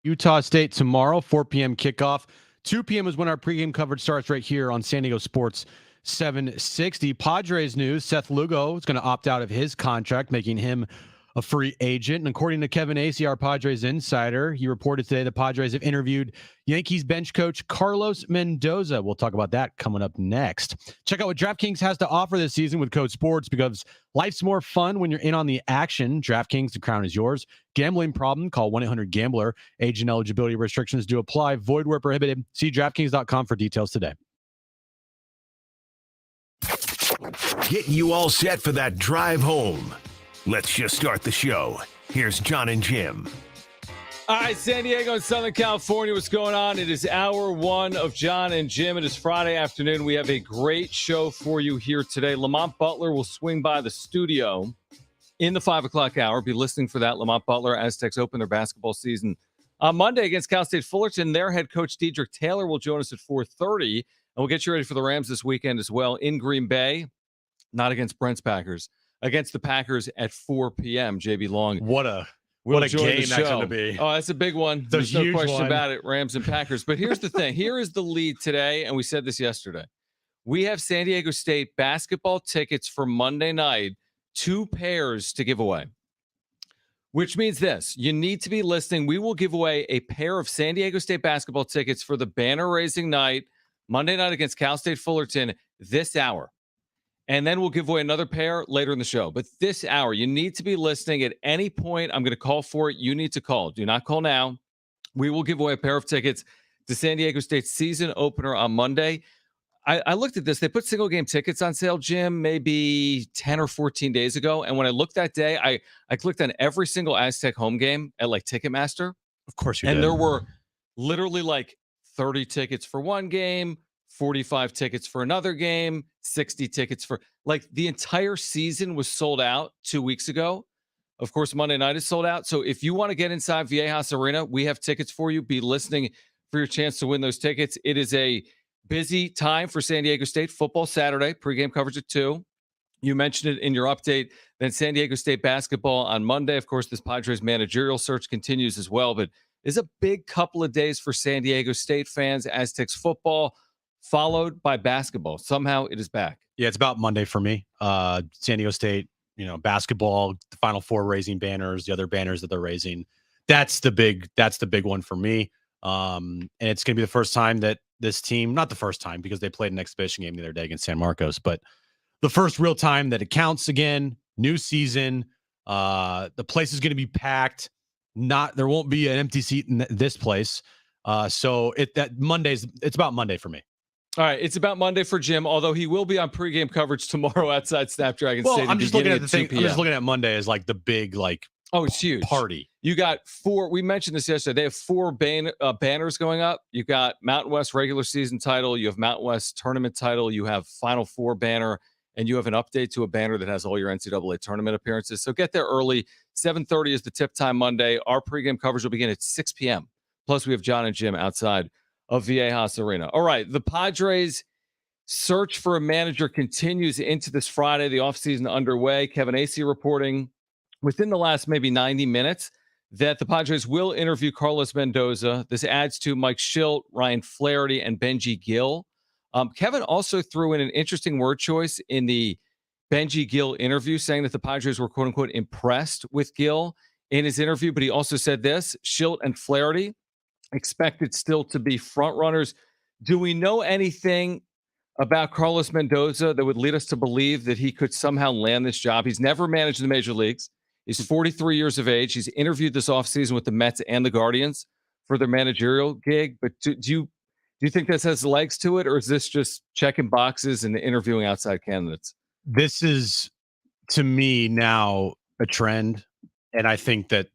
Utah State tomorrow, 4 p.m. kickoff. 2 p.m. is when our pregame coverage starts right here on San Diego Sports 760. Padres news, Seth Lugo is going to opt out of his contract, making him a free agent. And according to Kevin Acee, our Padres insider, he reported today the Padres have interviewed Yankees bench coach Carlos Mendoza. We'll talk about that coming up next. Check out what DraftKings has to offer this season with Code Sports, because life's more fun when you're in on the action. DraftKings, the crown is yours. Gambling problem? Call 1-800-GAMBLER. Age and eligibility restrictions do apply. Void where prohibited. See DraftKings.com for details today. Getting you all set for that drive home. Let's just start the show. Here's Jon and Jim. All right, San Diego and Southern California, what's going on? It is hour one of Jon and Jim. It is Friday afternoon. We have a great show for you here today. Lamont Butler will swing by the studio in the 5 o'clock hour. Be listening for that. Lamont Butler, Aztecs open their basketball season on Monday against Cal State Fullerton. Their head coach, Dedrick Taylor, will join us at 4:30. And we'll get you ready for the Rams this weekend as well in Green Bay. Not against Brent's Packers. Against the Packers at 4 p.m. JB Long. What a game that's going to be. Oh, that's a big one. There's no question about it, Rams and Packers. But here's the thing. Here is the lead today, and we said this yesterday. We have San Diego State basketball tickets for Monday night, 2 pairs to give away. Which means this. You need to be listening. We will give away a pair of San Diego State basketball tickets for the banner-raising night, Monday night against Cal State Fullerton, this hour. And then we'll give away another pair later in the show. But this hour, you need to be listening at any point. I'm going to call for it. You need to call. Do not call now. We will give away a pair of tickets to San Diego State's season opener on Monday. I looked at this. They put single game tickets on sale, Jim, maybe 10 or 14 days ago. And when I looked that day, I clicked on every single Aztec home game at like Ticketmaster. Of course you did. And there were literally like 30 tickets for one game, 45 tickets for another game, 60 tickets for like the entire season was sold out 2 weeks ago. Of course, Monday night is sold out. So if you want to get inside Viejas Arena, we have tickets for you. Be listening for your chance to win those tickets. It is a busy time for San Diego State football Saturday, pregame coverage at 2. You mentioned it in your update. Then San Diego State basketball on Monday. Of course, this Padres managerial search continues as well, but it's a big couple of days for San Diego State fans. Aztecs football, followed by basketball. Somehow it is back. Yeah, it's about Monday for me. San Diego State, basketball, the Final Four raising banners, the other banners that they're raising. That's the big one for me. And it's going to be the first time that this team, not the first time because they played an exhibition game the other day against San Marcos, but the first real time that it counts again. New season. The place is going to be packed. There won't be an empty seat in this place. So it's about Monday for me. All right, it's about Monday for Jim, although he will be on pregame coverage tomorrow outside Snapdragon Stadium. I'm just looking at the thing. I'm just looking at Monday as like the big it's huge party. You got 4. We mentioned this yesterday. They have 4 banners going up. You got Mountain West regular season title. You have Mountain West tournament title. You have Final Four banner, and you have an update to a banner that has all your NCAA tournament appearances. So get there early. 7:30 is the tip time Monday. Our pregame coverage will begin at 6 p.m. Plus, we have Jon and Jim outside of Viejas Arena. All right, the Padres search for a manager continues into this Friday. The offseason underway. Kevin Acee reporting within the last maybe 90 minutes that the Padres will interview Carlos Mendoza. This adds to Mike Schilt, Ryan Flaherty, and Benji Gill. Kevin also threw in an interesting word choice in the Benji Gill interview, saying that the Padres were, quote unquote, impressed with Gill in his interview. But he also said this: Schilt and Flaherty expected still to be front runners. Do we know anything about Carlos Mendoza that would lead us to believe that he could somehow land this job? He's never managed the major leagues. He's 43 years of age. He's interviewed this offseason with the Mets and the Guardians for their managerial gig. But do you think this has legs to it, or is this just checking boxes and interviewing outside candidates? This is, to me, now a trend. And I think that,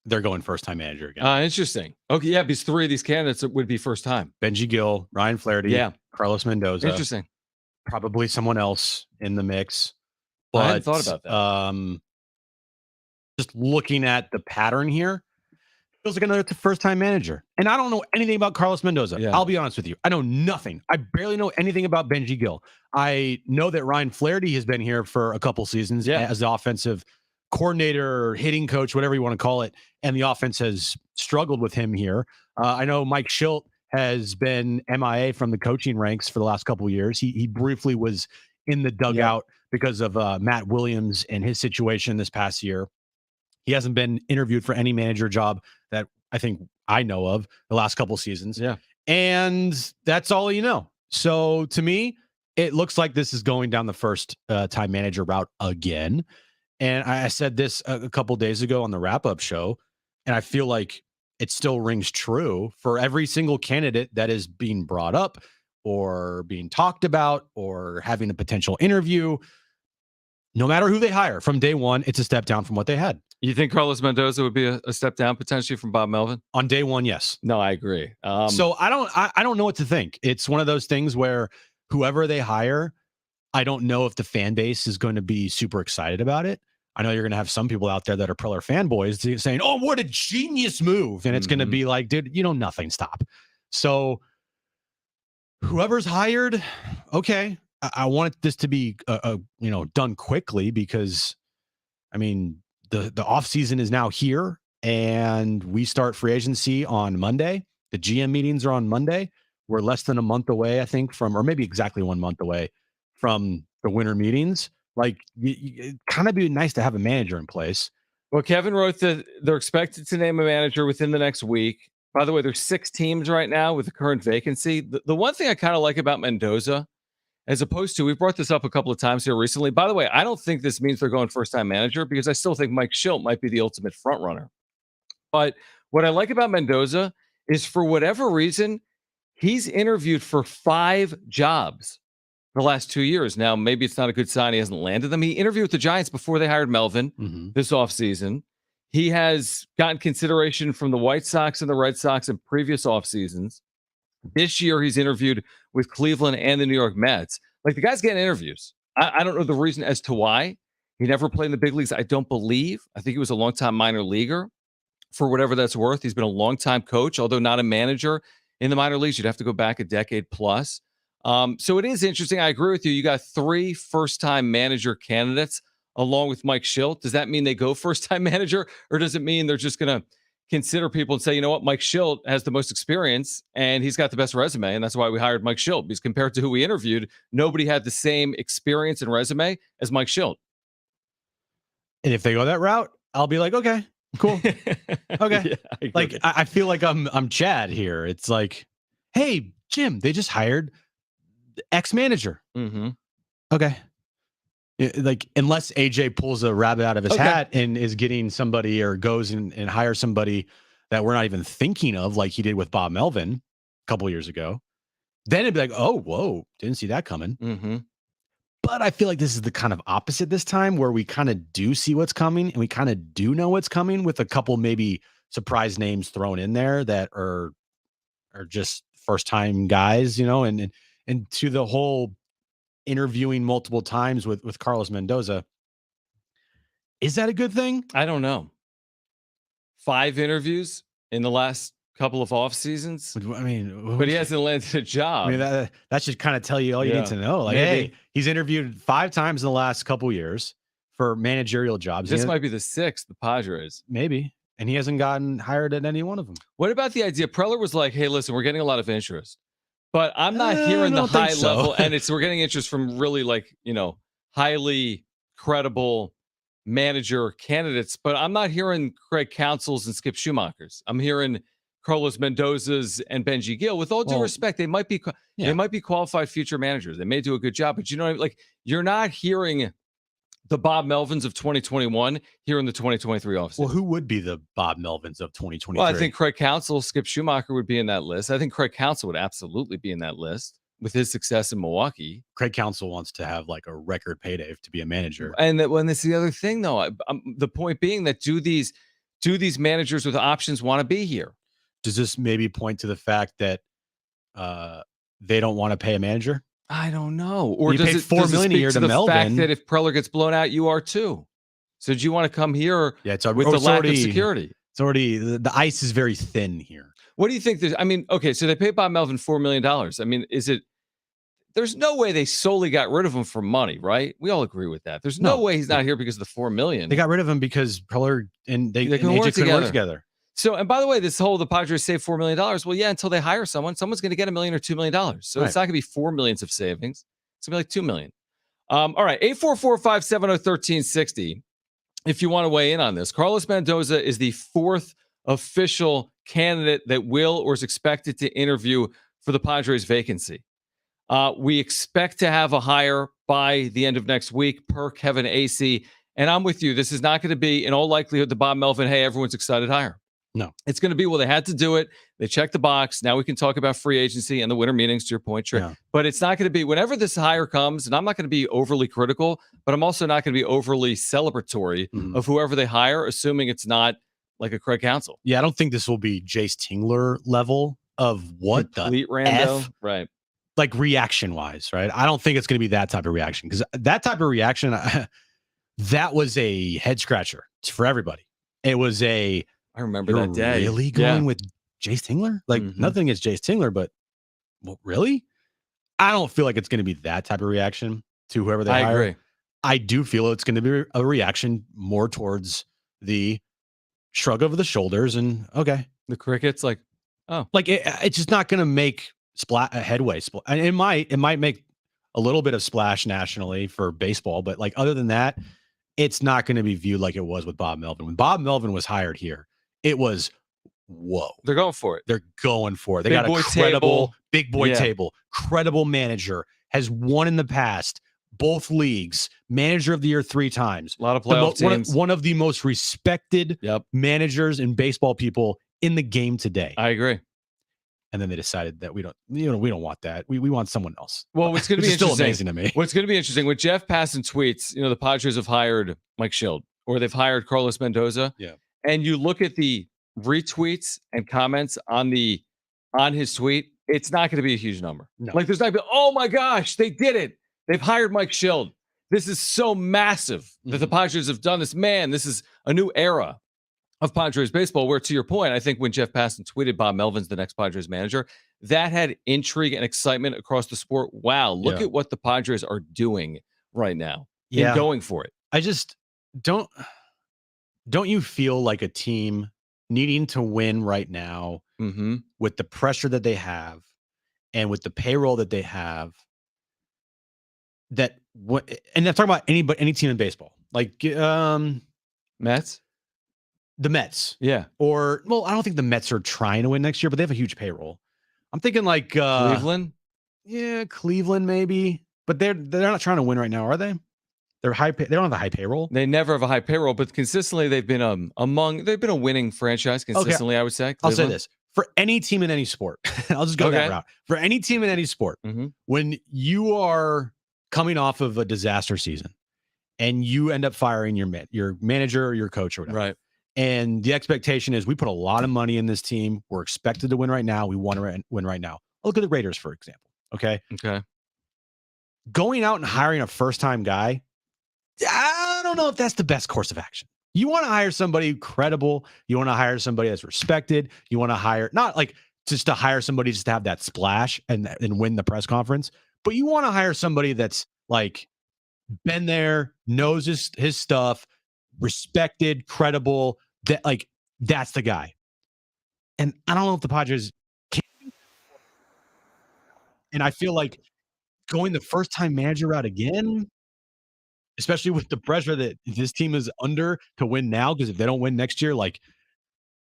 they're going first-time manager again. Interesting. Okay, yeah, because 3 of these candidates would be first time. Benji Gill, Ryan Flaherty, Carlos Mendoza. Interesting. Probably someone else in the mix. But I hadn't thought about that. Just looking at the pattern here, feels like another first-time manager. And I don't know anything about Carlos Mendoza. Yeah. I'll be honest with you. I know nothing. I barely know anything about Benji Gill. I know that Ryan Flaherty has been here for a couple seasons as the offensive coordinator, hitting coach, whatever you want to call it, and the offense has struggled with him here. I know Mike Schilt has been MIA from the coaching ranks for the last couple of years. He briefly was in the dugout because of Matt Williams and his situation this past year. He hasn't been interviewed for any manager job that I think I know of the last couple of seasons. Yeah. And that's all you know. So to me, it looks like this is going down the first time manager route again. And I said this a couple days ago on the wrap-up show, and I feel like it still rings true for every single candidate that is being brought up or being talked about or having a potential interview. No matter who they hire from day one, it's a step down from what they had. You think Carlos Mendoza would be a step down potentially from Bob Melvin? On day one, yes. No, I agree. So I don't know what to think. It's one of those things where whoever they hire, I don't know if the fan base is going to be super excited about it. I know you're going to have some people out there that are Preller fanboys saying, "Oh, what a genius move." And it's going to be like, dude, you know, nothing, stop. So whoever's hired, okay. I want this to be, done quickly because, I mean, the off season is now here and we start free agency on Monday. The GM meetings are on Monday. We're less than a month away, I think, or maybe exactly 1 month away from the winter meetings. Like, it kind of be nice to have a manager in place. Well, Kevin wrote that they're expected to name a manager within the next week. By the way, there's 6 teams right now with the current vacancy. The one thing I kind of like about Mendoza, as opposed to, we've brought this up a couple of times here recently. By the way, I don't think this means they're going first-time manager because I still think Mike Schilt might be the ultimate front runner. But what I like about Mendoza is, for whatever reason, he's interviewed for 5 jobs the last 2 years. Now, maybe it's not a good sign he hasn't landed them. He interviewed with the Giants before they hired Melvin this offseason. He has gotten consideration from the White Sox and the Red Sox in previous offseasons. This year, he's interviewed with Cleveland and the New York Mets. Like, the guy's getting interviews. I don't know the reason as to why. He never played in the big leagues, I don't believe. I think he was a longtime minor leaguer. For whatever that's worth, he's been a longtime coach, although not a manager in the minor leagues. You'd have to go back a decade plus. So it is interesting. I agree with you. You got 3 first-time manager candidates along with Mike Schilt. Does that mean they go first-time manager, or does it mean they're just going to consider people and say, you know what, Mike Schilt has the most experience and he's got the best resume, and that's why we hired Mike Schilt, because compared to who we interviewed, nobody had the same experience and resume as Mike Schilt. And if they go that route, I'll be like, okay, cool. Okay. Yeah, I feel like I'm Chad here. It's like, hey, Jim, they just hired the ex-manager. Okay. Like, unless AJ pulls a rabbit out of his hat and is getting somebody, or goes and hires somebody that we're not even thinking of, like he did with Bob Melvin a couple years ago, then it'd be like, oh, whoa, didn't see that coming. But I feel like this is the kind of opposite this time, where we kind of do see what's coming and we kind of do know what's coming, with a couple maybe surprise names thrown in there that are just first time guys, and to the whole interviewing multiple times with Carlos Mendoza. Is that a good thing? I don't know. 5 interviews in the last couple of off seasons. I mean, but he hasn't landed a job. I mean, that should kind of tell you all you need to know. Like, hey, he's interviewed 5 times in the last couple years for managerial jobs. This might be the 6th, the Padres. Maybe. And he hasn't gotten hired at any one of them. What about the idea? Preller was like, hey, listen, we're getting a lot of interest, but I'm not hearing the high level. And we're getting interest from really, like, highly credible manager candidates, but I'm not hearing Craig Counsell's and Skip Schumacher's. I'm hearing Carlos Mendoza's and Benji Gill. With all due respect, they might be qualified future managers. They may do a good job, but you're not hearing the Bob Melvins of 2021 here in the 2023 offseason. Well, who would be the Bob Melvins of 2023? Well, I think Craig Counsell, Skip Schumacher would be in that list. I think Craig Counsell would absolutely be in that list with his success in Milwaukee. Craig Counsell wants to have like a record payday to be a manager. And that's the other thing, though. The point being that do these managers with options want to be here? Does this maybe point to the fact that they don't want to pay a manager? I don't know. Or you paid $4 million a year to Melvin. The fact that if Preller gets blown out, you are too. So do you want to come here with the lack of security? It's already, the ice is very thin here. What do you think? So they paid Bob Melvin $4 million. I mean, there's no way they solely got rid of him for money, right? We all agree with that. There's no way he's not here because of the $4 million. They got rid of him because Preller and They AJ couldn't work together. So, and by the way, the Padres save $4 million. Well, yeah, until they hire someone's going to get $1 million or $2 million. So it's not going to be $4 million of savings. It's going to be like $2 million. All right, 844-570-1360. If you want to weigh in on this, Carlos Mendoza is the fourth official candidate that will or is expected to interview for the Padres vacancy. We expect to have a hire by the end of next week per Kevin Acee. And I'm with you. This is not going to be, in all likelihood, the Bob Melvin, hey, everyone's excited hire. No. It's going to be, well, they had to do it. They checked the box. Now we can talk about free agency and the winter meetings, to your point, Trick. Yeah. But it's not going to be, whenever this hire comes, and I'm not going to be overly critical, but I'm also not going to be overly celebratory of whoever they hire, assuming it's not like a Craig Counsell. Yeah, I don't think this will be Jace Tingler level of what complete the rando, F? Right? Like reaction-wise, right? I don't think it's going to be that type of reaction because that type of reaction, that was a head scratcher for everybody. It was I remember that day. Really going with Jace Tingler? Like nothing against Jace Tingler, but well, really? I don't feel like it's going to be that type of reaction to whoever they hire. I agree. I do feel it's going to be a reaction more towards the shrug of the shoulders and okay. The crickets, like, oh. Like it's just not going to make a headway. And it might make a little bit of splash nationally for baseball, but like other than that, it's not going to be viewed like it was with Bob Melvin. When Bob Melvin was hired here, it was, whoa. They're going for it. They're going for it. They got a credible big boy table, credible manager, has won in the past, both leagues, manager of the year 3 times. A lot of playoff teams. One of the most respected managers and baseball people in the game today. I agree. And then they decided that we don't want that. We want someone else. Well, what's going to be still amazing to me. What's going to be interesting when Jeff Passan tweets, the Padres have hired Mike Schild or they've hired Carlos Mendoza. Yeah. And you look at the retweets and comments on his tweet, it's not going to be a huge number. No. Like there's not going to be, oh my gosh, they did it. They've hired Mike Schild. This is so massive that the Padres have done this. Man, this is a new era of Padres baseball, where to your point, I think when Jeff Passan tweeted Bob Melvin's the next Padres manager, that had intrigue and excitement across the sport. Wow, look at what the Padres are doing right now in going for it. I just don't you feel like a team needing to win right now with the pressure that they have and with the payroll that they have, and I'm talking about any team in baseball, like Mets? The Mets. Yeah. Or, well, I don't think the Mets are trying to win next year, but they have a huge payroll. I'm thinking like Cleveland? Yeah, Cleveland maybe. But they're not trying to win right now, are they? They don't have a high payroll. They never have a high payroll, but consistently they've been they've been a winning franchise consistently, I would say. Cleveland. I'll say this. For any team in any sport, I'll just go that route. For any team in any sport, when you are coming off of a disaster season and you end up firing your manager or your coach or whatever. Right. And the expectation is we put a lot of money in this team. We're expected to win right now. We want to win right now. Look at the Raiders, for example. Okay. Going out and hiring a first-time guy, I don't know if that's the best course of action. You want to hire somebody credible. You want to hire somebody that's respected. You want to hire, not like just to hire somebody just to have that splash and win the press conference, but you want to hire somebody that's like been there, knows his stuff, respected, credible. That's the guy. And I don't know if the Padres can. And I feel like going the first time manager route again, especially with the pressure that this team is under to win now, because if they don't win next year, like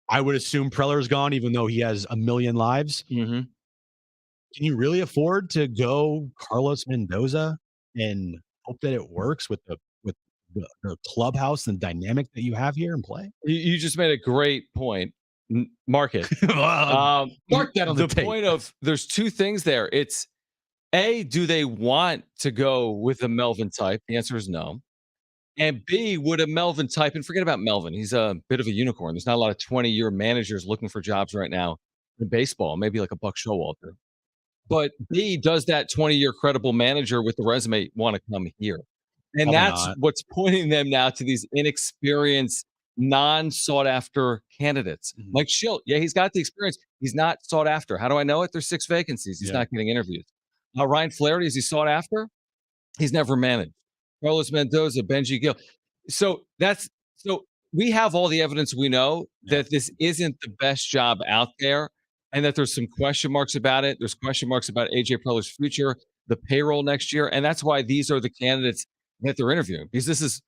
I would assume Preller's gone, even though he has a million lives. Can you really afford to go Carlos Mendoza and hope that it works with the clubhouse and dynamic that you have here in play? You just made a great point. Mark it. Mark that on the tape. Point of there's two things there. It's A, do they want to go with a Melvin type? The answer is no. And B, would a Melvin type, and forget about Melvin, he's a bit of a unicorn. There's not a lot of 20-year managers looking for jobs right now in baseball, maybe like a Buck Showalter. But B, does that 20-year credible manager with the resume want to come here? And Probably that's not. what's pointing them now to these inexperienced, non-sought-after candidates. Mike Schild, he's got the experience. He's not sought after. How do I know it? There's 6 vacancies. He's not getting interviews. Ryan Flaherty, is he sought after? He's never managed. Carlos Mendoza, Benji Gill. So so we have all the evidence we know Yeah. that this isn't the best job out there and that there's some question marks about it. There's question marks about AJ Preller's future, the payroll next year, and that's why these are the candidates that they're interviewing because this is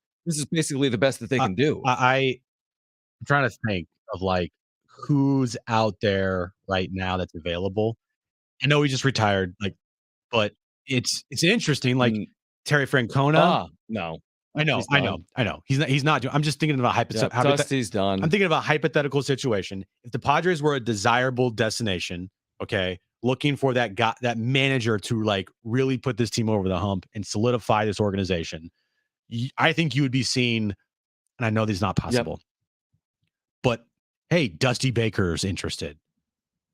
basically the best that they I, can do. I'm trying to think of like who's out there right now that's available. I know he just retired, like, but it's interesting. Like Mm, Terry Francona. no. I know, He's I know, done. I know. He's not doing. I'm just thinking about Yeah, Dusty's I'm done. thinking about a hypothetical situation. If the Padres were a desirable destination, okay, looking for that guy, that manager to like really put this team over the hump and solidify this organization, I think you would be seen. And I know this is not possible, but hey, Dusty Baker's interested.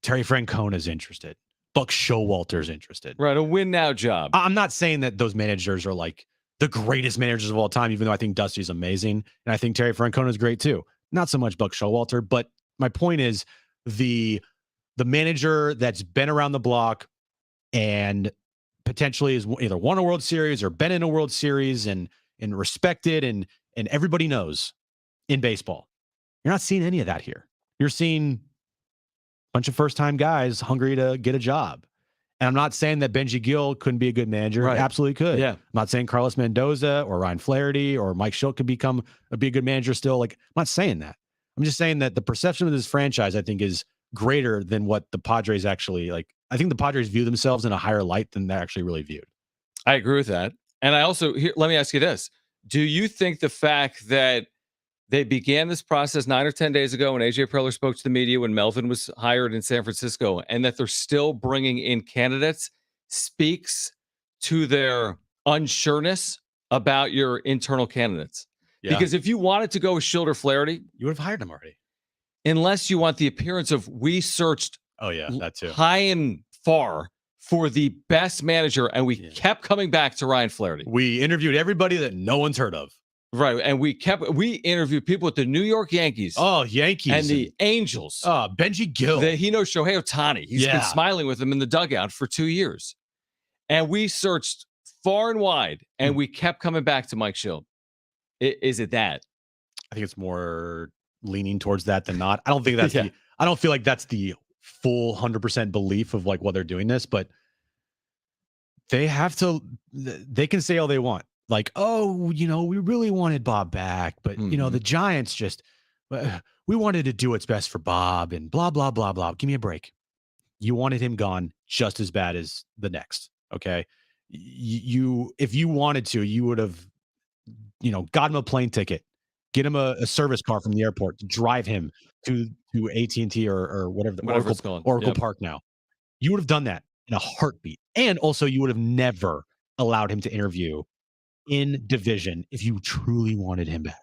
Terry Francona's interested. Buck Showalter's interested. Right, a win now job. I'm not saying that those managers are like the greatest managers of all time, even though I think Dusty's amazing. And I think Terry Francona is great too. Not so much Buck Showalter, but my point is the manager that's been around the block and potentially is either won a World Series or been in a World Series and respected and everybody knows in baseball. You're not seeing any of that here. You're seeing a bunch of first-time guys hungry to get a job. And I'm not saying that Benji Gill couldn't be a good manager. Right. Absolutely could. Yeah. I'm not saying Carlos Mendoza or Ryan Flaherty or Mike Schilt could be a good manager still. Like, I'm not saying that. I'm just saying that the perception of this franchise, I think, is greater than what the Padres actually like. I think the Padres view themselves in a higher light than they're actually really viewed. I agree with that. And I also, let me ask you this. Do you think the fact that they began this process 9 or 10 days ago when AJ Preller spoke to the media when Melvin was hired in San Francisco and that they're still bringing in candidates speaks to their unsureness about your internal candidates? Yeah. Because if you wanted to go with Schilt or Flaherty, You would have hired him already. unless you want the appearance of we searched Oh, yeah, that too. high and far for the best manager and we kept coming back to Ryan Flaherty. We interviewed everybody that no one's heard of. Right. And we interviewed people at the New York Yankees. Oh, Yankees. And the Angels. Benji Gill. He knows Shohei Ohtani. He's been smiling with him in the dugout for 2 years. And we searched far and wide, and we kept coming back to Mike Schilt. Is it that? I think it's more leaning towards that than not. I don't think that's I don't feel like that's the full 100% belief of like what they're doing this, but they can say all they want. Like, oh, we really wanted Bob back, but the Giants just, we wanted to do what's best for Bob and blah, blah, blah, blah. Give me a break. You wanted him gone just as bad as the next. Okay. If you wanted to, you would have, got him a plane ticket, get him a service car from the airport to drive him to AT&T or whatever, Oracle Park now. You would have done that in a heartbeat. And also you would have never allowed him to interview in division if you truly wanted him back.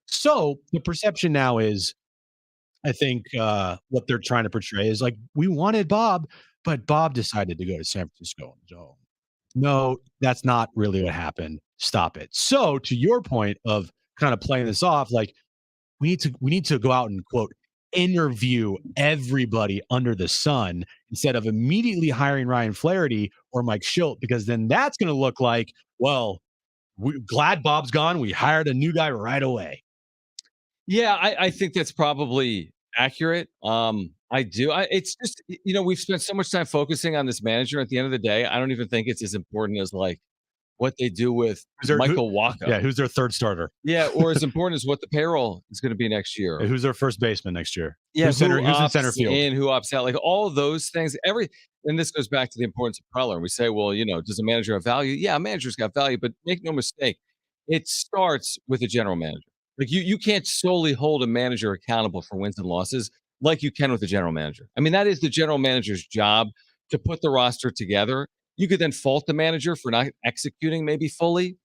So the perception now is, I think what they're trying to portray is like, we wanted Bob, but Bob decided to go to San Francisco. So no, that's not really what happened. Stop it. So to your point of kind of playing this off, like we need to go out and quote interview everybody under the sun instead of immediately hiring Ryan Flaherty or Mike Schilt, because then that's going to look like, well, we're glad Bob's gone. We hired a new guy right away. Yeah, I think that's probably accurate. I do. It's just, we've spent so much time focusing on this manager. At the end of the day, I don't even think it's as important as like what they do with Michael Wacha. Yeah, who's their third starter? Yeah, or as important as what the payroll is going to be next year. Yeah, who's their first baseman next year? Yeah, who's in center field? Who opts out? Like all of those things. And this goes back to the importance of Preller. And we say, well, does a manager have value? Yeah, a manager's got value, but make no mistake, it starts with a general manager. Like you can't solely hold a manager accountable for wins and losses like you can with a general manager. I mean, that is the general manager's job to put the roster together. You could then fault the manager for not executing maybe fully,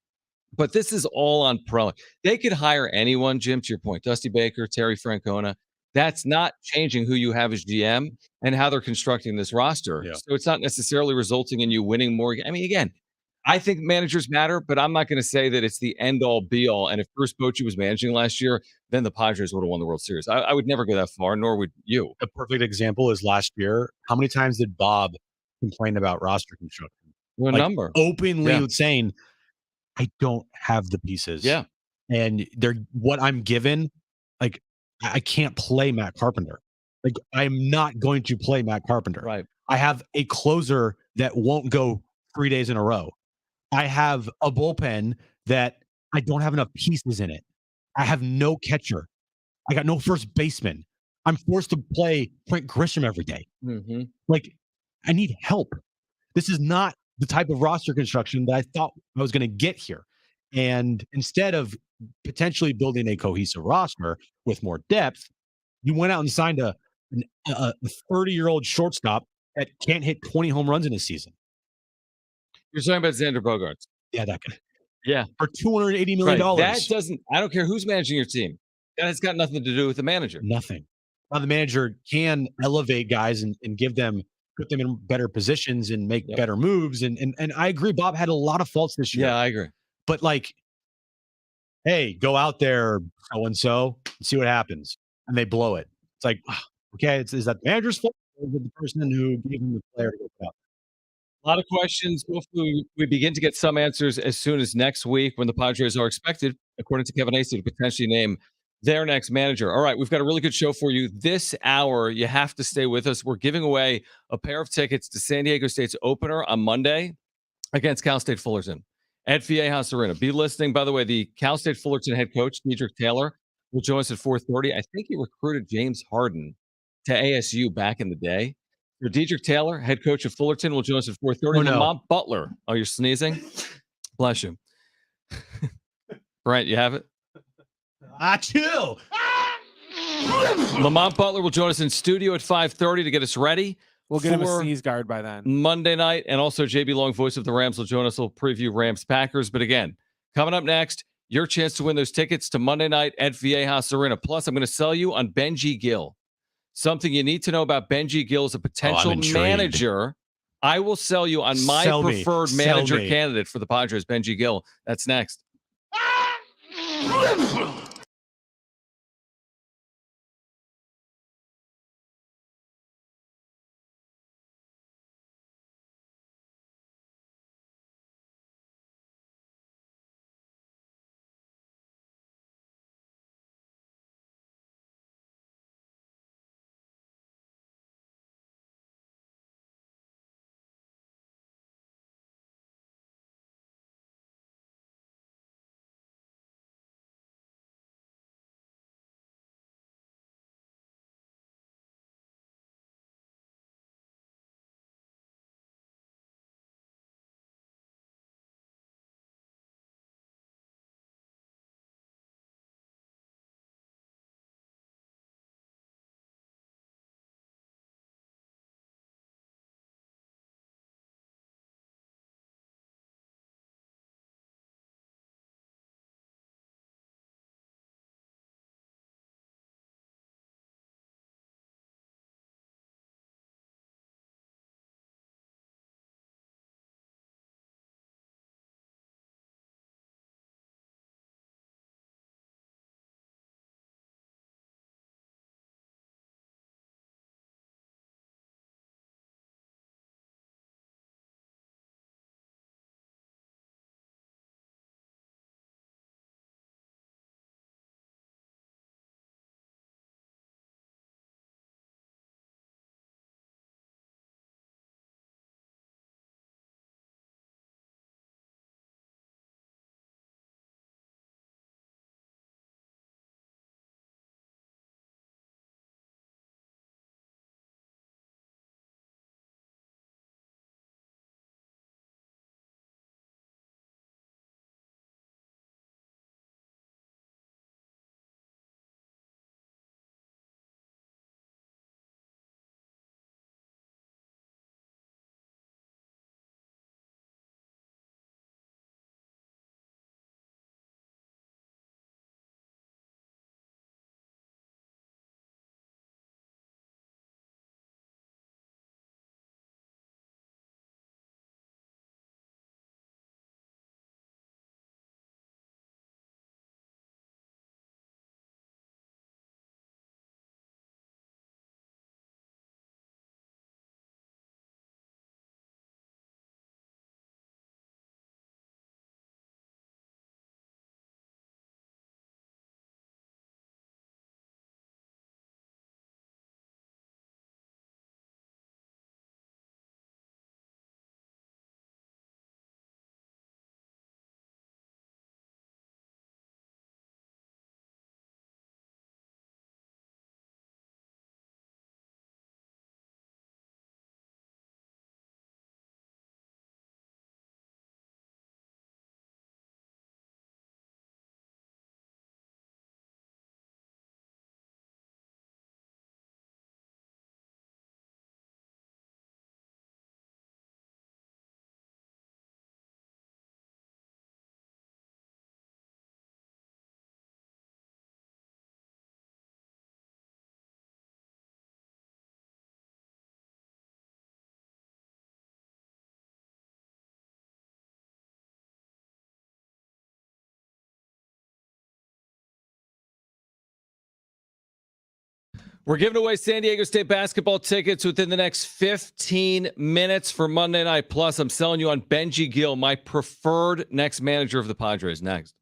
but this is all on Preller. They could hire anyone, Jim, to your point, Dusty Baker, Terry Francona. That's not changing who you have as GM and how they're constructing this roster. Yeah. So it's not necessarily resulting in you winning more. I mean, again, I think managers matter, but I'm not going to say that it's the end all be all. And if Bruce Bochy was managing last year, then the Padres would have won the World Series. I would never go that far, nor would you. A perfect example is last year. How many times did Bob complain about roster construction? A like number. openly Yeah. saying, I don't have the pieces. Yeah. And they're what I'm given, like I can't play Matt Carpenter. Like I'm not going to play Matt Carpenter. Right. I have a closer that won't go 3 days in a row. I have a bullpen that I don't have enough pieces in it. I have no catcher. I got no first baseman. I'm forced to play Frank Grisham every day. Mm-hmm. Like, I need help. This is not the type of roster construction that I thought I was going to get here. And instead of potentially building a cohesive roster with more depth, you went out and signed a 30-year-old shortstop that can't hit 20 home runs in a season. You're talking about Xander Bogaerts. Yeah, that guy. Yeah. For $280 million. Right. That doesn't, I don't care who's managing your team. That has got nothing to do with the manager. Nothing. Now the manager can elevate guys and give them, put them in better positions and make better moves. And I agree, Bob had a lot of faults this year. Yeah, I agree. But like, hey, go out there, so and so, and see what happens. And they blow it. It's like, okay, is that the manager's fault or is it the person who gave him the player to go out? A lot of questions. Hopefully, we begin to get some answers as soon as next week when the Padres are expected, according to Kevin Acee, to potentially name their next manager. All right, we've got a really good show for you this hour. You have to stay with us. We're giving away a pair of tickets to San Diego State's opener on Monday against Cal State Fullerton at Viejas Arena. Be listening. By the way, the Cal State Fullerton head coach, Dedrick Taylor, will join us at 4:30. I think he recruited James Harden to ASU back in the day. So Dedrick Taylor, head coach of Fullerton, will join us at 4:30. Oh, no. Lamont Butler. Oh, you're sneezing? Bless you. Brent, you have it? Chill. Lamont Butler will join us in studio at 5:30 to get us ready. We'll get him a for sneeze guard by then. Monday night. And also JB Long, voice of the Rams, will join us. We'll preview Rams Packers. But again, coming up next, your chance to win those tickets to Monday night at Viejas Arena. Plus, I'm going to sell you on Benji Gill. Something you need to know about Benji Gill as a potential manager. I will sell you on my preferred manager candidate for the Padres, Benji Gill. That's next. We're giving away San Diego State basketball tickets within the next 15 minutes for Monday Night. Plus, I'm selling you on Benji Gill, my preferred next manager of the Padres. Next.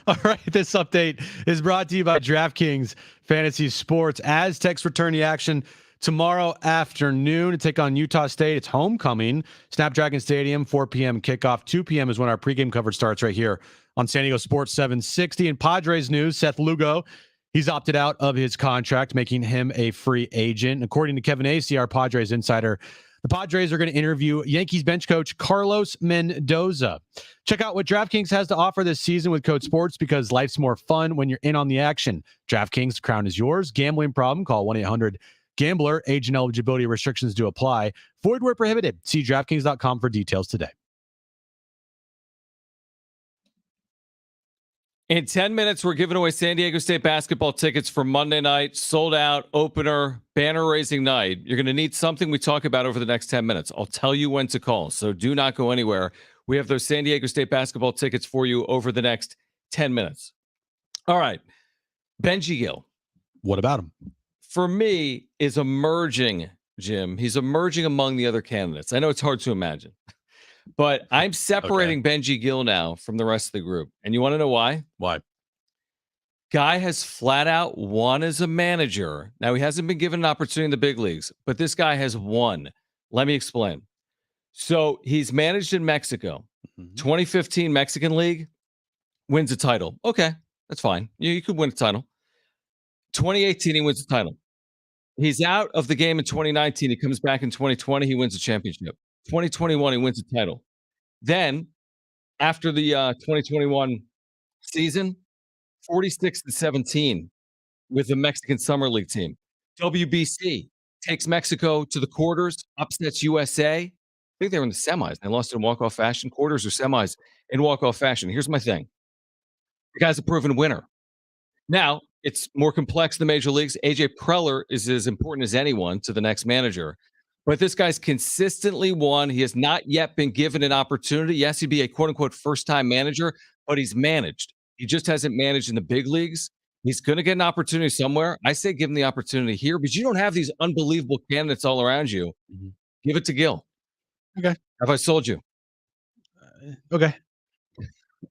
All right. This update is brought to you by DraftKings Fantasy Sports. Aztecs return the action tomorrow afternoon to take on Utah State. It's homecoming. Snapdragon Stadium, 4 p.m. kickoff. 2 p.m. is when our pregame coverage starts right here on San Diego Sports 760. In Padres news, Seth Lugo, he's opted out of his contract, making him a free agent. According to Kevin Acey, our Padres insider, the Padres are going to interview Yankees bench coach Carlos Mendoza. Check out what DraftKings has to offer this season with Code Sports, because life's more fun when you're in on the action. DraftKings, the crown is yours. Gambling problem? Call 1-800-GAMBLER. Age and eligibility restrictions do apply. Void where prohibited. See DraftKings.com for details today. In 10 minutes, we're giving away San Diego State basketball tickets for Monday night, sold out, opener, banner-raising night. You're going to need something we talk about over the next 10 minutes. I'll tell you when to call, so do not go anywhere. We have those San Diego State basketball tickets for you over the next 10 minutes. All right. Benji Gill. What about him? For me, is emerging, Jim. He's emerging among the other candidates. I know it's hard to imagine. But I'm separating Benji Gill now from the rest of the group. And you want to know why? Why? Guy has flat out won as a manager. Now, he hasn't been given an opportunity in the big leagues, but this guy has won. Let me explain. So he's managed in Mexico. 2015 Mexican League, wins a title. Okay, that's fine. You could win a title. 2018, he wins a title. He's out of the game in 2019. He comes back in 2020. He wins a championship. 2021, he wins a title. Then, after the 2021 season, 46-17 with the Mexican Summer League team. WBC takes Mexico to the quarters, upsets USA. I think they were in the semis. They lost in walk-off fashion. Quarters or semis in walk-off fashion. Here's my thing. The guy's a proven winner. Now, it's more complex than the major leagues. AJ Preller is as important as anyone to the next manager. But this guy's consistently won. He has not yet been given an opportunity. Yes, he'd be a quote-unquote first-time manager, but he's managed. He just hasn't managed in the big leagues. He's going to get an opportunity somewhere. I say give him the opportunity here, because you don't have these unbelievable candidates all around you. Give it to Gil. Okay. Have I sold you? Okay.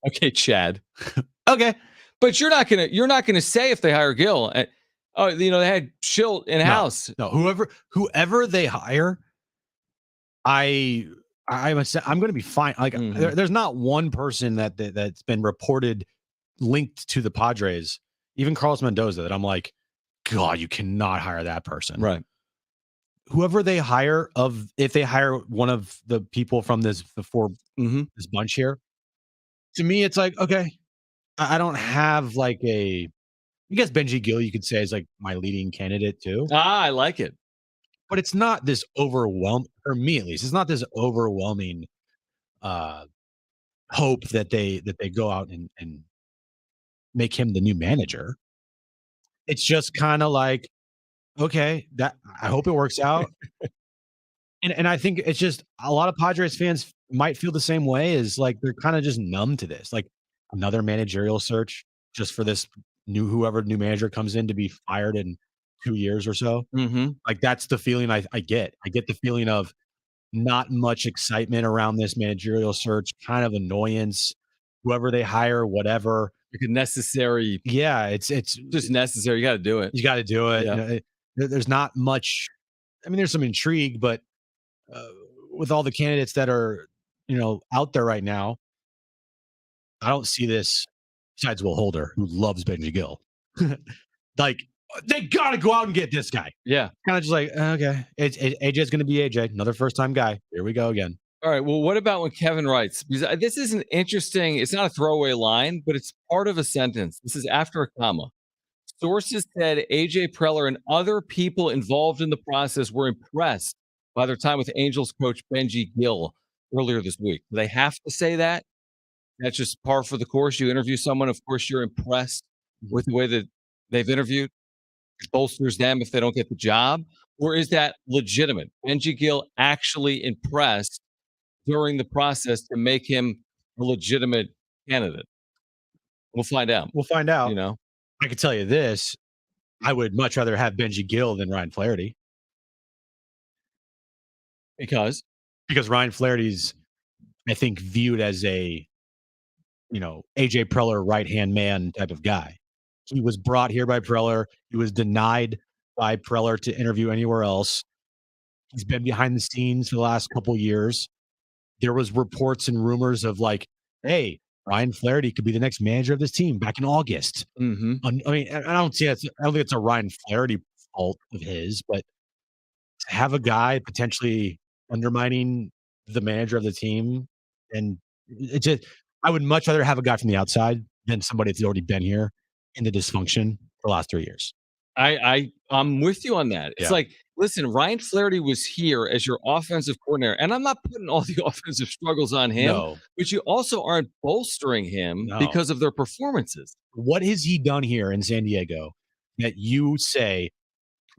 Okay, Chad. Okay. But you're not gonna say if they hire Gil. Oh, they had Schilt in house. No. Whoever they hire, I'm going to be fine. Like Mhm. there's not one person that's been reported linked to the Padres, even Carlos Mendoza, that I'm like, God, you cannot hire that person. Right. Whoever they hire, if they hire one of the people from this bunch here, to me, it's like, okay, I don't have like I guess Benji Gill, you could say, is like my leading candidate too, I like it. but it's not this for me at least, it's not this overwhelming uh hope that they go out and make him the new manager. It's just kind of like, okay, that I hope it works out. And I think it's just a lot of Padres fans might feel the same way, is like they're kind of just numb to this. Like another managerial search just for this whoever new manager comes in to be fired in 2 years or so. Mhm. Like that's the feeling I get. I get the feeling of not much excitement around this managerial search, kind of annoyance. Whoever they hire, whatever. Like a necessary, Yeah, it's just necessary. You got to do it. you got to do it. Yeah. There's not much. I mean, there's some intrigue, but uh, with all the candidates that are out there right now, I don't see this. Besides Will Holder, who loves Benji Gill, like they got to go out and get this guy. Yeah. Kind of just like, okay, AJ's going to be AJ, another first time guy. Here we go again. All right. Well, what about when Kevin writes? Because this is an interesting. It's not a throwaway line, but it's part of a sentence. This is after a comma. Sources said AJ Preller and other people involved in the process were impressed by their time with Angels coach Benji Gill earlier this week. Do they have to say that? That's just par for the course. You interview someone, of course, you're impressed with the way that they've interviewed. It bolsters them if they don't get the job. Or is that legitimate? Benji Gill actually impressed during the process to make him a legitimate candidate? We'll find out. We'll find out. You know, I can tell you this: I would much rather have Benji Gill than Ryan Flaherty, because because Ryan Flaherty's, I think, viewed as a AJ Preller right hand man type of guy. He was brought here by Preller. He was denied by Preller to interview anywhere else. He's been behind the scenes for the last couple years. There was reports and rumors of like, hey, Ryan Flaherty could be the next manager of this team back in August. mm-hmm. I mean, I don't think it's a Ryan Flaherty fault of his, but to have a guy potentially undermining the manager of the team, and it just, I would much rather have a guy from the outside than somebody that's already been here in the dysfunction for the last 3 years. I'm with you on that. It's Yeah. like, listen, Ryan Flaherty was here as your offensive coordinator, and I'm not putting all the offensive struggles on him, No. but you also aren't bolstering him No. because of their performances. What has he done here in San Diego that you say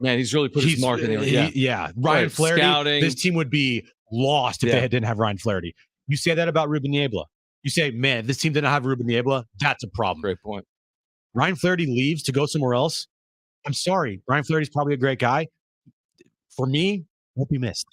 Man, he's really put his mark in there. Ryan Right, Flaherty, scouting. this team would be lost if they didn't have Ryan Flaherty. You say that about Ruben Niebla. You say, man, if this team didn't have Ruben Niebla, that's a problem. Great point. Ryan Flaherty leaves to go somewhere else. I'm sorry. Ryan Flaherty's probably a great guy. For me, won't be missed.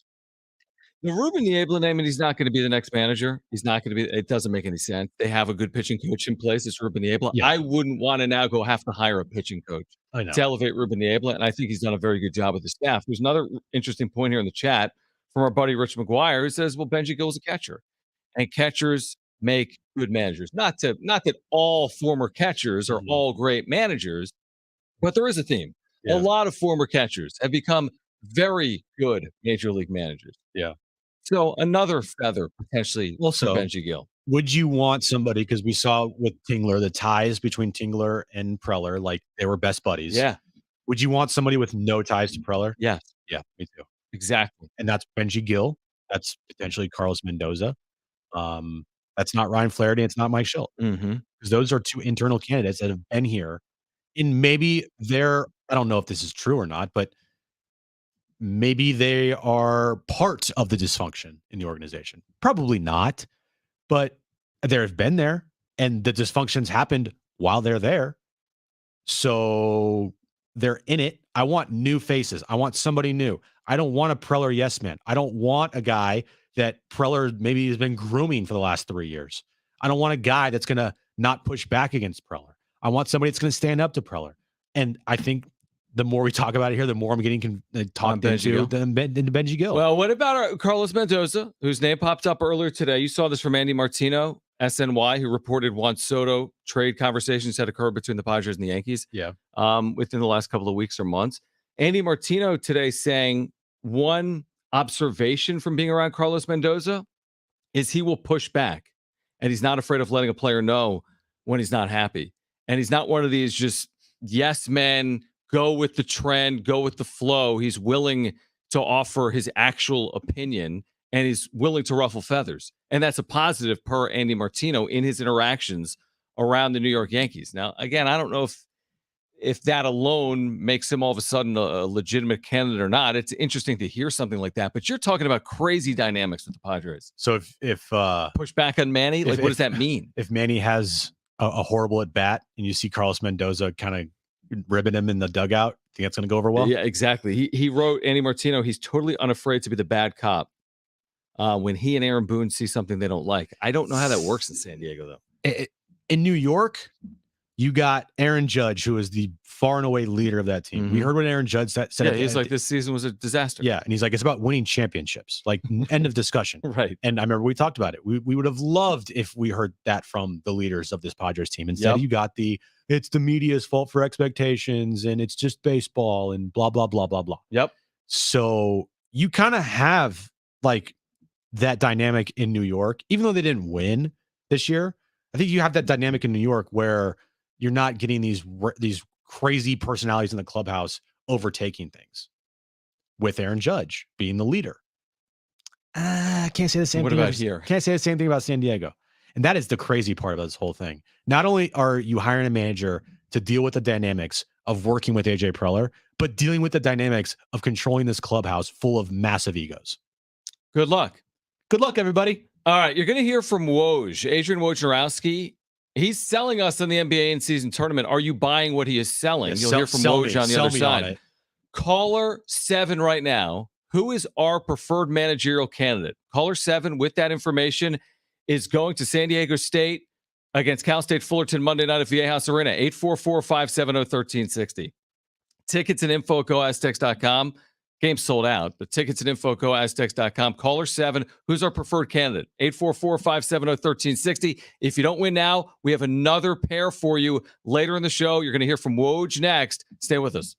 The Ruben Niebla name, and he's not going to be the next manager. He's not going to be. It doesn't make any sense. They have a good pitching coach in place. It's Ruben Niebla. Yeah. I wouldn't want to now go have to hire a pitching coach I know. to elevate Ruben Niebla, and I think he's done a very good job with the staff. There's another interesting point here in the chat from our buddy Rich McGuire, who says, "Well, Benji Gill's a catcher, and catchers make good managers. Not that all former catchers are all great managers, but there is a theme. Yeah. A lot of former catchers have become very good major league managers. Yeah. So another feather potentially for Benji Gill. Would you want somebody, because we saw with Tingler, the ties between Tingler and Preller, like they were best buddies. Yeah. Would you want somebody with no ties to Preller? Yes. Yeah, me too. Exactly. And that's Benji Gill. That's potentially Carlos Mendoza. That's not Ryan Flaherty. It's not Mike Schilt. Mm-hmm. Because those are two internal candidates that have been here. And maybe I don't know if this is true or not, but maybe they are part of the dysfunction in the organization. Probably not, but they have been there and the dysfunctions happened while they're there. So they're in it. I want new faces. I want somebody new. I don't want a Preller yes man. I don't want a guy that Preller maybe has been grooming for the last 3 years. I don't want a guy that's going to not push back against Preller. I want somebody that's going to stand up to Preller. And I think the more we talk about it here, the more I'm getting talked into Benji Gill. Well, what about Carlos Mendoza, whose name popped up earlier today? You saw this from Andy Martino, SNY, who reported Juan Soto trade conversations had occurred between the Padres and the Yankees. Yeah. Within the last couple of weeks or months. Andy Martino today saying one observation from being around Carlos Mendoza is he will push back, and he's not afraid of letting a player know when he's not happy. And he's not one of these just yes men, go with the trend, go with the flow. He's willing to offer his actual opinion, and he's willing to ruffle feathers. And that's a positive per Andy Martino in his interactions around the New York Yankees. Now, again, I don't know if that alone makes him all of a sudden a legitimate candidate or not. It's interesting to hear something like that, but you're talking about crazy dynamics with the Padres. So if push back on Manny, like what does that mean? If Manny has a horrible at bat and you see Carlos Mendoza kind of ribbing him in the dugout, think that's going to go over well? Yeah, exactly. He wrote, Andy Martino, he's totally unafraid to be the bad cop when he and Aaron Boone see something they don't like. I don't know how that works in San Diego, though. In New York, you got Aaron Judge, who is the far and away leader of that team. Mm-hmm. We heard what Aaron Judge said. Yeah, he's like, this season was a disaster. Yeah, and he's like, it's about winning championships. Like, end of discussion. Right. And I remember we talked about it. We would have loved if we heard that from the leaders of this Padres team. Instead, you got it's the media's fault for expectations, and it's just baseball, and blah, blah, blah, blah, blah. Yep. So you kind of have, like, that dynamic in New York, even though they didn't win this year. I think you have that dynamic in New York where you're not getting these crazy personalities in the clubhouse overtaking things, with Aaron Judge being the leader. I can't say the same thing. What about here? Can't say the same thing about San Diego. And that is the crazy part about this whole thing. Not only are you hiring a manager to deal with the dynamics of working with AJ Preller, but dealing with the dynamics of controlling this clubhouse full of massive egos. Good luck. Good luck, everybody. All right, you're going to hear from Woj, Adrian Wojnarowski. He's selling us in the NBA in-season tournament. Are you buying what he is selling? You'll hear from Woj on the other side. Caller 7 right now. Who is our preferred managerial candidate? Caller 7 with that information is going to San Diego State against Cal State Fullerton Monday night at Viejas Arena. 844-570-1360. Tickets and info at GoAztecs.com. Game sold out, but tickets and info at GoAztecs.com. Caller 7, who's our preferred candidate? 844-570-1360. If you don't win now, we have another pair for you later in the show. You're going to hear from Woj next. Stay with us.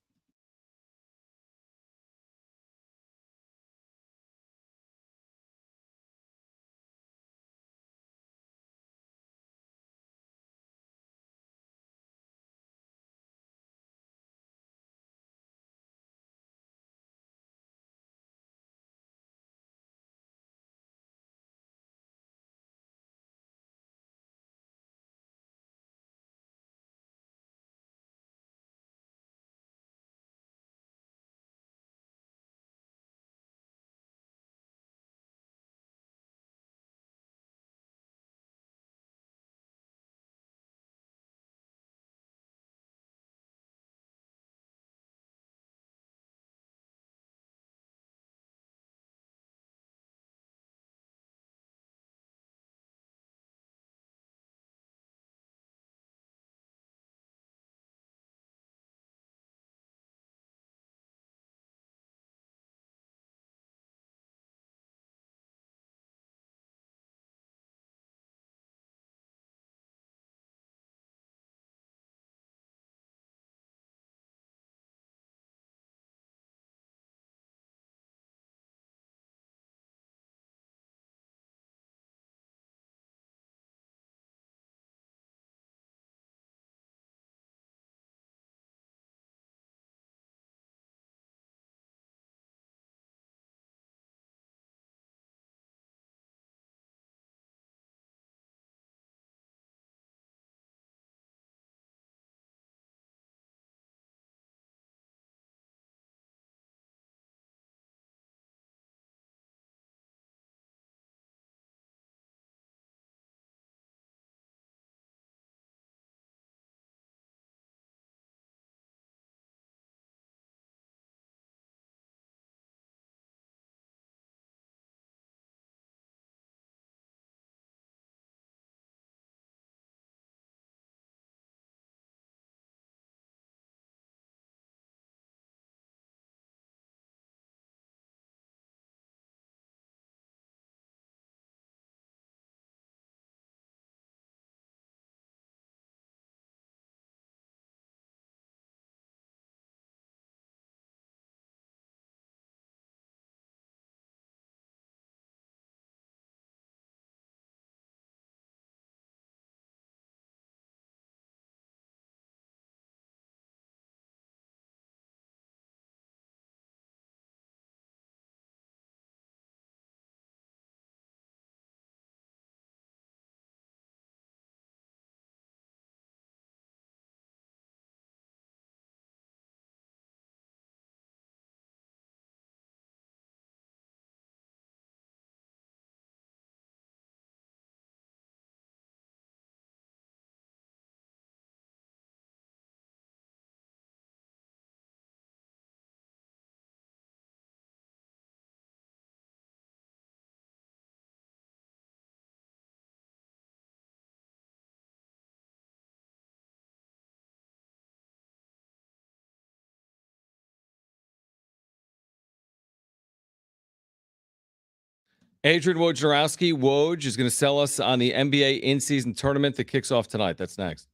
Adrian Wojnarowski, Woj, is going to sell us on the NBA in-season tournament that kicks off tonight. That's next.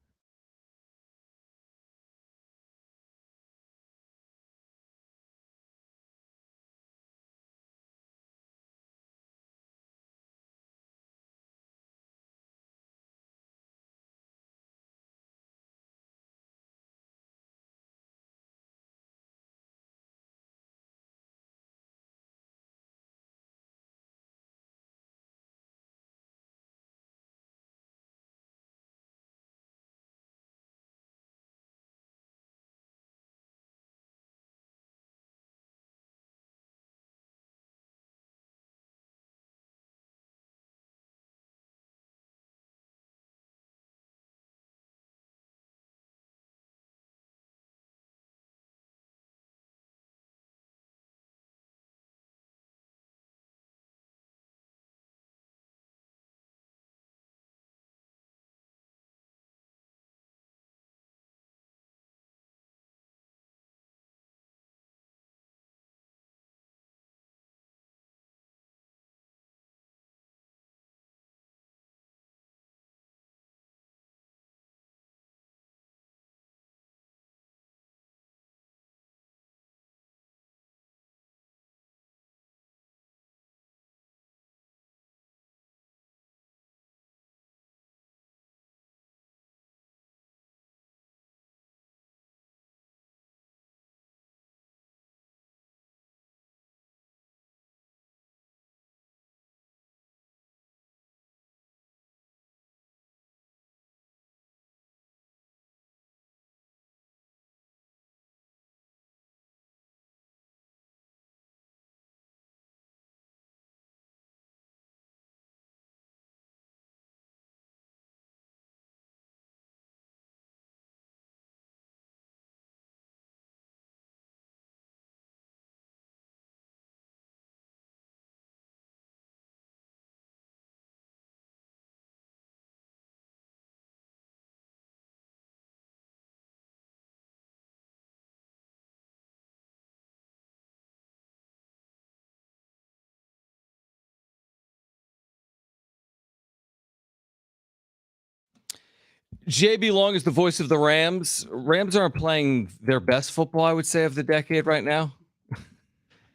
JB Long is the voice of the Rams. Rams aren't playing their best football, I would say, of the decade right now.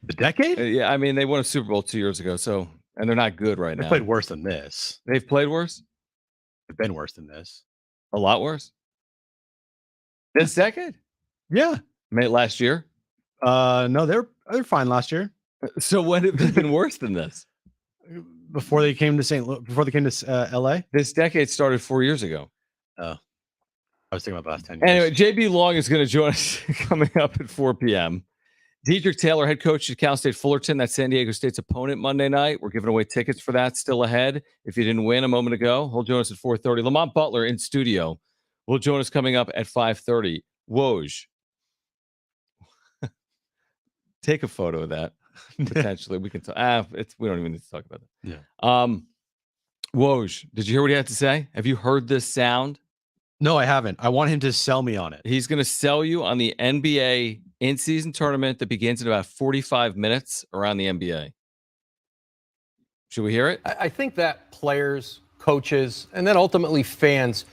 The decade? Yeah, I mean, they won a Super Bowl 2 years ago, and they're not good right They now. played worse than this. They've played worse? They've been worse than this. A lot worse? This decade? Yeah. Last year? No, they're fine last year. So when have they been worse than this? Before they came to LA? This decade started 4 years ago. Oh. I was thinking about the last 10 years. Anyway, JB Long is going to join us coming up at 4 p.m. Dedrick Taylor, head coach at Cal State Fullerton, that's San Diego State's opponent Monday night. We're giving away tickets for that still ahead. If you didn't win a moment ago, he'll join us at 4:30. Lamont Butler in studio will join us coming up at 5:30. Woj. Take a photo of that. Potentially. We can talk. We don't even need to talk about that. Yeah. Woj, did you hear what he had to say? Have you heard this sound? No, I haven't. I want him to sell me on it. He's going to sell you on the NBA in-season tournament that begins in about 45 minutes around the NBA. Should we hear it? I think that players, coaches, and then ultimately fans,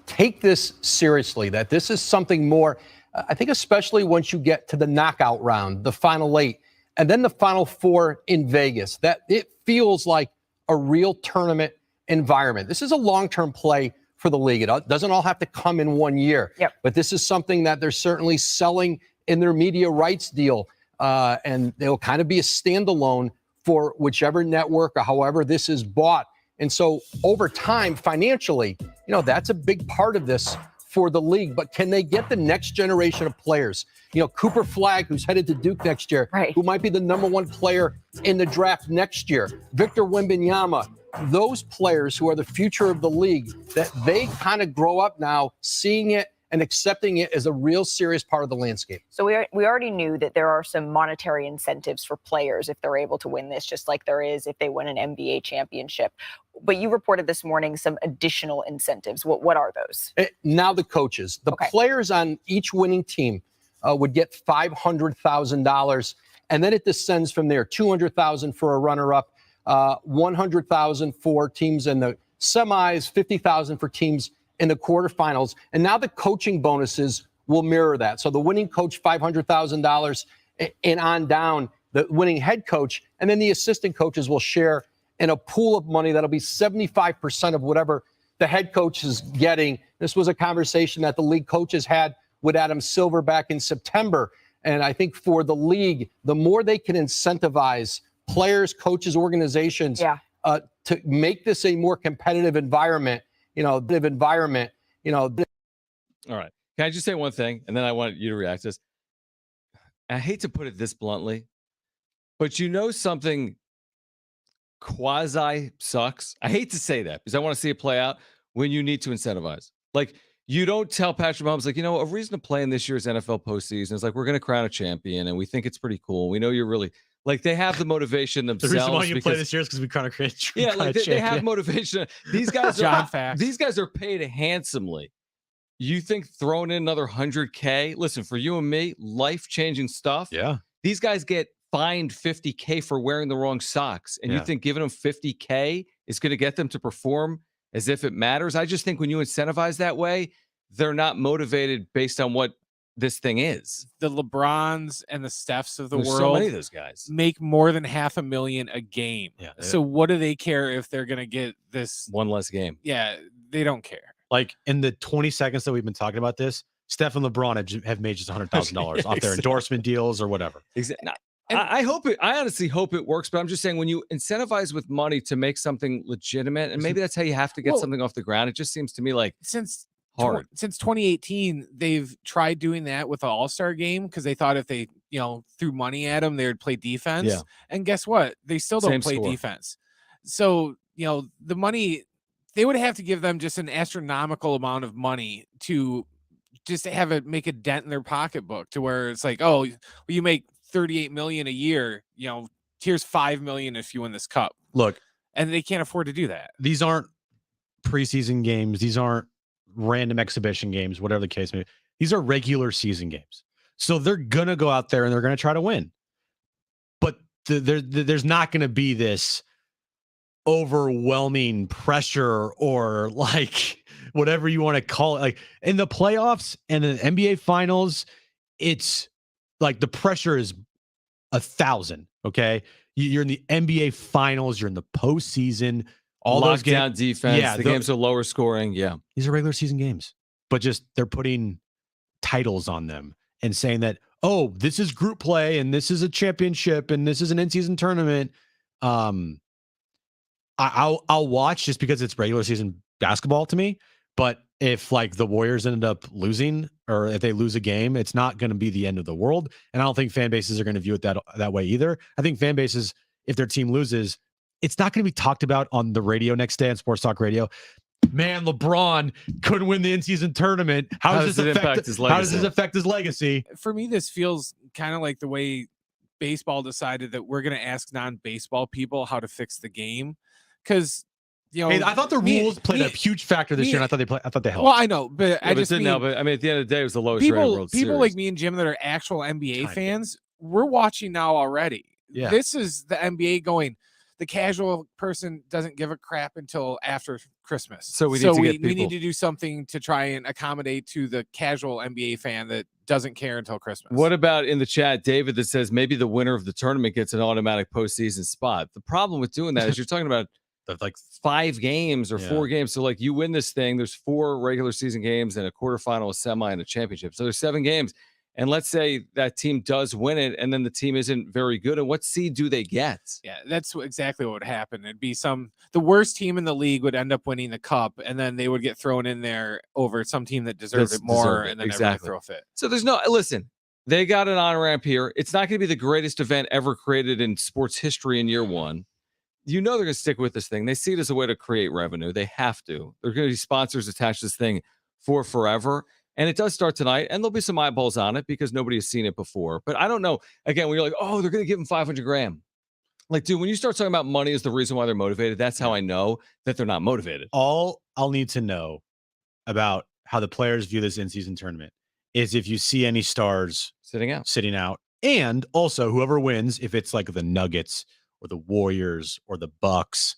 take this seriously, that this is something more. I think especially once you get to the knockout round, the Final Eight, and then the Final Four in Vegas, that it feels like a real tournament environment. This is a long-term play for the league. It doesn't all have to come in 1 year. Yep. But this is something that they're certainly selling in their media rights deal. And they'll kind of be a standalone for whichever network or however this is bought. And so over time, financially, that's a big part of this for the league. But can they get the next generation of players? Cooper Flagg, who's headed to Duke next year, right, who might be the number one player in the draft next year. Victor Wembanyama, those players who are the future of the league, that they kind of grow up now seeing it and accepting it as a real serious part of the landscape. So we already knew that there are some monetary incentives for players if they're able to win this, just like there is if they win an NBA championship. But you reported this morning some additional incentives. What are those? Now the coaches. The players on each winning team would get $500,000, and then it descends from there. $200,000 for a runner-up, $100,000 for teams in the semis, $50,000 for teams in the quarterfinals. And now the coaching bonuses will mirror that. So the winning coach, $500,000 and on down, the winning head coach, and then the assistant coaches will share in a pool of money that'll be 75% of whatever the head coach is getting. This was a conversation that the league coaches had with Adam Silver back in September. And I think for the league, the more they can incentivize players, coaches, organizations to make this a more competitive environment, All right. Can I just say one thing? And then I want you to react to this. I hate to put it this bluntly, but something quasi sucks. I hate to say that because I want to see it play out when you need to incentivize. Like, you don't tell Patrick Mahomes, like, a reason to play in this year's NFL postseason is like, we're going to crown a champion and we think it's pretty cool. We know you're really like, they have the motivation themselves. The reason why you play this year is because we crown a champion. Yeah, like they have motivation. These guys are paid handsomely. You think throwing in another $100K? Listen, for you and me, life-changing stuff. Yeah. These guys get fined $50K for wearing the wrong socks. And you think giving them $50K is going to get them to perform as if it matters? I just think when you incentivize that way, they're not motivated based on what this thing is. The LeBrons and the Stephs of the There's world so many of those guys make more than $500,000 a game. Yeah. So what do they care if they're going to get this one less game? Yeah, they don't care. Like, in the 20 seconds that we've been talking about this, Steph and LeBron have made just $100,000 off their endorsement deals or whatever. Exactly. I honestly hope it works, but I'm just saying, when you incentivize with money to make something legitimate, and maybe that's how you have to get something off the ground. It just seems to me like since hard. Since 2018, they've tried doing that with the All-Star game because they thought if they, threw money at them, they would play defense. Yeah. And guess what? They still don't play defense. So, the money, they would have to give them just an astronomical amount of money to just have it make a dent in their pocketbook to where it's like, oh, you make $38 million a year, here's $5 million if you win this cup. Look, and they can't afford to do that. These aren't preseason games. These aren't random exhibition games, whatever the case may be. These are regular season games. So they're going to go out there and they're going to try to win. But there's not going to be this overwhelming pressure or like whatever you want to call it. Like in the playoffs and in the NBA finals, it's like the pressure is 1,000. Okay. You're in the NBA finals. You're in the postseason. All those games, defense. The games are lower scoring. Yeah. These are regular season games, but just they're putting titles on them and saying that, oh, this is group play and this is a championship and this is an in-season tournament. I'll watch just because it's regular season basketball to me. But if like the Warriors ended up losing or if they lose a game, it's not going to be the end of the world. And I don't think fan bases are going to view it that way either. I think fan bases, if their team loses, it's not going to be talked about on the radio next day on Sports Talk Radio. Man, LeBron couldn't win the in-season tournament. How does this affect his legacy? For me, this feels kind of like the way baseball decided that we're going to ask non-baseball people how to fix the game. Because, I thought the rules played a huge factor this year, and I thought they helped. Well, I know, but I just mean, but I mean, at the end of the day, it was the lowest rated World Series. People like me and Jim that are actual NBA fans, we're watching now already. Yeah. This is the NBA going. The casual person doesn't give a crap until after Christmas. So we need to do something to try and accommodate to the casual NBA fan that doesn't care until Christmas. What about in the chat, David, that says maybe the winner of the tournament gets an automatic postseason spot? The problem with doing that is you're talking about like 5 games or 4 games. So like you win this thing, there's 4 regular season games and a quarterfinal, a semi, and a championship. So there's 7 games. And let's say that team does win it, and then the team isn't very good. And what seed do they get? Yeah, that's exactly what would happen. It'd be the worst team in the league would end up winning the cup, and then they would get thrown in there over some team that deserved it more, and then everybody throw a fit. So listen, they got an on-ramp here. It's not going to be the greatest event ever created in sports history in year 1. They're going to stick with this thing. They see it as a way to create revenue. They have to. There's going to be sponsors attached to this thing for forever. And it does start tonight, and there'll be some eyeballs on it because nobody has seen it before. But I don't know. Again, when you're like, oh, they're going to give them $500,000. Like, dude, when you start talking about money as the reason why they're motivated, that's how I know that they're not motivated. All I'll need to know about how the players view this in-season tournament is if you see any stars sitting out, and also whoever wins, if it's like the Nuggets or the Warriors or the Bucks,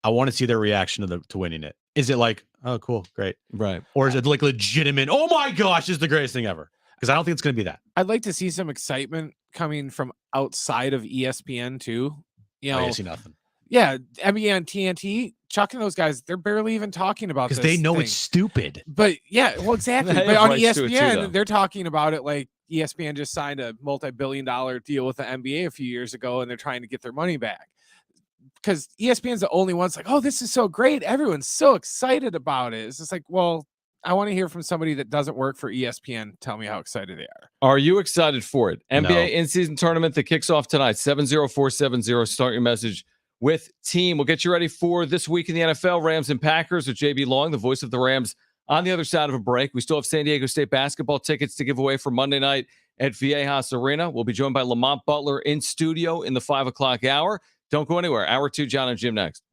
I want to see their reaction to winning it. Is it like, oh, cool, great, right? Or is it like legitimate? Oh my gosh, this is the greatest thing ever? Because I don't think it's going to be that. I'd like to see some excitement coming from outside of ESPN too. You know, I see nothing. Yeah, NBA on TNT, Chuck and those guys, they're barely even talking about this because they know thing. it's stupid. But yeah, well, exactly. They But have on rights to it too, though. ESPN, they're talking about it like ESPN just signed a multi-billion-dollar deal with the NBA a few years ago, and they're trying to get their money back. Because ESPN's the only ones like, oh, this is so great. Everyone's so excited about it. It's just like, well, I want to hear from somebody that doesn't work for ESPN. Tell me how excited they are. Are you excited for it? NBA No. in-season tournament that kicks off tonight, 70470. Start your message with team. We'll get you ready for this week in the NFL, Rams and Packers with JB Long, the voice of the Rams, on the other side of a break. We still have San Diego State basketball tickets to give away for Monday night at Viejas Arena. We'll be joined by Lamont Butler in studio in the 5 o'clock hour. Don't go anywhere. Hour 2, Jon and Jim next.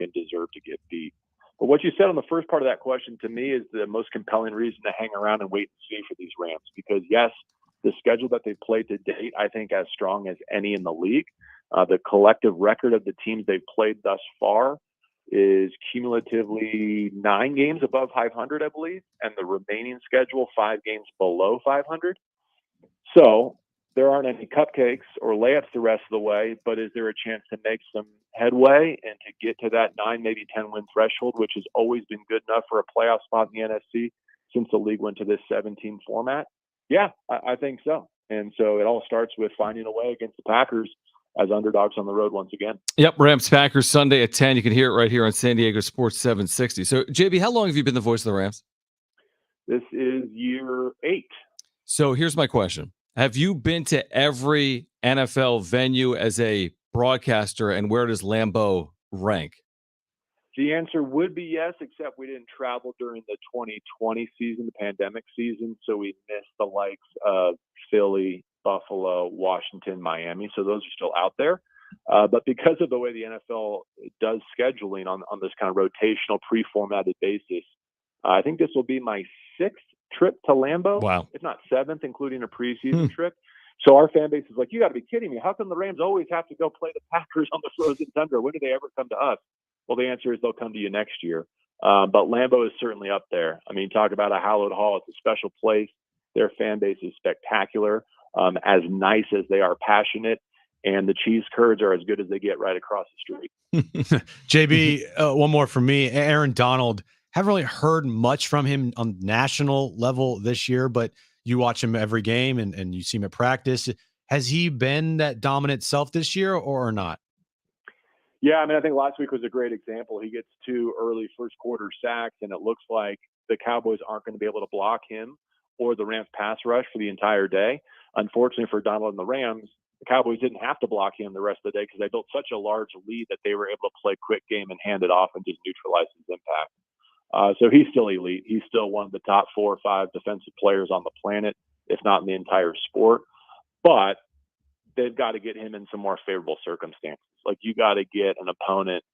and deserve to get beat. But what you said on the first part of that question to me is the most compelling reason to hang around and wait and see for these Rams, because yes, the schedule that they've played to date, I think as strong as any in the league. The collective record of the teams they've played thus far is cumulatively 9 games above 500, I believe, and the remaining schedule 5 games below 500. So there aren't any cupcakes or layups the rest of the way, but is there a chance to make some headway and to get to that 9, maybe 10 win threshold, which has always been good enough for a playoff spot in the NFC since the league went to this 17 format? Yeah, I think so. And so it all starts with finding a way against the Packers as underdogs on the road once again. Yep, Rams Packers Sunday at 10. You can hear it right here on San Diego Sports 760. So, JB, how long have you been the voice of the Rams? This is year 8. So here's my question. Have you been to every NFL venue as a broadcaster, and where does Lambeau rank? The answer would be yes, except we didn't travel during the 2020 season, the pandemic season, so we missed the likes of Philly, Buffalo, Washington, Miami. So those are still out there. But because of the way the NFL does scheduling on this kind of rotational, pre-formatted basis, I think this will be my 6th trip to Lambeau. Wow. If not 7th, including a preseason trip. So our fan base is like, you got to be kidding me. How come the Rams always have to go play the Packers on the frozen tundra? When do they ever come to us? Well, the answer is they'll come to you next year. But Lambeau is certainly up there. I mean, talk about a hallowed hall. It's a special place. Their fan base is spectacular, as nice as they are passionate. And the cheese curds are as good as they get right across the street. JB, one more from me. Aaron Donald, haven't really heard much from him on national level this year, but you watch him every game and you see him at practice. Has he been that dominant self this year or not? Yeah, I mean, I think last week was a great example. He gets 2 early first quarter sacks, and it looks like the Cowboys aren't going to be able to block him or the Rams pass rush for the entire day. Unfortunately for Donald and the Rams, the Cowboys didn't have to block him the rest of the day because they built such a large lead that they were able to play quick game and hand it off and just neutralize his impact. So he's still elite. He's still one of the top 4 or 5 defensive players on the planet, if not in the entire sport. But they've got to get him in some more favorable circumstances. Like, you got to get an opponent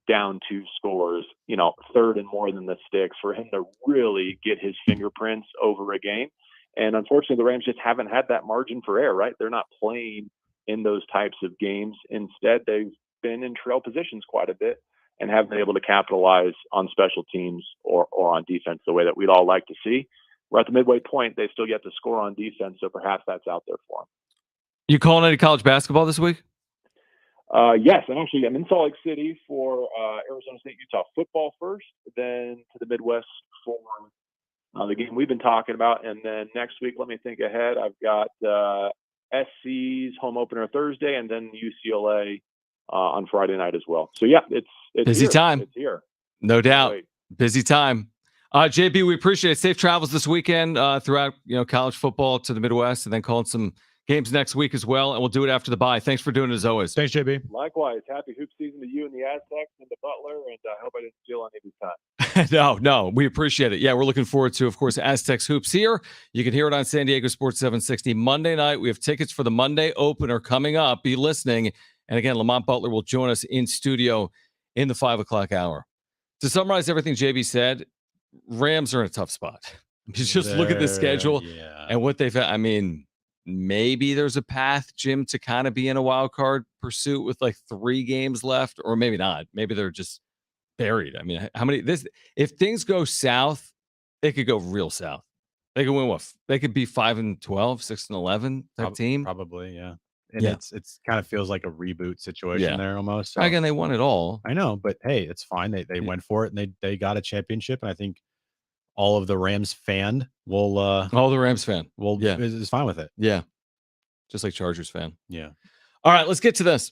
down 2 scores, 3rd and more than the sticks for him to really get his fingerprints over a game. And unfortunately, the Rams just haven't had that margin for error, right? They're not playing in those types of games. Instead, they've been in trail positions quite a bit and haven't been able to capitalize on special teams or on defense the way that we'd all like to see. We're at the midway point. They still get to score on defense, so perhaps that's out there for them. You calling any college basketball this week? Yes, and actually I'm in Salt Lake City for Arizona State, Utah football first, then to the Midwest for the game we've been talking about. And then next week, let me think ahead. I've got SC's home opener Thursday and then UCLA on Friday night as well. So yeah, it's busy here. time. It's here. No doubt. Busy time. JB, we appreciate it. Safe travels this weekend throughout college football to the Midwest, and then calling some games next week as well, and we'll do it after the bye. Thanks for doing it as always. Thanks, JB. Likewise. Happy hoop season to you and the Aztecs and to Butler, and I hope I didn't steal any of your time. No, we appreciate it. Yeah, we're looking forward to, of course, Aztecs Hoops here. You can hear it on San Diego Sports 760 Monday night. We have tickets for the Monday opener coming up. Be listening. And again, Lamont Butler will join us in studio in the 5 o'clock hour. To summarize everything JB said, Rams are in a tough spot. Just look at the schedule and what they've had. I mean, maybe there's a path, Jim, to kind of be in a wild card pursuit with like 3 games left, or maybe not. Maybe they're just buried. I mean, if things go south, they could go real south. They could win what? They could be 5-12, 6-11 type team. Probably, yeah. And it's kind of feels like a reboot situation there almost. So. Again, they won it all. I know, but hey, it's fine. They went for it and they got a championship, and I think all of the Rams fan will all the Rams fan is fine with it. Yeah. Just like Chargers fan. Yeah. All right, let's get to this.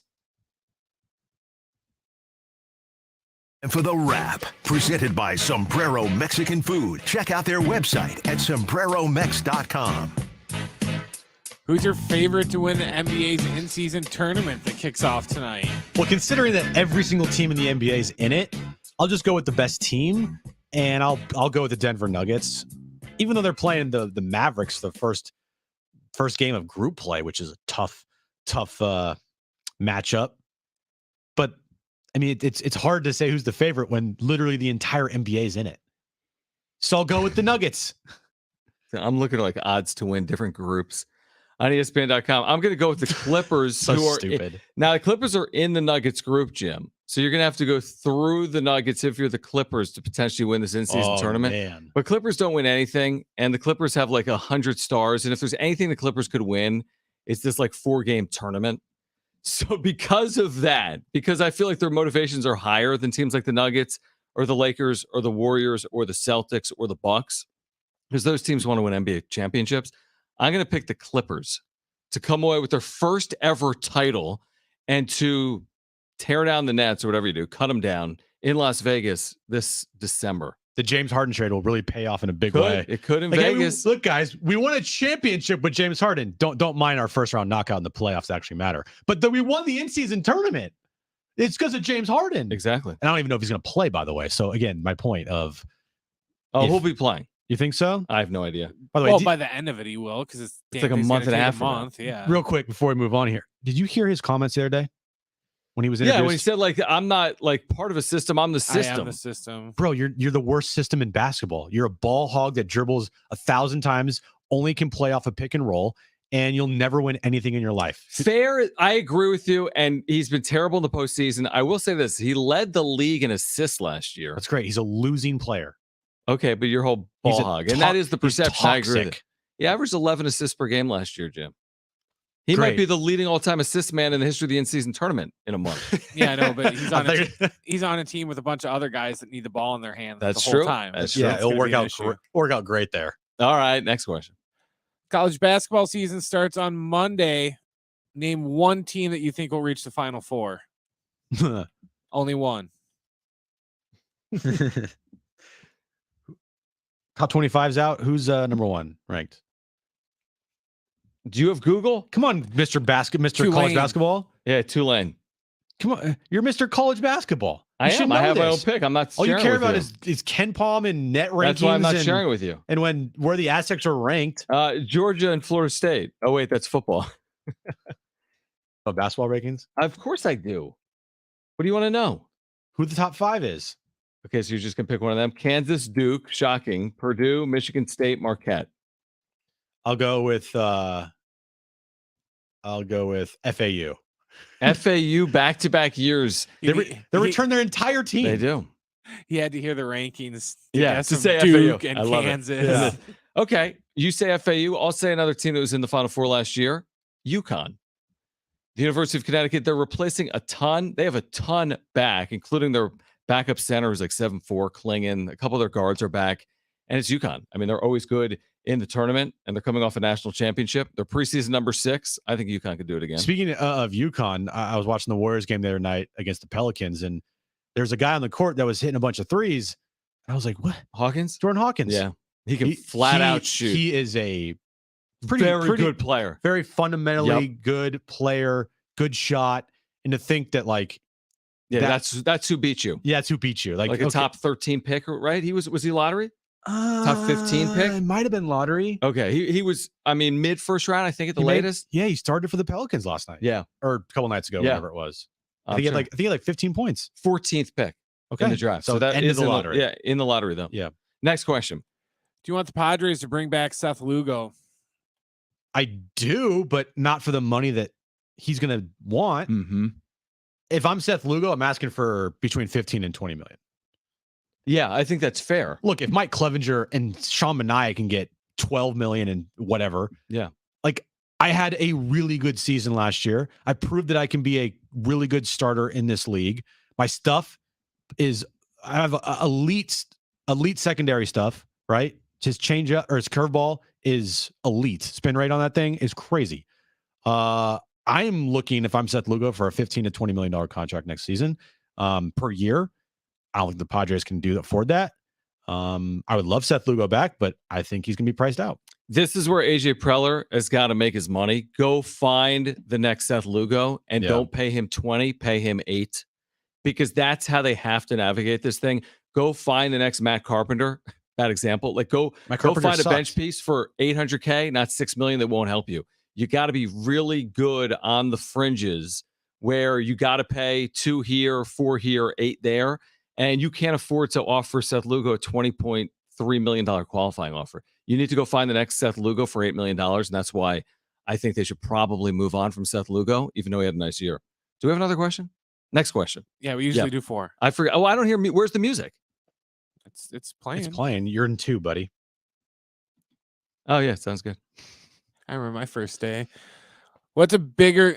And for the wrap, presented by Sombrero Mexican Food. Check out their website at sombreromex.com. Who's your favorite to win the NBA's in-season tournament that kicks off tonight? Well, considering that every single team in the NBA is in it, I'll just go with the best team, and I'll go with the Denver Nuggets. Even though they're playing the Mavericks the first game of group play, which is a tough matchup. But I mean, it's hard to say who's the favorite when literally the entire NBA is in it. So I'll go with the Nuggets. I'm looking at like odds to win different groups on ESPN.com. I'm going to go with the Clippers. So who are stupid. Now, the Clippers are in the Nuggets group, Jim. So you're going to have to go through the Nuggets if you're the Clippers to potentially win this in-season tournament. Man. But Clippers don't win anything, and the Clippers have like 100 stars. And if there's anything the Clippers could win, it's this like 4-game tournament. So because of that, because I feel like their motivations are higher than teams like the Nuggets or the Lakers or the Warriors or the Celtics or the Bucks, because those teams want to win NBA championships, I'm going to pick the Clippers to come away with their first ever title and to tear down the Nets or whatever you do, cut them down in Las Vegas this December. The James Harden trade will really pay off in a big way. It could in Like, Vegas. Hey, look, guys, we won a championship with James Harden. Don't mind our first round knockout in the playoffs actually matter. But we won the in-season tournament. It's because of James Harden. Exactly. And I don't even know if he's going to play, by the way. So again, my point of, he'll be playing. You think so? I have no idea. By the way, by the end of it, he will, because it's like a month and a half. Yeah. Real quick before we move on here, did you hear his comments the other day when he was introduced? Yeah, when he said like, I'm not like part of a system. I'm the system. I am the system. Bro, you're the worst system in basketball. You're a ball hog that dribbles 1,000 times, only can play off a pick and roll, and you'll never win anything in your life. Fair. I agree with you. And he's been terrible in the postseason. I will say this. He led the league in assists last year. That's great. He's a losing player. Okay, but your whole ball hog. And that is the perception. I agree with it. He averaged 11 assists per game last year, Jim. He might be the leading all-time assist man in the history of the in-season tournament in a month. Yeah, I know, but he's on a team with a bunch of other guys that need the ball in their hands That's the true. whole time. That's true. Yeah, it'll work out great there. All right, next question. College basketball season starts on Monday. Name one team that you think will reach the Final Four. Only one. Top 25's out. Who's number one ranked? Do you have Google? Come on, Mr. College basketball. Yeah, Tulane. Come on, you're Mr. College basketball. I am. I have my own pick. I'm not. All you care about is Ken Palm and net rankings. That's why I'm not sharing with you. And where the Aztecs are ranked. Georgia and Florida State. Oh wait, that's football. Basketball rankings. Of course I do. What do you want to know? Who the top 5 is? Okay, so you're just gonna pick one of them. Kansas, Duke, shocking. Purdue, Michigan State, Marquette. I'll go with FAU. FAU back-to-back years. They returned their entire team. They do. He had to hear the rankings. To say Duke FAU. and I love Kansas. Yeah. Okay, you say FAU. I'll say another team that was in the Final Four last year. UConn. The University of Connecticut. They're replacing a ton. They have a ton back, including their backup center is like 7'4", Klingon. A couple of their guards are back, and it's UConn. I mean, they're always good in the tournament, and they're coming off a national championship. They're preseason number 6. I think UConn could do it again. Speaking of UConn, I was watching the Warriors game the other night against the Pelicans, and there's a guy on the court that was hitting a bunch of threes. And I was like, what? Hawkins? Jordan Hawkins. Yeah. He can flat out shoot. He is a pretty good player. Very fundamentally good player, good shot. And to think that that's who beat you. Yeah, that's who beat you. Like a top 13 pick, right? Was he lottery? Top 15 pick? It might have been lottery. Okay. He was, mid first round, I think at the latest. He started for the Pelicans last night. Yeah. Or a couple nights ago, whatever it was. I think he had like 15 points. 14th pick in the draft. So that is the lottery. In the lottery though. Yeah. Next question. Do you want the Padres to bring back Seth Lugo? I do, but not for the money that he's going to want. Mm-hmm. If I'm Seth Lugo, I'm asking for between 15 and 20 million. Yeah, I think that's fair. Look, if Mike Clevenger and Sean Manaea can get 12 million and whatever. Yeah. Like, I had a really good season last year. I proved that I can be a really good starter in this league. My stuff is, I have elite secondary stuff, right? His changeup or his curveball is elite. Spin rate on that thing is crazy. I am looking, if I'm Seth Lugo, for a $15 to $20 million contract next season per year. I don't think the Padres can afford that. I would love Seth Lugo back, but I think he's going to be priced out. This is where AJ Preller has got to make his money. Go find the next Seth Lugo and don't pay him 20, pay him 8, because that's how they have to navigate this thing. Go find the next Matt Carpenter. Bad example. Like go find a bench piece for $800K, not $6 million that won't help you. You got to be really good on the fringes where you got to pay 2 here, 4 here, 8 there, and you can't afford to offer Seth Lugo a $20.3 million qualifying offer. You need to go find the next Seth Lugo for $8 million, and that's why I think they should probably move on from Seth Lugo, even though he had a nice year. Do we have another question? Next question. Yeah, we usually do 4. I forgot. Oh, I don't hear me. Where's the music? It's playing. It's playing. You're in 2, buddy. Oh, yeah, sounds good. I remember my first day. What's a bigger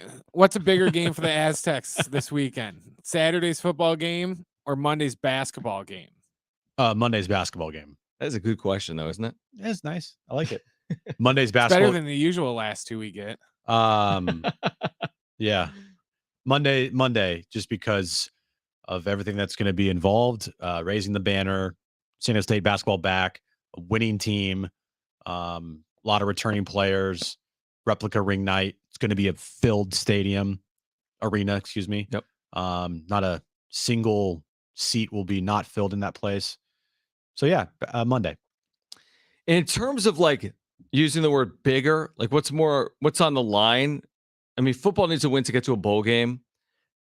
game for the Aztecs this weekend? Saturday's football game or Monday's basketball game? Monday's basketball game. That is a good question, though, isn't it? It's nice. I like it. Monday's It's basketball. better than the usual last 2 we get. Yeah. Monday, just because of everything that's going to be involved, raising the banner, San Diego State basketball back, a winning team, a lot of returning players, replica ring night. It's going to be a filled arena, excuse me. Yep. Not a single seat will be not filled in that place. So yeah, Monday. In terms of like using the word bigger, like what's on the line? I mean, football needs a win to get to a bowl game.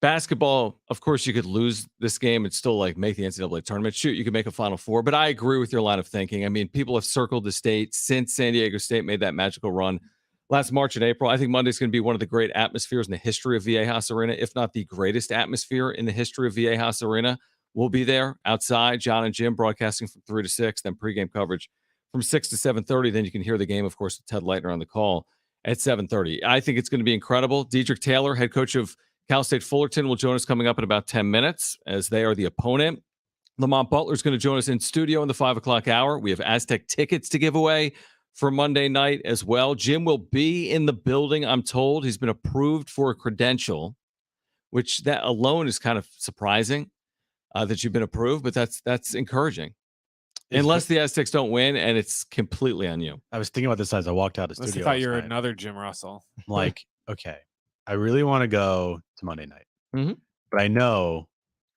Basketball, of course, you could lose this game and still like make the NCAA tournament. Shoot, you could make a Final Four, but I agree with your line of thinking. I mean, people have circled the state since San Diego State made that magical run last March and April. I think Monday's going to be one of the great atmospheres in the history of Viejas Arena, if not the greatest atmosphere in the history of Viejas Arena. We'll be there outside, Jon and Jim broadcasting from 3 to 6, then pregame coverage from 6 to 7:30. Then you can hear the game, of course, with Ted Leitner on the call at 7:30. I think it's going to be incredible. Dedrick Taylor, head coach of Cal State Fullerton, will join us coming up in about 10 minutes as they are the opponent. Lamont Butler is going to join us in studio in the 5 o'clock hour. We have Aztec tickets to give away for Monday night as well. Jim will be in the building, I'm told. He's been approved for a credential, which that alone is kind of surprising that you've been approved, but that's encouraging. Unless the Aztecs don't win, and it's completely on you. I was thinking about this as I walked out of the Unless studio. I thought you were another Jim Russell. I'm like, okay, I really want to go to Monday night, Mm-hmm. but I know,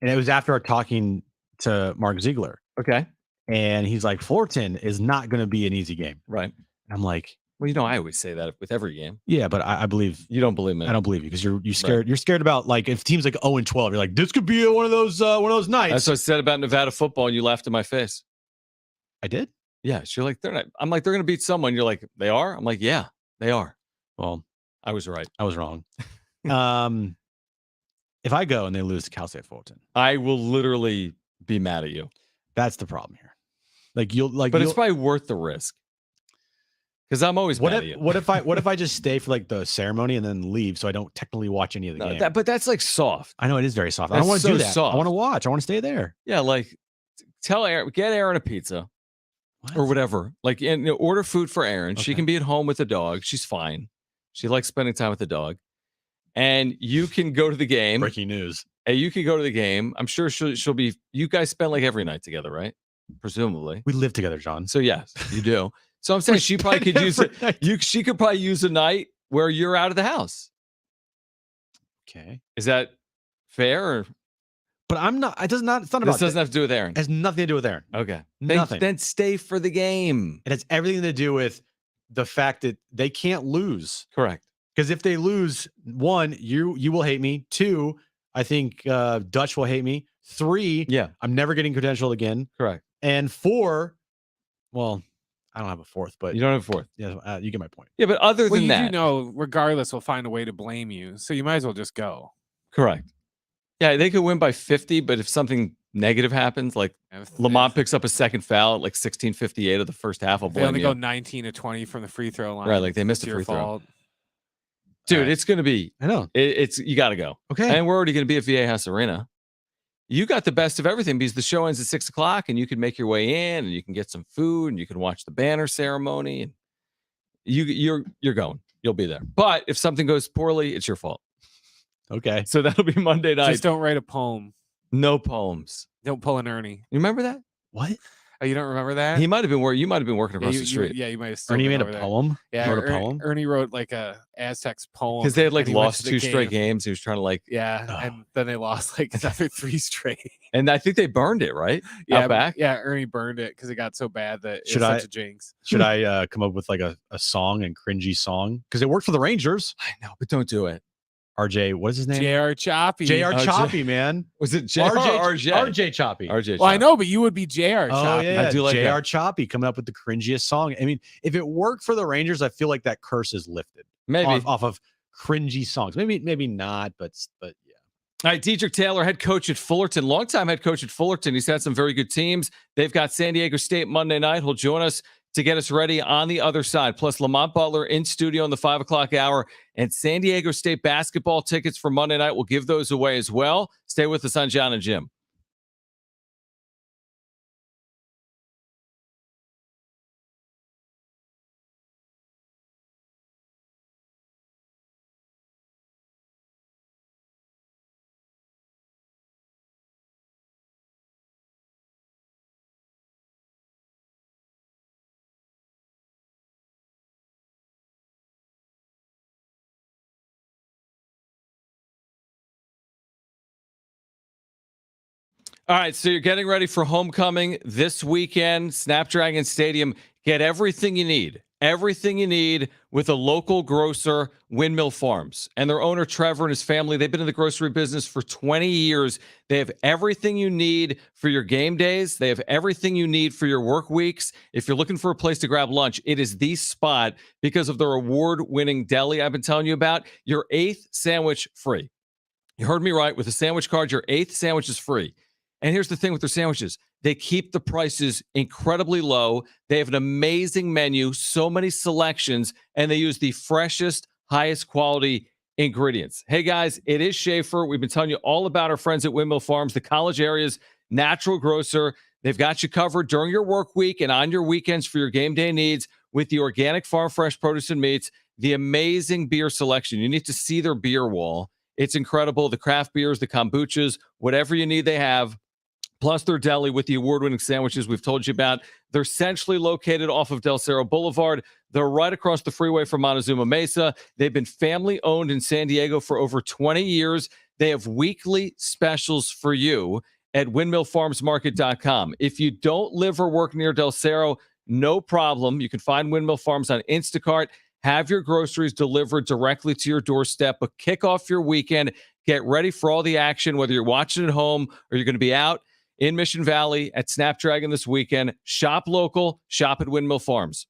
and it was after our talking to Mark Ziegler. Okay. And he's like, Fullerton is not going to be an easy game. Right. And I'm like, well, you know, I always say that with every game. Yeah, but I believe you don't believe me. I don't believe you because you're scared. Right. You're scared about like if teams like 0-12, you're like, this could be one of those nights. That's what I said about Nevada football, and you laughed in my face. I did? Yeah. You're like, they're not. I'm like, they're going to beat someone. You're like, they are? I'm like, yeah, they are. Well, I was right. I was wrong. If I go and they lose to Cal State Fullerton, I will literally be mad at you. That's the problem here. Like but it's probably worth the risk. Because I'm always mad at you. What if I just stay for like the ceremony and then leave so I don't technically watch any of the game? But that's like soft. I know it is very soft. That's I don't want to do that. Soft. I want to watch. I want to stay there. Yeah, like tell Aaron, get Aaron a pizza or whatever. Like order food for Aaron. Okay. She can be at home with the dog. She's fine. She likes spending time with the dog. And you can go to the game. Breaking news. Hey, you can go to the game. I'm sure she'll be. You guys spend like every night together, right? Presumably. We live together, John. So yes, you do. So I'm saying she probably could use it. She could probably use a night where you're out of the house. Okay. Is that fair? Or? But I'm not. It's not about. This doesn't have to do with Aaron. It has nothing to do with Aaron. Okay. Nothing. Then stay for the game. It has everything to do with the fact that they can't lose. Correct. Because if they lose, 1, you will hate me. 2, I think Dutch will hate me. 3, yeah, I'm never getting credentialed again. Correct. And 4, well, I don't have a 4th, but you don't have a 4th. Yeah, you get my point. Yeah, but other than that, you know, regardless, we'll find a way to blame you. So you might as well just go. Correct. Yeah, they could win by 50, but if something negative happens, like Lamont picks up a second foul at like 16:58 of the first half, I'll blame you. They only go 19 to 20 from the free throw line. Right, like they missed a free fault. throw. Dude, it's going to be. I know. It's you got to go. Okay. And we're already going to be at Viejas Arena. You got the best of everything because the show ends at 6 o'clock, and you can make your way in, and you can get some food, and you can watch the banner ceremony, and you're going. You'll be there. But if something goes poorly, it's your fault. Okay. So that'll be Monday night. Just don't write a poem. No poems. Don't pull an Ernie. You remember that? What? Oh, you don't remember that? He might have been working. You might have been working across the street. You might have. Ernie made a poem. Yeah, wrote a poem. Ernie wrote like a Aztecs poem because they had like lost 2 straight games. He was trying to like and then they lost like another 3 straight. And I think they burned it right. Yeah, out back. Yeah, Ernie burned it because it got so bad that it was such a jinx. Should I come up with like a song and cringy song because it worked for the Rangers? I know, but don't do it. RJ, what is his name? JR Choppy. JR Choppy, man. Was it JR or RJ? RJ Choppy. RJ. Well, I know, but you would be JR Oh, Choppy. yeah. I do like JR that. Choppy coming up with the cringiest song. I mean, if it worked for the Rangers, I feel like that curse is lifted. Maybe. Off of cringy songs. Maybe not, but yeah. All right, Dedrick Taylor, head coach at Fullerton, longtime head coach at Fullerton. He's had some very good teams. They've got San Diego State Monday night. He'll join us to get us ready on the other side. Plus, Lamont Butler in studio in the 5 o'clock hour. And San Diego State basketball tickets for Monday night. We'll give those away as well. Stay with us on Jon and Jim. All right, so you're getting ready for homecoming this weekend. Snapdragon Stadium. Get everything you need. Everything you need with a local grocer, Windmill Farms. And their owner, Trevor, and his family, they've been in the grocery business for 20 years. They have everything you need for your game days. They have everything you need for your work weeks. If you're looking for a place to grab lunch, it is the spot because of their award-winning deli I've been telling you about. Your 8th sandwich free. You heard me right. With a sandwich card, your 8th sandwich is free. And here's the thing with their sandwiches. They keep the prices incredibly low. They have an amazing menu, so many selections, and they use the freshest, highest quality ingredients. Hey, guys, it is Schaefer. We've been telling you all about our friends at Windmill Farms, the college area's natural grocer. They've got you covered during your work week and on your weekends for your game day needs with the organic farm fresh produce and meats, the amazing beer selection. You need to see their beer wall. It's incredible. The craft beers, the kombuchas, whatever you need, they have. Plus their deli with the award-winning sandwiches we've told you about. They're centrally located off of Del Cerro Boulevard. They're right across the freeway from Montezuma Mesa. They've been family-owned in San Diego for over 20 years. They have weekly specials for you at windmillfarmsmarket.com. If you don't live or work near Del Cerro, no problem. You can find Windmill Farms on Instacart. Have your groceries delivered directly to your doorstep. But kick off your weekend. Get ready for all the action, whether you're watching at home or you're going to be out in Mission Valley at Snapdragon this weekend. Shop local, shop at Windmill Farms.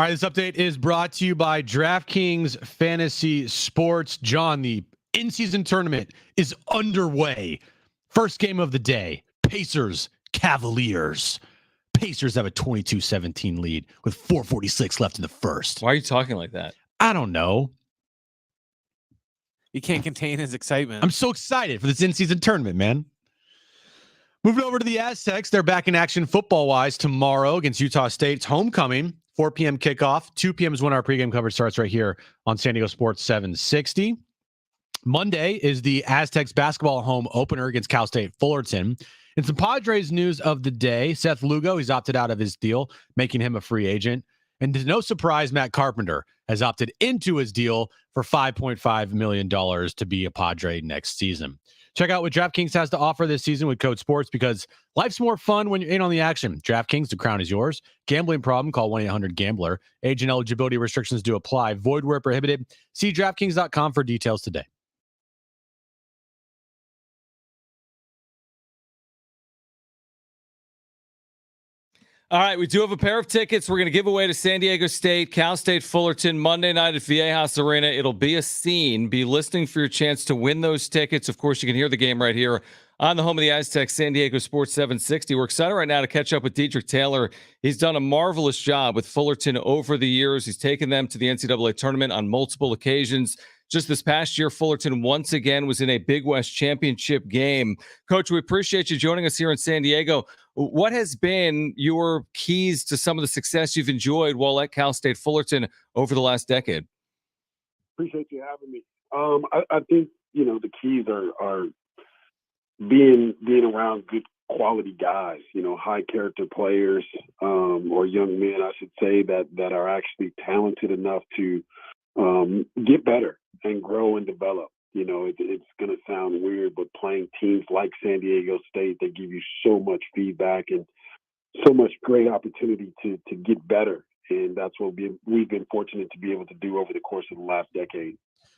All right, this update is brought to you by DraftKings Fantasy Sports. John, the in-season tournament is underway. First game of the day, Pacers, Cavaliers. Pacers have a 22-17 lead with 4:46 left in the first. Why are you talking like that? I don't know. He can't contain his excitement. I'm so excited for this in-season tournament, man. Moving over to the Aztecs, they're back in action football-wise tomorrow against Utah State. It's homecoming, 4 p.m. kickoff. 2 p.m. is when our pregame coverage starts right here on San Diego Sports 760. Monday is the Aztecs basketball home opener against Cal State Fullerton. And some Padres news of the day. Seth Lugo, he's opted out of his deal, making him a free agent. And to no surprise, Matt Carpenter has opted into his deal for $5.5 million to be a Padre next season. Check out what DraftKings has to offer this season with Code Sports, because life's more fun when you're in on the action. DraftKings, the crown is yours. Gambling problem, call 1-800-GAMBLER. Age and eligibility restrictions do apply. Void where prohibited. See DraftKings.com for details today. All right, we do have a pair of tickets we're going to give away to San Diego State, Cal State Fullerton, Monday night at Viejas Arena. It'll be a scene. Be listening for your chance to win those tickets. Of course, you can hear the game right here on the home of the Aztecs, San Diego Sports 760. We're excited right now to catch up with Dedrick Taylor. He's done a marvelous job with Fullerton over the years. He's taken them to the NCAA tournament on multiple occasions. Just this past year, Fullerton once again was in a Big West championship game. Coach, we appreciate you joining us here in San Diego. What has been your keys to some of the success you've enjoyed while at Cal State Fullerton over the last decade? Appreciate you having me. I think, the keys are being around good quality guys, high character players, or young men, I should say, that are actually talented enough to get better and grow and develop. It's going to sound weird, but playing teams like San Diego State, they give you so much feedback and so much great opportunity to get better. And that's what we've been fortunate to be able to do over the course of the last decade.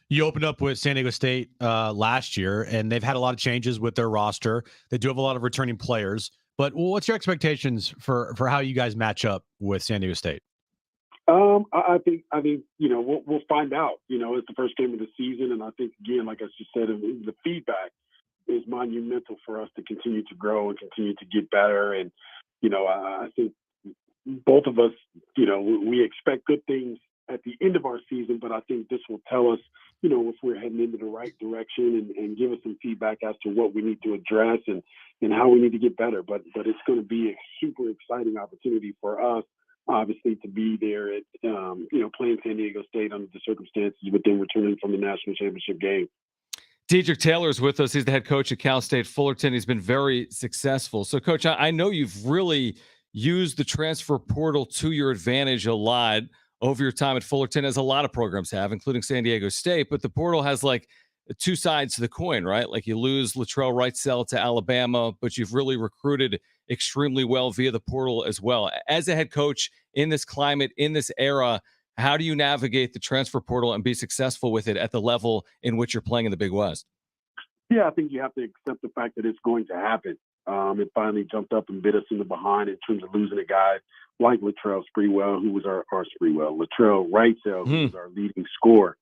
You opened up with San Diego State last year, and they've had a lot of changes with their roster. They do have a lot of returning players. But what's your expectations for how you guys match up with San Diego State? I think we'll find out. It's the first game of the season, and I think, again, like I just said, the feedback is monumental for us to continue to grow and continue to get better. And I think both of us, we expect good things at the end of our season, but I think this will tell us, if we're heading into the right direction and give us some feedback as to what we need to address and how we need to get better. But it's going to be a super exciting opportunity for us, obviously, to be there at, playing San Diego State under the circumstances, but then returning from the national championship game. Dedrick Taylor is with us. He's the head coach at Cal State Fullerton. He's been very successful. So, Coach, I know you've really used the transfer portal to your advantage a lot over your time at Fullerton, as a lot of programs have, including San Diego State. But the portal has like two sides to the coin, right? Like you lose Latrell Wrightsell to Alabama, but you've really recruited extremely well via the portal as well. As a head coach in this climate, in this era, how do you navigate the transfer portal and be successful with it at the level in which you're playing in the Big West? Yeah, I think you have to accept the fact that it's going to happen. It finally jumped up and bit us in the behind in terms of losing a guy like Latrell Sprewell, who was Latrell Wrightsell, who was our leading scorer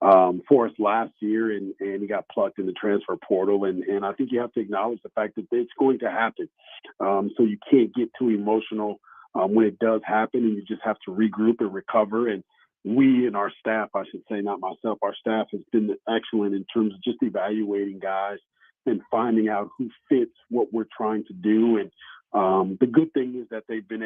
for us last year, and he got plucked in the transfer portal. And I think you have to acknowledge the fact that it's going to happen. So you can't get too emotional when it does happen, and you just have to regroup and recover. And we and our staff, I should say, not myself, our staff has been excellent in terms of just evaluating guys and finding out who fits what we're trying to do. And the good thing is that we've been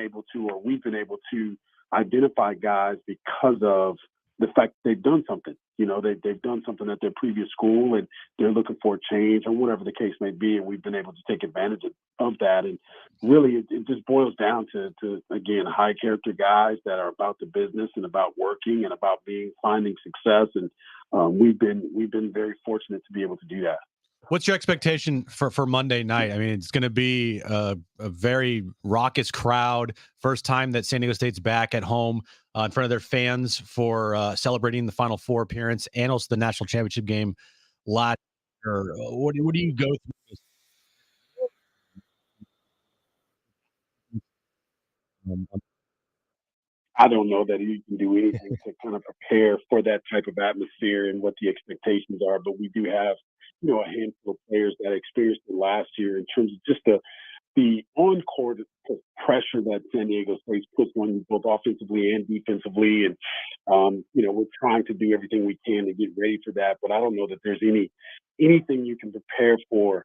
able to identify guys because of the fact that they've done something. They've done something at their previous school and they're looking for a change or whatever the case may be. And we've been able to take advantage of that. And really, it just boils down to again, high character guys that are about the business and about working and about finding success. And we've been very fortunate to be able to do that. What's your expectation for Monday night? I mean, it's going to be a very raucous crowd. First time that San Diego State's back at home in front of their fans for celebrating the Final Four appearance and also the national championship game last year. What do you go through? I don't know that you can do anything to kind of prepare for that type of atmosphere and what the expectations are. But we do have, a handful of players that experienced it last year in terms of just the on-court pressure that San Diego State puts on you both offensively and defensively. And, we're trying to do everything we can to get ready for that. But I don't know that there's anything you can prepare for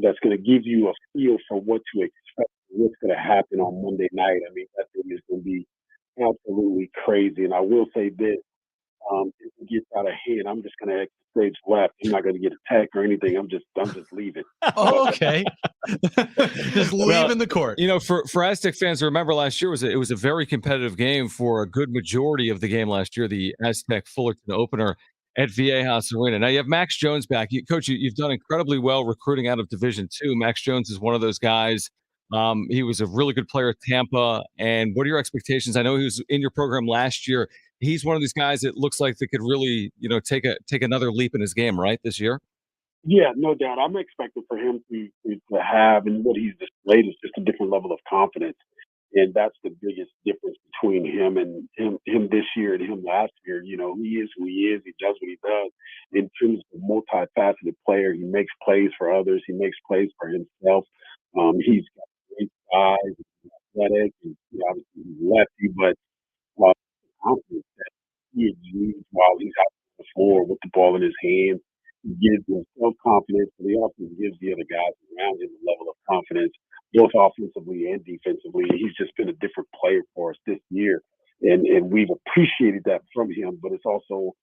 that's going to give you a feel for what to expect, what's going to happen on Monday night. I mean, that thing is going to be absolutely crazy. And I will say this, if it gets out of hand, I'm just going to exit stage left. I'm not going to get attacked or anything. I'm just leaving. Oh, okay. Just leaving the court. For Aztec fans, remember last year it was a very competitive game for a good majority of the game last year, the Aztec Fullerton opener at Viejas Arena. Now you have Max Jones back. Coach, you've done incredibly well recruiting out of Division II. Max Jones is one of those guys. He was a really good player at Tampa. And what are your expectations? I know he was in your program last year. He's one of these guys that looks like they could really, take another leap in his game, right, this year? Yeah, no doubt. I'm expecting for him to have, and what he's displayed is just a different level of confidence. And that's the biggest difference between him this year and him last year. He is who he is. He does what he does. In terms of a multifaceted player, he makes plays for others. He makes plays for himself. He's got great size, he's athletic, and obviously he's lefty, but confidence that he exudes while he's out on the floor with the ball in his hands. He gives him self-confidence, but he also gives the other guys around him a level of confidence, both offensively and defensively. He's just been a different player for us this year, and we've appreciated that from him. But it's also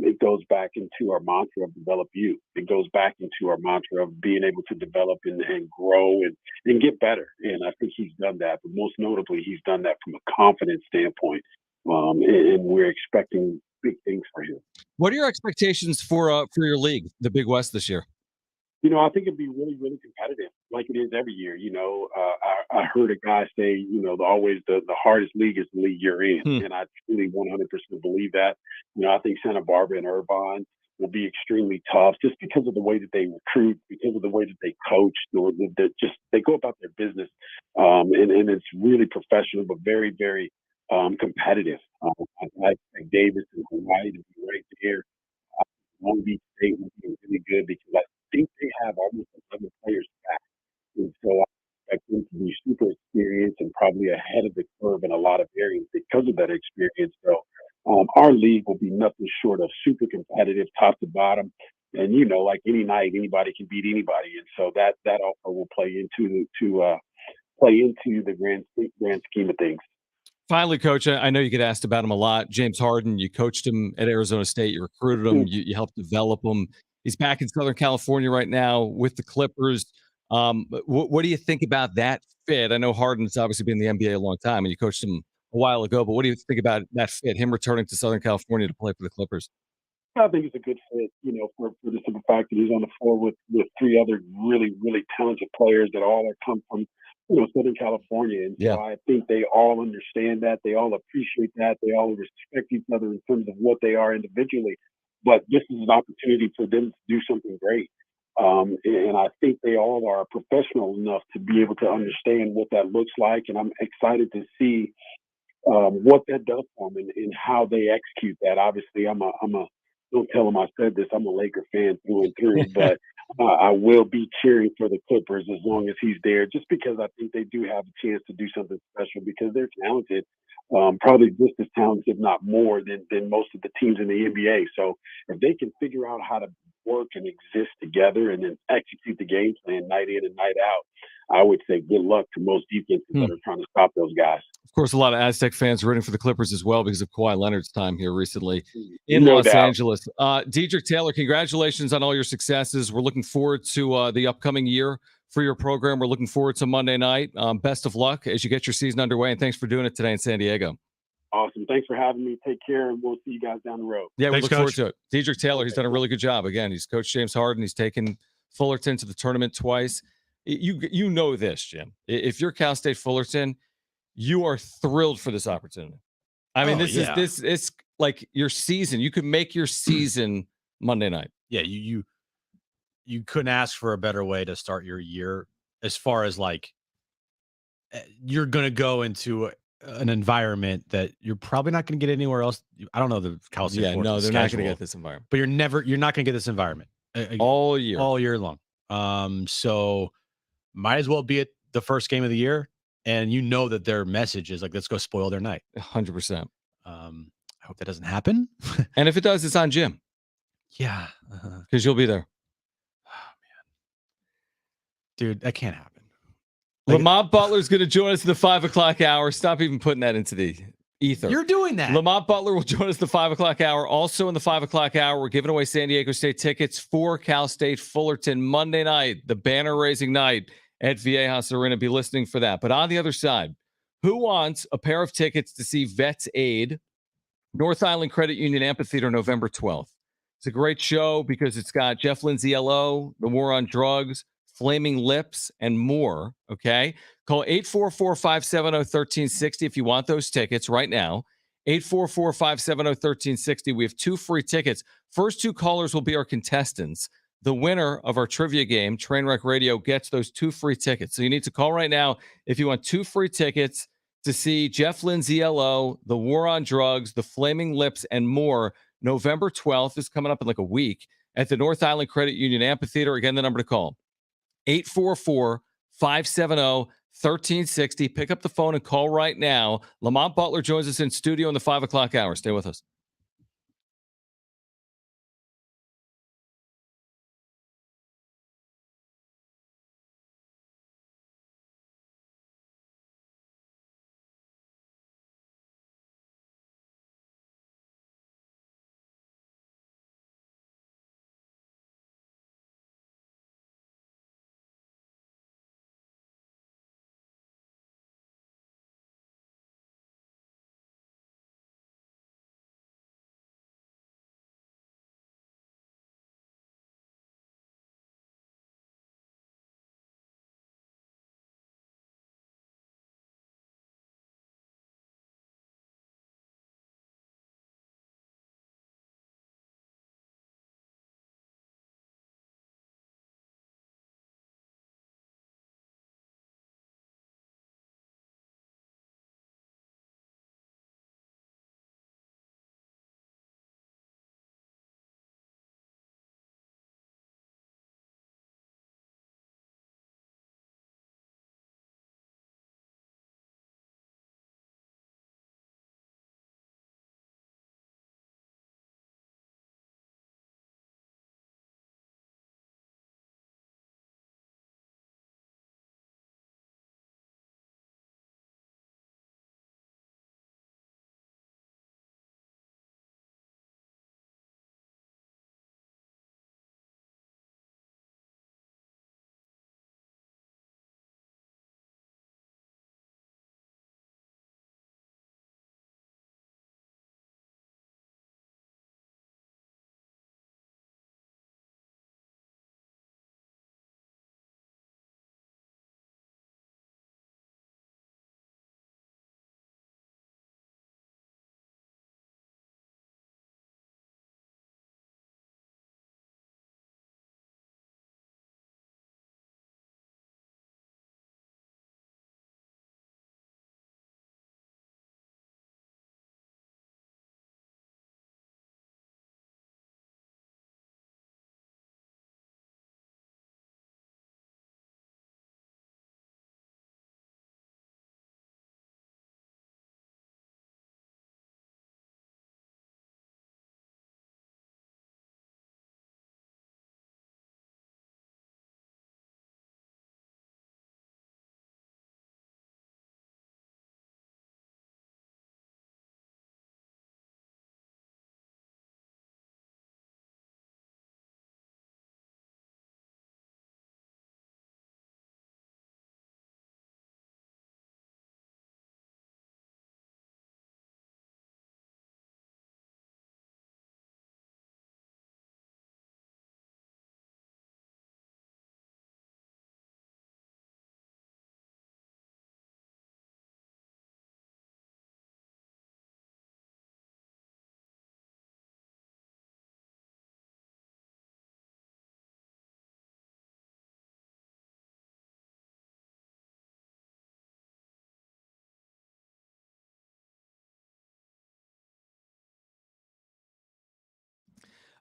it goes back into our mantra of develop you. It goes back into our mantra of being able to develop and grow and get better. And I think he's done that. But most notably, he's done that from a confidence standpoint. And we're expecting big things for him. What are your expectations for your league, the Big West, this year? I think it'd be really, really competitive, like it is every year. I heard a guy say, always the hardest league is the league you're in, and I truly 100% believe that. I think Santa Barbara and Irvine will be extremely tough just because of the way that they recruit, because of the way that they coach, they go about their business, and it's really professional, but very, very competitive. I think Davis and Hawaii to be right there. Long Beach State will be really good because I think they have almost 11 players back. And so I expect them to be super experienced and probably ahead of the curve in a lot of areas because of that experience. So our league will be nothing short of super competitive, top to bottom. And, like any night, anybody can beat anybody. And so that also will play into the grand scheme of things. Finally, Coach, I know you get asked about him a lot. James Harden, you coached him at Arizona State. You recruited him. You helped develop him. He's back in Southern California right now with the Clippers. What do you think about that fit? I know Harden's obviously been in the NBA a long time, and you coached him a while ago. But what do you think about that fit, him returning to Southern California to play for the Clippers? I think it's a good fit, for the simple fact that he's on the floor with three other really, really talented players that all come from Southern California. And so I think they all understand that. They all appreciate that. They all respect each other in terms of what they are individually. But this is an opportunity for them to do something great. And I think they all are professional enough to be able to understand what that looks like. And I'm excited to see what that does for them and how they execute that. Obviously, don't tell them I said this. I'm a Laker fan through and through, but I will be cheering for the Clippers as long as he's there, just because I think they do have a chance to do something special because they're talented, probably just as talented, if not more, than most of the teams in the NBA. So if they can figure out how to work and exist together and then execute the game plan night in and night out, I would say good luck to most defenses that are trying to stop those guys. Of course, a lot of Aztec fans rooting for the Clippers as well because of Kawhi Leonard's time here recently in Los Angeles. Dedrick Taylor, congratulations on all your successes. We're looking forward to the upcoming year for your program. We're looking forward to Monday night. Best of luck as you get your season underway, and thanks for doing it today in San Diego. Awesome. Thanks for having me. Take care, and we'll see you guys down the road. Yeah, we look forward to it. Dedrick Taylor, he's done a really good job. Again, he's coached James Harden. He's taken Fullerton to the tournament twice. You know this, Jim. If you're Cal State Fullerton, you are thrilled for this opportunity. I mean, this is like your season. You could make your season Monday night. Yeah, you couldn't ask for a better way to start your year as far as like you're going to go into an environment that you're probably not going to get anywhere else. I don't know the Cal State Yeah, no, Fullerton they're not going to schedule, get this environment. but you're not going to get this environment all year long. So might as well be at the first game of the year, and you know that their message is like, let's go spoil their night. 100%. I hope that doesn't happen. And if it does, it's on Jim. Yeah, because you'll be there. Oh man, dude, that can't happen. Like, Lamont Butler's going to join us in the 5 o'clock hour. Stop even putting that into the ether. You're doing that. Lamont Butler will join us the 5 o'clock hour. Also in the 5 o'clock hour, we're giving away San Diego State tickets for Cal State Fullerton Monday night, the banner raising night at Viejas Arena. Be listening for that. But on the other side, who wants a pair of tickets to see Vets Aid, North Island Credit Union Amphitheater, November 12th? It's a great show because it's got Jeff Lindsay LO, the war on drugs, Flaming Lips, and more. Okay. Call 844-570-1360 if you want those tickets right now. 844-570-1360. We have 2 free tickets. First 2 callers will be our contestants. The winner of our trivia game, Trainwreck Radio, gets those 2 free tickets. So you need to call right now if you want 2 free tickets to see Jeff Lindsay LO, the war on drugs, the Flaming Lips, and more. November 12th is coming up in like a week at the North Island Credit Union Amphitheater. Again, the number to call, 844-570-1360. Pick up the phone and call right now. Lamont Butler joins us in studio in the 5 o'clock hour. Stay with us.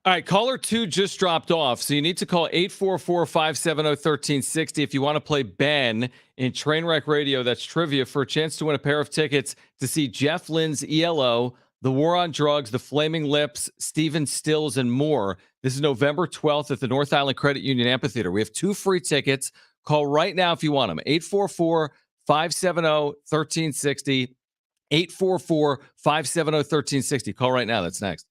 All right, caller 2 just dropped off, so you need to call 844-570-1360 if you want to play Ben in Trainwreck Radio. That's trivia for a chance to win a pair of tickets to see Jeff Lynne's ELO, The War on Drugs, The Flaming Lips, Stephen Stills, and more. This is November 12th at the North Island Credit Union Amphitheater. We have 2 free tickets. Call right now if you want them. 844-570-1360. 844-570-1360. Call right now. That's next.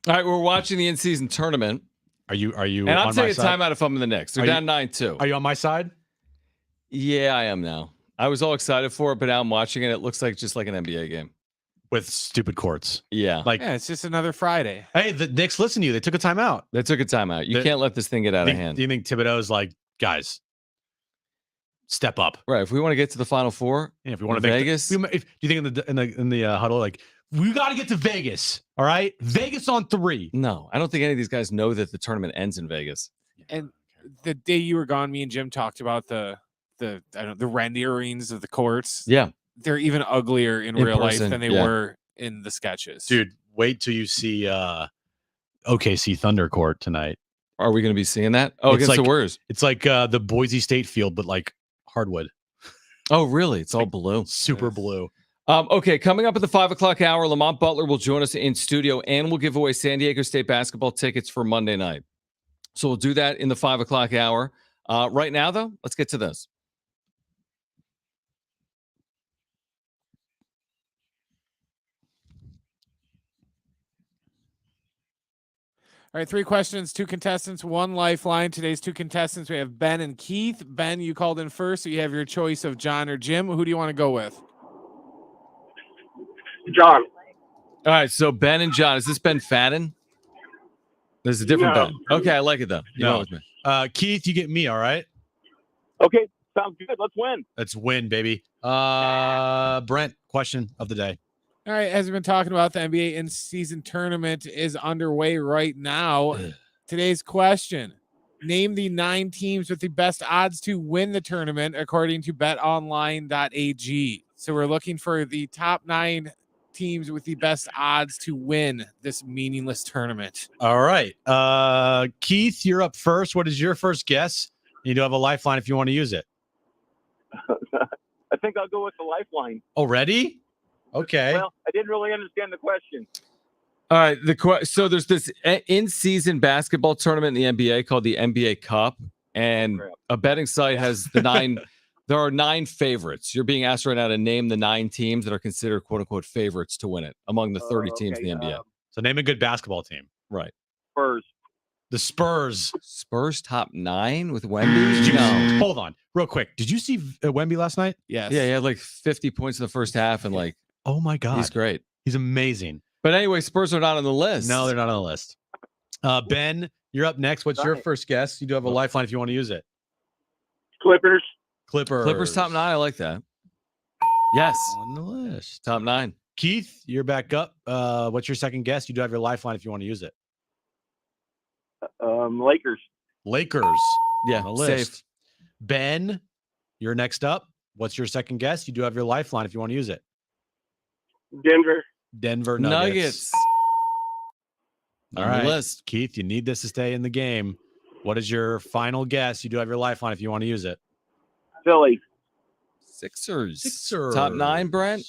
All right, we're watching the in-season tournament. Are you? And I'm taking time out if I'm in the Knicks. They're down 9-2. Are you on my side? Yeah, I am now. I was all excited for it, but now I'm watching it. It looks like just like an NBA game with stupid courts. Yeah, yeah, it's just another Friday. Hey, the Knicks listen to you. They took a timeout. They took a timeout. You can't let this thing get out of hand. Do you think Thibodeau's like, guys, step up? Right. If we want to get to the Final Four, yeah, if we want to Vegas, do you think in the huddle, like, we got to get to Vegas? All right, Vegas on 3. No, I don't think any of these guys know that the tournament ends in Vegas. And the day you were gone, me and Jim talked about the renderings of the courts. Yeah, they're even uglier in real life than they were in the sketches. Dude, wait till you see OKC Thunder Court tonight. Are we going to be seeing that? Oh, it's against the Warriors. It's like the Boise State field, but like hardwood. Oh, really? It's all like blue. Super blue. Okay, coming up at the 5 o'clock hour, Lamont Butler will join us in studio and we'll give away San Diego State basketball tickets for Monday night. So we'll do that in the 5 o'clock hour. Right now, though, let's get to this. All right, 3 questions, 2 contestants, 1 lifeline. Today's 2 contestants, we have Ben and Keith. Ben, you called in first, so you have your choice of John or Jim. Who do you want to go with? John. All right, so Ben and John. Is this Ben Fadden? There's a different Ben. Okay, I like it, though. You know it's me. Keith, you get me, all right? Okay, sounds good. Let's win. Let's win, baby. Brent, question of the day. All right, as we've been talking about, the NBA in-season tournament is underway right now. Today's question: name the 9 teams with the best odds to win the tournament, according to betonline.ag. So we're looking for the top 9 teams with the best odds to win this meaningless tournament. All right. Keith, you're up first. What is your first guess? You do have a lifeline if you want to use it. I think I'll go with the lifeline. Already? Okay. Well, I didn't really understand the question. All right. So there's this in-season basketball tournament in the NBA called the NBA Cup. And a betting site has the 9. There are 9 favorites. You're being asked right now to name the 9 teams that are considered "quote unquote" favorites to win it among the 30 teams in the NBA. So name a good basketball team. Right. Spurs. The Spurs. Spurs top 9 with Wemby? No. Hold on, real quick. Did you see Wemby last night? Yes. Yeah, he had like 50 points in the first half, and like, oh my God, he's great. He's amazing. But anyway, Spurs are not on the list. No, they're not on the list. Ben, you're up next. What's your first guess? You do have a lifeline if you want to use it. Clippers. Clippers top 9. I like that. Yes. On the list. Top 9. Keith, you're back up. What's your second guess? You do have your lifeline if you want to use it. Lakers. Lakers. Yeah, On the list. safe. Ben, you're next up. What's your second guess? You do have your lifeline if you want to use it. Denver Nuggets. All On right. the list. Keith, you need this to stay in the game. What is your final guess? You do have your lifeline if you want to use it. Philly. Sixers. Sixers. Top 9, Brent?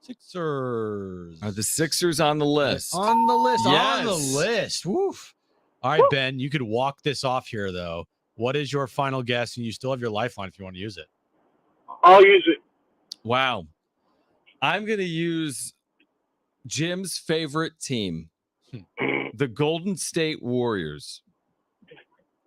Sixers. Are the Sixers on the list? On the list. Yes. On the list. Woof. All right, Ben, you could walk this off here, though. What is your final guess? And you still have your lifeline if you want to use it. I'll use it. Wow. I'm going to use Jim's favorite team, the Golden State Warriors.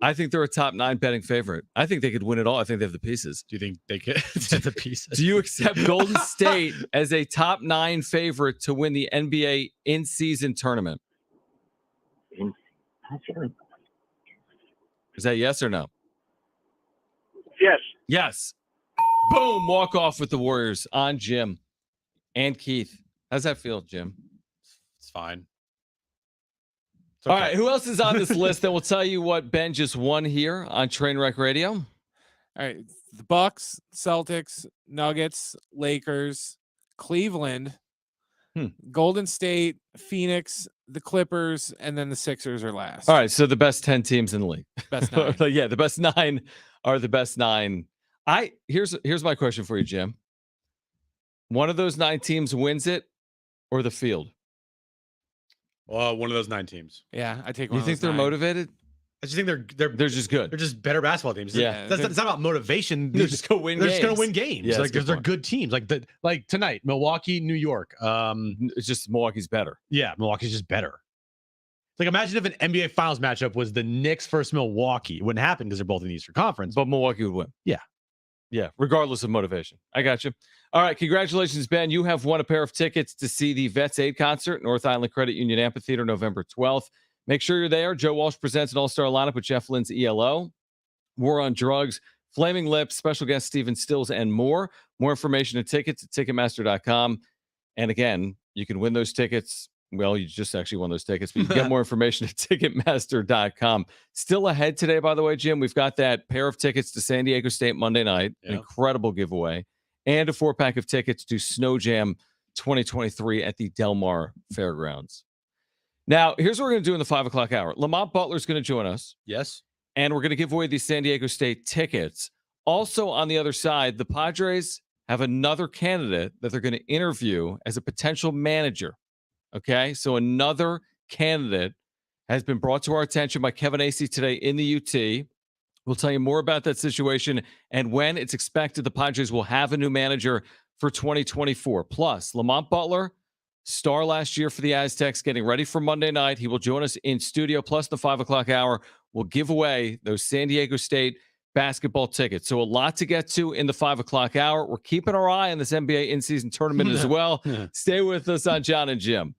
I think they're a top 9 betting favorite. I think they could win it all. I think they have the pieces. Do you think they could? The pieces. Do you accept Golden State as a top 9 favorite to win the NBA in-season tournament? Is that yes or no? Yes. Yes. Boom. Walk off with the Warriors on Jim and Keith. How's that feel, Jim? It's fine. It's All okay. right. Who else is on this list? Then we'll tell you what Ben just won here on Trainwreck Radio. All right. The Bucks, Celtics, Nuggets, Lakers, Cleveland, Golden State, Phoenix, the Clippers, and then the Sixers are last. All right. So the best 10 teams in the league. Best 9. Yeah. The best 9 are the best 9. Here's my question for you, Jim. One of those 9 teams wins it or the field? One of those 9 teams. Yeah, I take one. You think they're motivated? I just think they're just good. They're just better basketball teams. Yeah. It's not about motivation. They're just going to win They're games. just going to win games. Yeah, like that's a good they're point. good teams. Like tonight, Milwaukee, New York. It's just Milwaukee's better. Yeah, Milwaukee's just better. Like imagine if an NBA Finals matchup was the Knicks versus Milwaukee. It wouldn't happen because they're both in the Eastern Conference. But Milwaukee would win. Yeah. Yeah, regardless of motivation. I got you. All right, congratulations, Ben. You have won a pair of tickets to see the Vets Aid concert, North Island Credit Union Amphitheater, November 12th. Make sure you're there. Joe Walsh presents an all-star lineup with Jeff Lynn's ELO, War on Drugs, Flaming Lips, special guest Steven Stills, and more. More information and tickets at Ticketmaster.com. And again, you can win those tickets. Well, you just actually won those tickets, but you can get more information at Ticketmaster.com. Still ahead today, by the way, Jim. We've got that pair of tickets to San Diego State Monday night, an incredible giveaway, and a 4-pack of tickets to Snow Jam 2023 at the Del Mar Fairgrounds. Now, here's what we're going to do in the 5 o'clock hour. Lamont Butler is going to join us. Yes. And we're going to give away these San Diego State tickets. Also, on the other side, the Padres have another candidate that they're going to interview as a potential manager. Okay, so another candidate has been brought to our attention by Kevin Acey today in the UT. We'll tell you more about that situation and when it's expected the Padres will have a new manager for 2024. Plus, Lamont Butler, star last year for the Aztecs, getting ready for Monday night. He will join us in studio, plus the 5 o'clock hour. We'll give away those San Diego State basketball tickets. So a lot to get to in the 5 o'clock hour. We're keeping our eye on this NBA in-season tournament as well. Stay with us on Jon and Jim.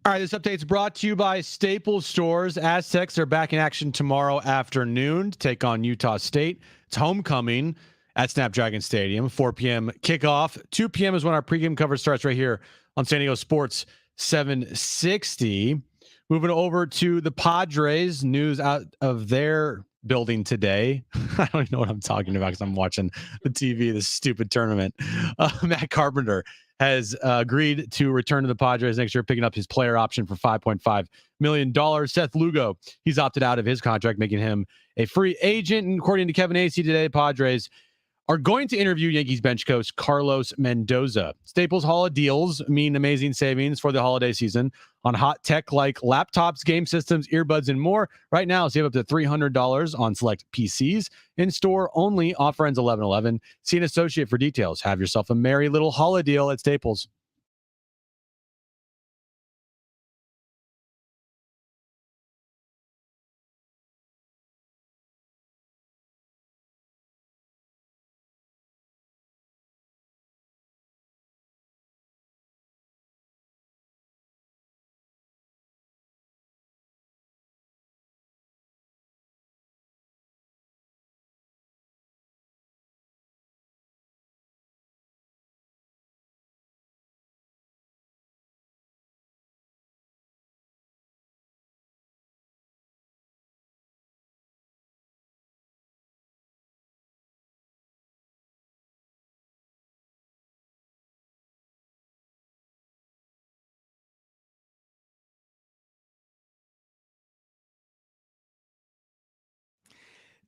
All right, this update is brought to you by Staples Stores. Aztecs are back in action tomorrow afternoon to take on Utah State. It's homecoming at Snapdragon Stadium, 4 p.m. kickoff. 2 p.m. is when our pregame coverage starts right here on San Diego Sports 760. Moving over to the Padres, news out of their building today. I don't even know what I'm talking about because I'm watching the TV, this stupid tournament. Matt Carpenter has agreed to return to the Padres next year, picking up his player option for $5.5 million. Seth Lugo, he's opted out of his contract, making him a free agent. And according to Kevin Acee today, Padres are going to interview Yankees bench coach Carlos Mendoza. Staples Hall of Deals mean amazing savings for the holiday season on hot tech like laptops, game systems, earbuds, and more. Right now, save up to $300 on select PCs. In store only. Offer ends 11/11. See an associate for details. Have yourself a merry little holiday deal at Staples.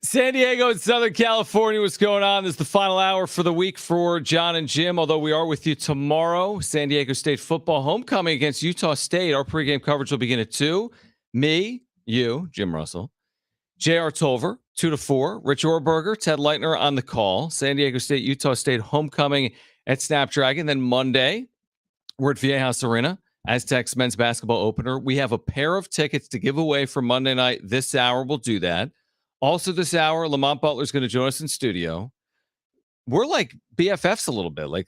San Diego and Southern California, what's going on? This is the final hour for the week for Jon and Jim, although we are with you tomorrow. San Diego State football homecoming against Utah State. Our pregame coverage will begin at 2. Me, you, Jim Russell, J.R. Tolver, 2 to 4. Rich Orberger, Ted Leitner on the call. San Diego State, Utah State homecoming at Snapdragon. Then Monday, we're at Viejas Arena, Aztecs men's basketball opener. We have a pair of tickets to give away for Monday night. This hour, we'll do that. Also this hour, Lamont Butler is going to join us in studio. We're like BFFs a little bit. Like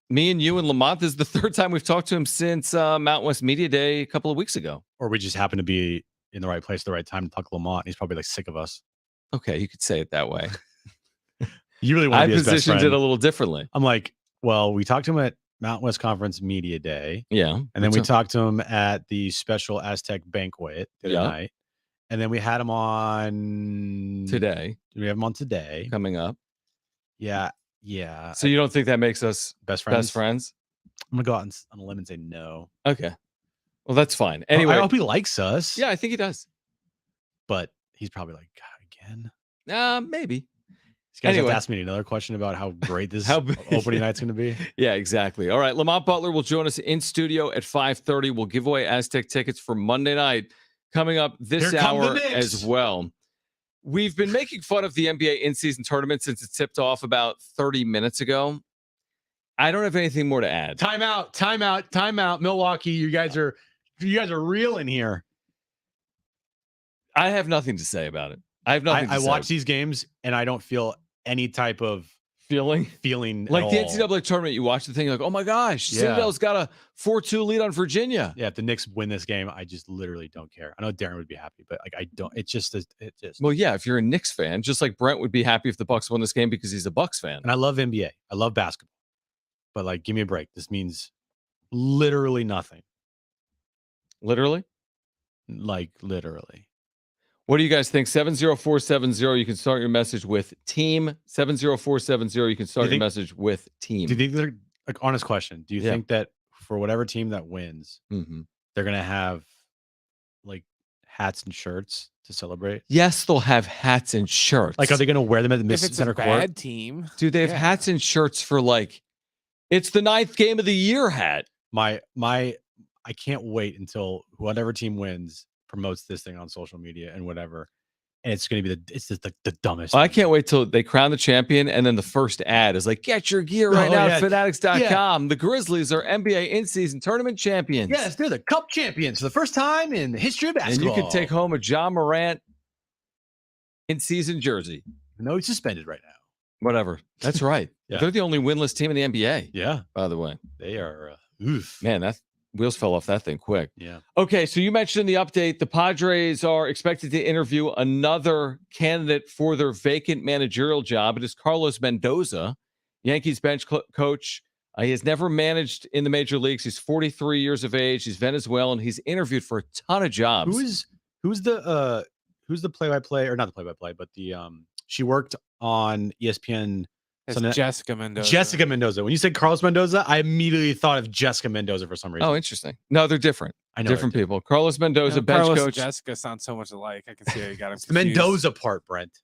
me and you and Lamont, this is the third time we've talked to him since Mountain West Media Day a couple of weeks ago. Or we just happen to be in the right place at the right time to talk to Lamont. He's probably like sick of us. Okay, you could say it that way. You really want to be his best positioned friend. it a little differently. I'm like, well, we talked to him at Mountain West Conference Media Day. Yeah. And then we talked to him at the special Aztec banquet the other night. And then we had him on today. We have him on today. Coming up. Yeah. Yeah. So you don't think that makes us best friends? Best friends? I'm going to go out on a limb and say no. Okay. Well, that's fine. Anyway. I hope he likes us. Yeah, I think he does. But he's probably like, God, again? Maybe. These guys have to ask me another question about how great this opening night's going to be. Yeah, exactly. All right. Lamont Butler will join us in studio at 5:30. We'll give away Aztec tickets for Monday night. Coming up this hour as well. We've been making fun of the NBA in-season tournament since it tipped off about 30 minutes ago. I don't have anything more to add. Timeout. Milwaukee, you guys are reeling here. I have nothing to say about it. I have nothing to say. I watch these games and I don't feel any type of feeling like the all. NCAA tournament. You watch the thing, you're like, oh my gosh, Citadel's got a 4-2 lead on Virginia. Yeah, if the Knicks win this game, I just literally don't care. I know Darren would be happy, but like I don't. It just. Well, yeah, if you're a Knicks fan, just like Brent would be happy if the Bucks won this game because he's a Bucks fan. And I love NBA. I love basketball, but like, give me a break. This means literally nothing. Literally, like literally. What do you guys think? 70470. You can start your message with team. 70470. You can start your message with team. Do you think they're like honest question? Do you think that for whatever team that wins, they're gonna have like hats and shirts to celebrate? Yes, they'll have hats and shirts. Like, are they gonna wear them at the If it's center a court? bad team, do they have hats and shirts for like? It's the 9th game of the year hat. I can't wait until whatever team wins promotes this thing on social media and whatever, and it's going to be it's just the dumbest. I can't wait till they crown the champion, and then the first ad is like, get your gear right now at fanatics.com. The Grizzlies are NBA in-season tournament champions. Yes, they're the Cup champions for the first time in the history of basketball. And you can take home a John Morant in-season jersey. No, he's suspended right now. Whatever. That's right. They're the only winless team in the NBA. Yeah. By the way, they are. Man, Wheels fell off that thing quick. Yeah. Okay, so you mentioned in the update the Padres are expected to interview another candidate for their vacant managerial job. It is Carlos Mendoza, Yankees bench coach. He has never managed in the major leagues. He's 43 years of age. He's Venezuelan. He's interviewed for a ton of jobs. Who's the play-by-play, or not the play-by-play, but the she worked on ESPN. It's Jessica Mendoza. Jessica Mendoza. When you said Carlos Mendoza, I immediately thought of Jessica Mendoza for some reason. Oh, interesting. No, they're different. I know different people. Carlos Mendoza, bench Carlos coach. And Jessica sound so much alike. I can see how you got him. The Mendoza part, Brent.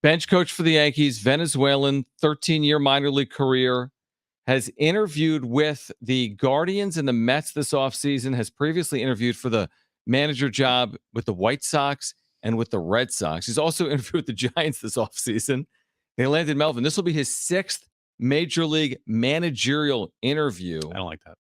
Bench coach for the Yankees, Venezuelan, 13-year minor league career. Has interviewed with the Guardians and the Mets this offseason. Has previously interviewed for the manager job with the White Sox and with the Red Sox. He's also interviewed with the Giants this offseason. They landed Melvin. This will be his 6th major league managerial interview. I don't like that.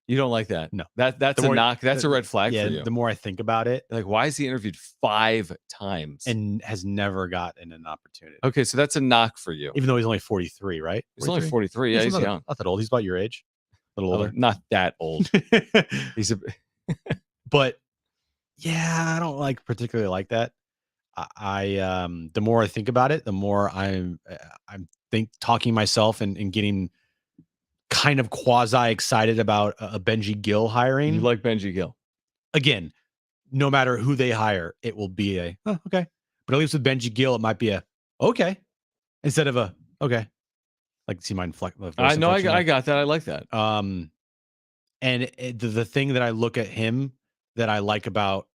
You don't like that? No. That's a knock. That's a red flag for you. The more I think about it. Like, why is he interviewed 5 times? And has never gotten an opportunity. Okay, so that's a knock for you. Even though he's only 43, right? He's only 43. Yeah, he's young. Not that old. He's about your age. A little older. Not that old. But yeah, I don't particularly like that. I the more I think about it, the more I'm talking myself and getting kind of quasi excited about a Benji Gill hiring. You like Benji Gill? Again, no matter who they hire, it will be a okay. But at least with Benji Gill, it might be a okay instead of a okay. Like, see my inflect. I know. I got that. I like that. And the thing that I look at him that I like about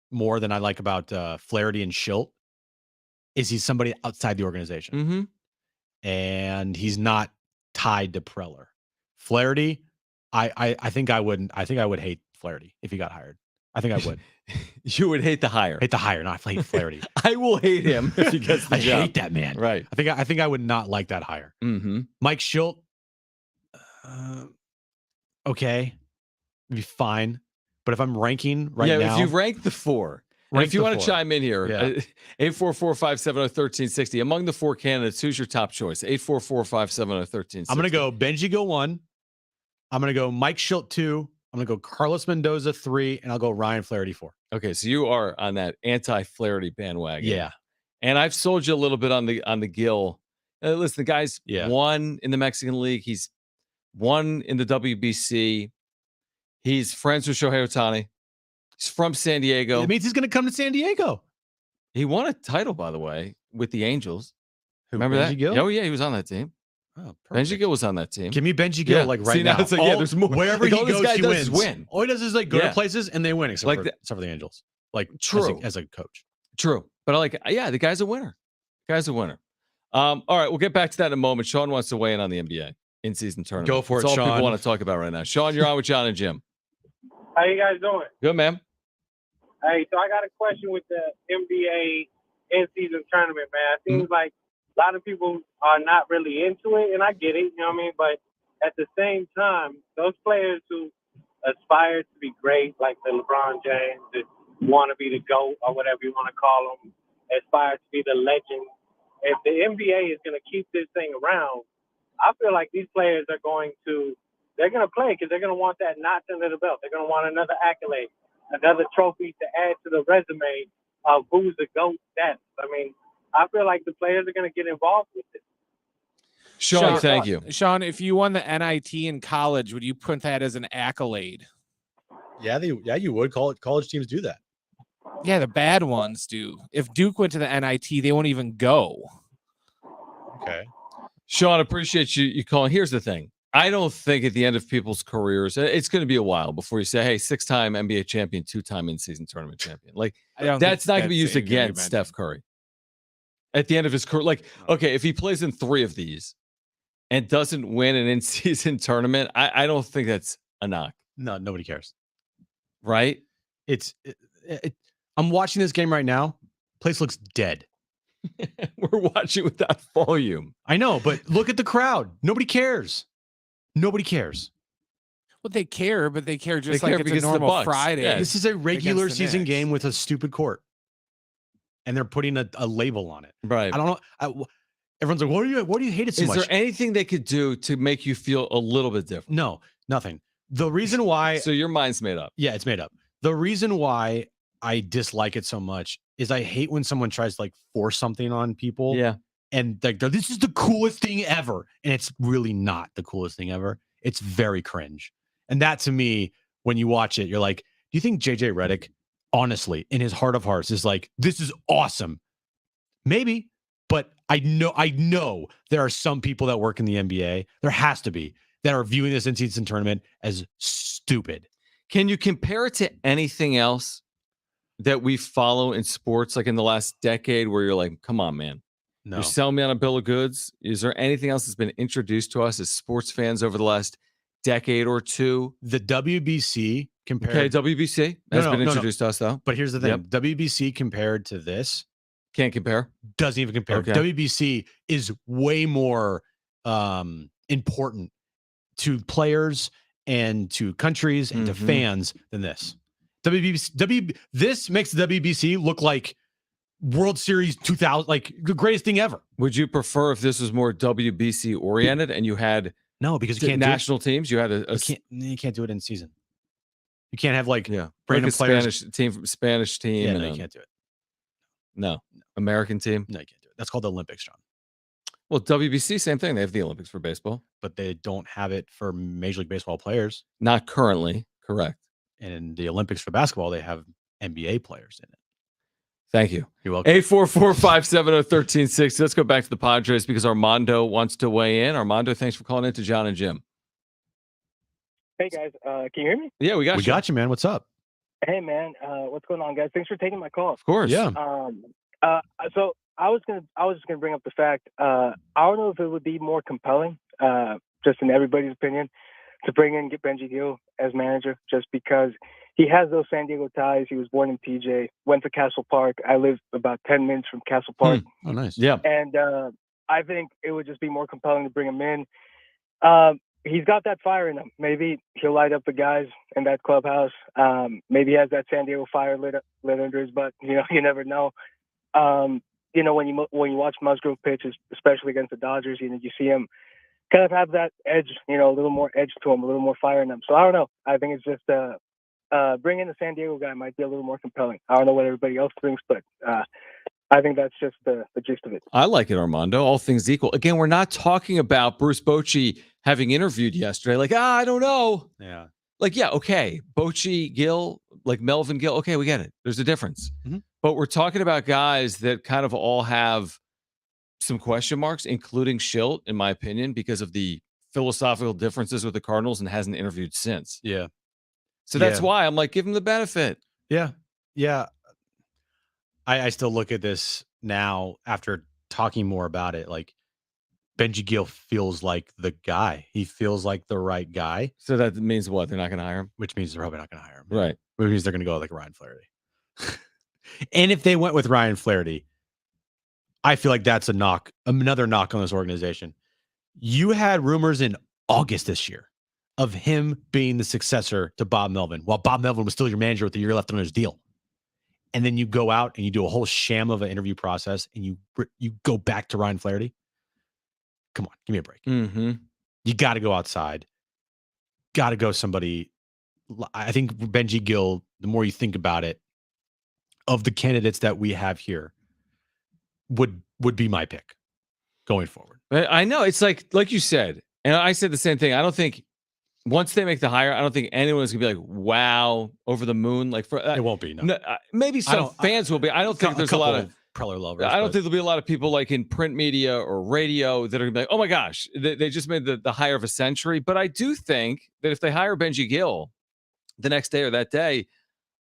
more than I like about Flaherty and Schilt is he's somebody outside the organization. Mm-hmm. And he's not tied to Preller. Flaherty, I think I would hate Flaherty if he got hired. I think I would. You would hate the hire. Hate the hire, not hate Flaherty. I will hate him if he gets the job. I hate that man. Right. I think I would not like that hire. Mm-hmm. Mike Schilt, okay, be fine. But if I'm ranking now, if you rank the 4, and if you want to chime in here, 844-570-1360. Among the 4 candidates, who's your top choice? 844-570-1360. I'm gonna go Benji Gill 1. I'm gonna go Mike Schilt 2. I'm gonna go Carlos Mendoza 3, and I'll go Ryan Flaherty 4. Okay, so you are on that anti-Flaherty bandwagon. Yeah, and I've sold you a little bit on the Gill. Listen, the guy's won in the Mexican League. He's won in the WBC. He's friends with Shohei Ohtani. He's from San Diego. It means he's going to come to San Diego. He won a title, by the way, with the Angels. Remember Benji that? Gill? Oh, yeah, he was on that team. Oh, perfect. Benji Gill was on that team. Give me Benji Gill right now. It's like, there's more. Wherever he goes, he wins. Win. All he does is go to places and they win, except for the Angels. True. As a coach. True. But the guy's a winner. All right, we'll get back to that in a moment. Sean wants to weigh in on the NBA in-season tournament. Go for it, That's all Sean. people want to talk about right now. Sean, you're on with Jon and Jim. How you guys doing? Good, man. Hey, so I got a question with the NBA in-season tournament, man. It seems like a lot of people are not really into it, and I get it, you know what I mean? But at the same time, those players who aspire to be great, like the LeBron James, that want to be the GOAT or whatever you want to call them, aspire to be the legend. If the NBA is going to keep this thing around, I feel like these players are they're going to play because they're going to want that notch under the belt. They're going to want another accolade, another trophy to add to the resume of who's the GOAT status. I mean, I feel like the players are going to get involved with it. Sean, thank you. Sean, if you won the NIT in college, would you put that as an accolade? Yeah, you would. College teams do that. Yeah, the bad ones do. If Duke went to the NIT, they won't even go. Okay. Sean, appreciate you calling. Here's the thing. I don't think at the end of people's careers, it's going to be a while before you say, hey, 6-time NBA champion, 2-time in-season tournament champion. That's not going to be used against Steph Curry. At the end of his career, okay, if he plays in 3 of these and doesn't win an in-season tournament, I don't think that's a knock. No, nobody cares. Right? I'm watching this game right now. Place looks dead. We're watching without volume. I know, but look at the crowd. Nobody cares. Nobody cares. Well, they care, but they care just they care like it's a normal Friday. Yeah. This is a regular season game with a stupid court. And they're putting a label on it. Right. I don't know. Everyone's like, what do you hate it so much? Is there anything they could do to make you feel a little bit different? No, nothing. The reason why. So your mind's made up. Yeah, it's made up. The reason why I dislike it so much is I hate when someone tries to like force something on people. Yeah. And like, this is the coolest thing ever. And it's really not the coolest thing ever. It's very cringe. And that to me, when you watch it, you're like, do you think JJ Redick, honestly, in his heart of hearts, is like, this is awesome? Maybe, but I know there are some people that work in the NBA. There has to be that are viewing this in-season tournament as stupid. Can you compare it to anything else that we follow in sports, like in the last decade, where you're like, come on, man? No. You're selling me on a bill of goods. Is there anything else that's been introduced to us as sports fans over the last decade or two? The WBC compared. Okay, WBC has been introduced to us, though. But here's the thing. WBC compared to this. Can't compare. Doesn't even compare. Okay. WBC is way more important to players and to countries and to fans than this. This makes the WBC look like World Series 2000, like the greatest thing ever. Would you prefer if this was more WBC oriented and you had because you can't national teams? You had you can't do it in season. You can't have like random players. Spanish team. Yeah, and no, you can't do it. No, American team. No, you can't do it. That's called the Olympics, John. Well, WBC, same thing. They have the Olympics for baseball, but they don't have it for Major League Baseball players. Not currently, correct. And in the Olympics for basketball, they have NBA players in it. Thank you. You're welcome. 844-570-1360. Let's go back to the Padres because Armando wants to weigh in. Armando, thanks for calling in to Jon and Jim. Hey, guys. Can you hear me? Yeah, we got you. We got you, man. What's up? Hey, man. What's going on, guys? Thanks for taking my call. Of course. Yeah. So I was just gonna bring up the fact. I don't know if it would be more compelling, just in everybody's opinion, to bring in Benji Gill as manager, just because he has those San Diego ties. He was born in PJ, went to Castle Park. I live about 10 minutes from Castle Park. Oh, nice. Yeah. And I think it would just be more compelling to bring him in. He's got that fire in him. Maybe he'll light up the guys in that clubhouse. Maybe he has that San Diego fire lit under his butt. You never know. When you watch Musgrove pitches, especially against the Dodgers, you see him kind of have that edge, a little more edge to him, a little more fire in him. So I don't know. I think it's just bringing the San Diego guy might be a little more compelling. I don't know what everybody else thinks, but I think that's just the gist of it. I like it, Armando. All things equal. Again, we're not talking about Bruce Bochy having interviewed yesterday. Like, I don't know. Yeah. Like, yeah, okay. Bochy, Gill, like Melvin Gill. Okay, we get it. There's a difference. Mm-hmm. But we're talking about guys that kind of all have some question marks, including Schilt, in my opinion, because of the philosophical differences with the Cardinals and hasn't interviewed since. Yeah. So that's why I'm like, give him the benefit. Yeah. Yeah. I still look at this now after talking more about it. Like Benji Gill feels like the guy. He feels like the right guy. So that means what? They're not going to hire him? Which means they're probably not going to hire him. Right. Which means they're going to go like Ryan Flaherty. And if they went with Ryan Flaherty, I feel like that's another knock on this organization. You had rumors in August this year of him being the successor to Bob Melvin, while Bob Melvin was still your manager with a year left on his deal. And then you go out and you do a whole sham of an interview process and you go back to Ryan Flaherty. Come on, give me a break. Mm-hmm. You got to go outside. Got to go somebody. I think Benji Gill, the more you think about it, of the candidates that we have here, would be my pick going forward. I know. It's like you said, and I said the same thing. I don't think once they make the hire, I don't think anyone's gonna be like, wow, over the moon. Like it won't be. No. Maybe some fans will be. I don't think there's a lot of Preller lovers. I don't think there'll be a lot of people like in print media or radio that are gonna be like, oh my gosh, they just made the hire of a century. But I do think that if they hire Benji Gill the next day or that day,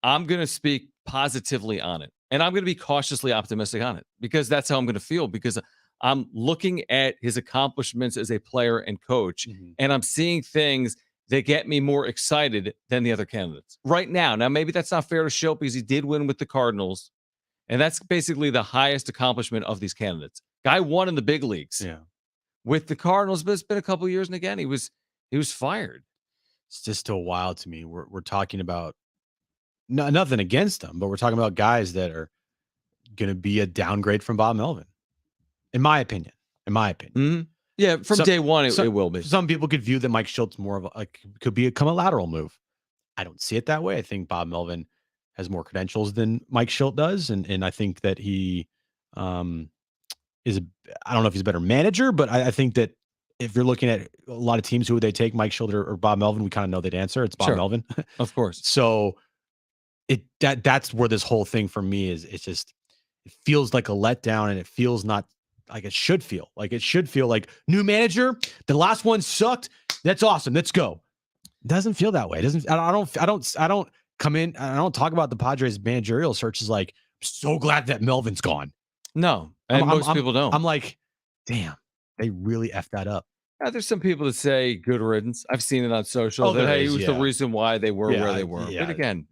I'm gonna speak positively on it. And I'm going to be cautiously optimistic on it because that's how I'm going to feel, because I'm looking at his accomplishments as a player and coach, and I'm seeing things that get me more excited than the other candidates right now. Now, maybe that's not fair to Schilt because he did win with the Cardinals, and that's basically the highest accomplishment of these candidates. Guy won in the big leagues with the Cardinals, but it's been a couple of years, and again, he was fired. It's just still wild to me. We're talking about nothing against them, but we're talking about guys that are going to be a downgrade from Bob Melvin, in my opinion. Mm-hmm. Yeah, from day one, it will be. Some people could view that Mike Shilt's more of could become a lateral move. I don't see it that way. I think Bob Melvin has more credentials than Mike Schilt does, and I think that he I don't know if he's a better manager, but I think that if you're looking at a lot of teams, who would they take, Mike Schilt or Bob Melvin? We kind of know they'd answer. It's Bob Melvin, of course. So that's where this whole thing for me is. It feels like a letdown, and it feels not like it should feel. Like it should feel like new manager. The last one sucked. That's awesome. Let's go. It doesn't feel that way. It doesn't. I don't come in. I don't talk about the Padres managerial search as like, I'm so glad that Melvin's gone. No, and most people don't. I'm like, damn, they really effed that up. There's some people that say good riddance. I've seen it on social that hey, it was the reason why they were where they were. But again,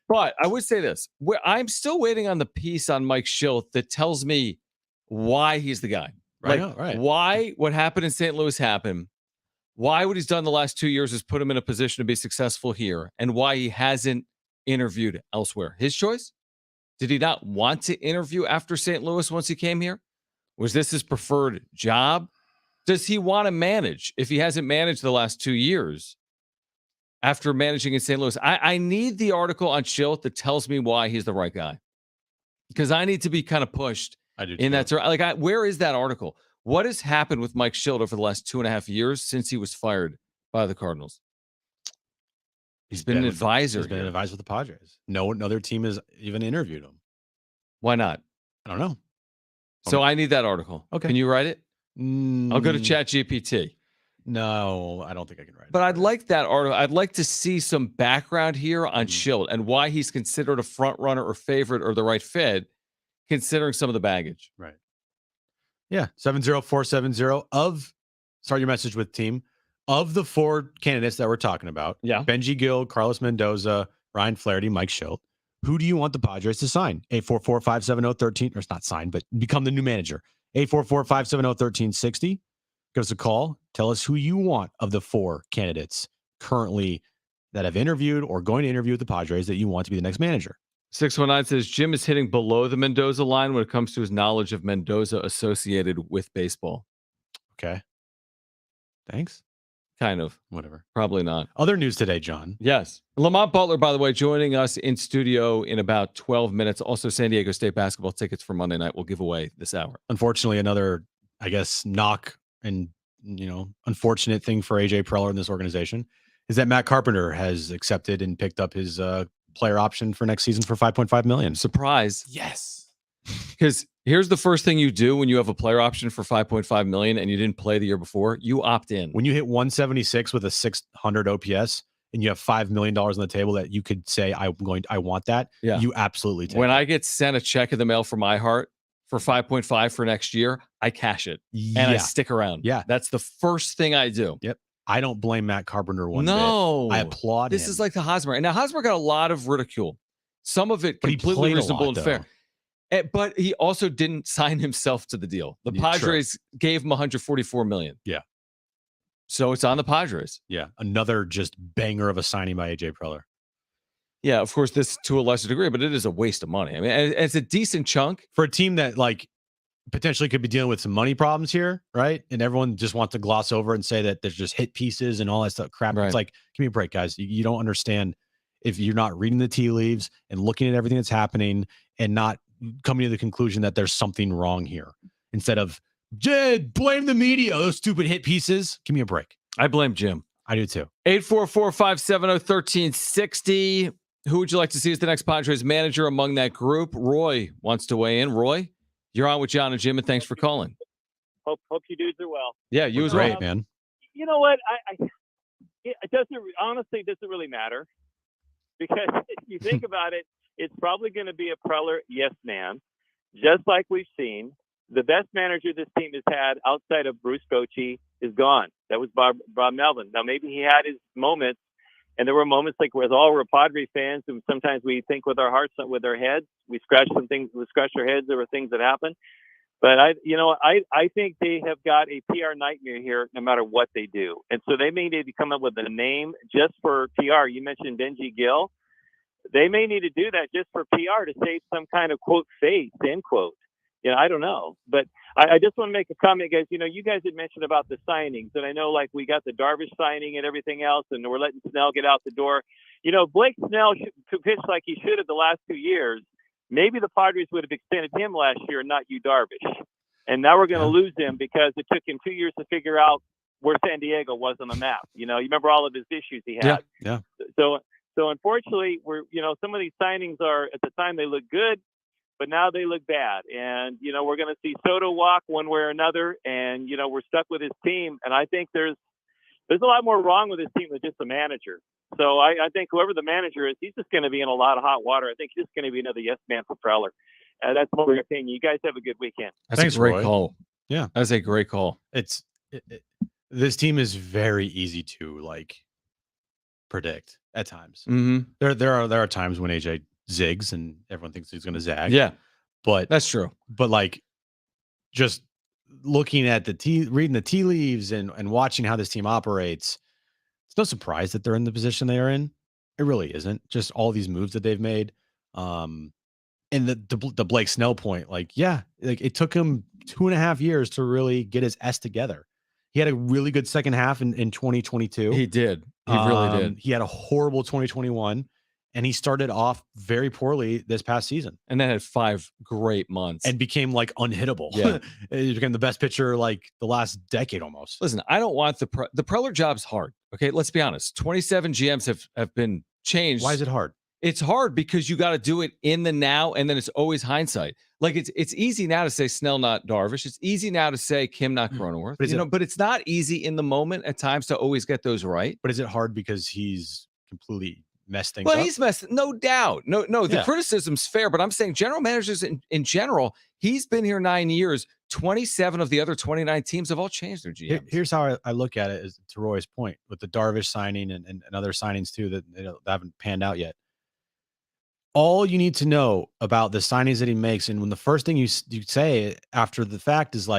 but I would say this: I'm still waiting on the piece on Mike Schilt that tells me why he's the guy. Right? Why what happened in St. Louis happened. Why what he's done the last 2 years has put him in a position to be successful here, and why he hasn't interviewed elsewhere. His choice? Did he not want to interview after St. Louis once he came here? Was this his preferred job? Does he want to manage if he hasn't managed the last 2 years after managing in St. Louis? I need the article on Schilt that tells me why he's the right guy, because I need to be kind of pushed in that. Where is that article? What has happened with Mike Schilt over the last 2.5 years since he was fired by the Cardinals? He's been an advisor. He's been an advisor with the Padres. No other team has even interviewed him. Why not? I don't know. So I need that article. Okay. Can you write it? I'll go to ChatGPT. No, I don't think I can write it. But I'd like that article. I'd like to see some background here on Schilt and why he's considered a front runner or favorite or the right fit, considering some of the baggage. Right. Yeah. 70470 start your message with team. Of the 4 candidates that we're talking about, Benji Gill, Carlos Mendoza, Ryan Flaherty, Mike Schilt, who do you want the Padres to sign? 844-570-13, or it's not sign, but become the new manager. 844-570-1360. Give us a call. Tell us who you want of the 4 candidates currently that have interviewed or going to interview with the Padres that you want to be the next manager. 619 says Jim is hitting below the Mendoza line when it comes to his knowledge of Mendoza associated with baseball. Okay. Thanks. Kind of. Whatever. Probably not. Other news today, John. Yes. Lamont Butler, by the way, joining us in studio in about 12 minutes. Also, San Diego State basketball tickets for Monday night we'll give away this hour. Unfortunately, another, I guess, knock and, unfortunate thing for AJ Preller in this organization is that Matt Carpenter has accepted and picked up his player option for next season for $5.5 million. Surprise. Yes. Because here's the first thing you do when you have a player option for $5.5 million and you didn't play the year before. You opt in. When you hit 176 with a 600 OPS and you have $5 million on the table that you could say, I want that. Yeah. You absolutely take When it. I get sent a check in the mail from iHeart for 5.5 for next year, I cash it and I stick around. Yeah. That's the first thing I do. Yep. I don't blame Matt Carpenter one bit. I applaud This him. is like the Hosmer. And now Hosmer got a lot of ridicule. Some of it completely reasonable and fair. But he also didn't sign himself to the deal. The Padres gave him $144 million. Yeah. So it's on the Padres. Yeah. Another just banger of a signing by AJ Preller. Yeah, of course, this to a lesser degree, but it is a waste of money. I mean, it's a decent chunk for a team that potentially could be dealing with some money problems here, right? And everyone just wants to gloss over and say that there's just hit pieces and all that stuff. Crap. Right. It's like, give me a break, guys. You don't understand if you're not reading the tea leaves and looking at everything that's happening and not coming to the conclusion that there's something wrong here. Instead of, blame the media, those stupid hit pieces. Give me a break. I blame Jim. I do too. 844-570-1360. Who would you like to see as the next Padres manager among that group? Roy wants to weigh in. Roy, you're on with Jon and Jim, and thanks for calling. Hope you dudes are well. Yeah, you as well, man. You know what? It doesn't really matter, because if you think about it, it's probably going to be a Preller yes man, just like we've seen. The best manager this team has had outside of Bruce Bochy is gone. That was Bob Melvin. Now, maybe he had his moments, and there were moments like with all we're Padre fans, and sometimes we think with our hearts, not with our heads. We scratch our heads over things that happen. But I think they have got a PR nightmare here, no matter what they do. And so they may need to come up with a name just for PR. You mentioned Benji Gill. They may need to do that just for PR to save some kind of quote face, end quote. I don't know. But I just want to make a comment, guys. You guys had mentioned about the signings, and I know like we got the Darvish signing and everything else, and we're letting Snell get out the door. Blake Snell could pitch like he should have the last 2 years. Maybe the Padres would have extended him last year and not you, Darvish. And now we're going to lose him because it took him 2 years to figure out where San Diego was on the map. You remember all of his issues he had. Yeah. So unfortunately, some of these signings are at the time they look good, but now they look bad. And, we're going to see Soto walk one way or another. And, we're stuck with his team. And I think there's a lot more wrong with his team than just the manager. So I think whoever the manager is, he's just going to be in a lot of hot water. I think he's just going to be another yes man for Preller. That's my opinion. You guys have a good weekend. Thanks, a great Roy. call. Yeah. That's a great call. This team is very easy to predict at times. Mm-hmm. There are times when AJ zigs and everyone thinks he's going to zag. Yeah, but that's true. But just looking at reading the tea leaves and watching how this team operates, it's no surprise that they're in the position they are in. It really isn't. Just all these moves that they've made. And the Blake Snell point, it took him 2.5 years to really get his S together. He had a really good second half in 2022. He did. He really did. He had a horrible 2021, and he started off very poorly this past season. And then had 5 great months. And became unhittable. Yeah. He became the best pitcher the last decade almost. Listen, I don't want the Preller job's hard. Okay, let's be honest. 27 GMs have been changed. Why is it hard? It's hard because you got to do it in the now, and then it's always hindsight. It's easy now to say Snell, not Darvish. It's easy now to say Kim, not Cronenworth. But it's not easy in the moment at times to always get those right. But is it hard because he's completely messed things up? Well, he's messed, no doubt. No, the criticism's fair, but I'm saying general managers in general, he's been here 9 years. 27 of the other 29 teams have all changed their GMs. Here's how I look at it, is to Roy's point, with the Darvish signing and other signings too that haven't panned out yet. All you need to know about the signings that he makes, and when the first thing you say after the fact is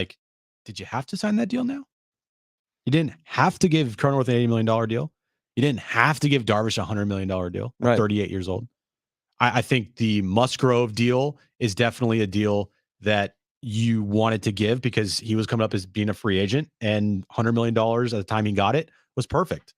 did you have to sign that deal now? You didn't have to give Cronenworth an $80 million deal. You didn't have to give Darvish a $100 million deal at 38 years old. I think the Musgrove deal is definitely a deal that you wanted to give because he was coming up as being a free agent, and $100 million at the time he got it was perfect.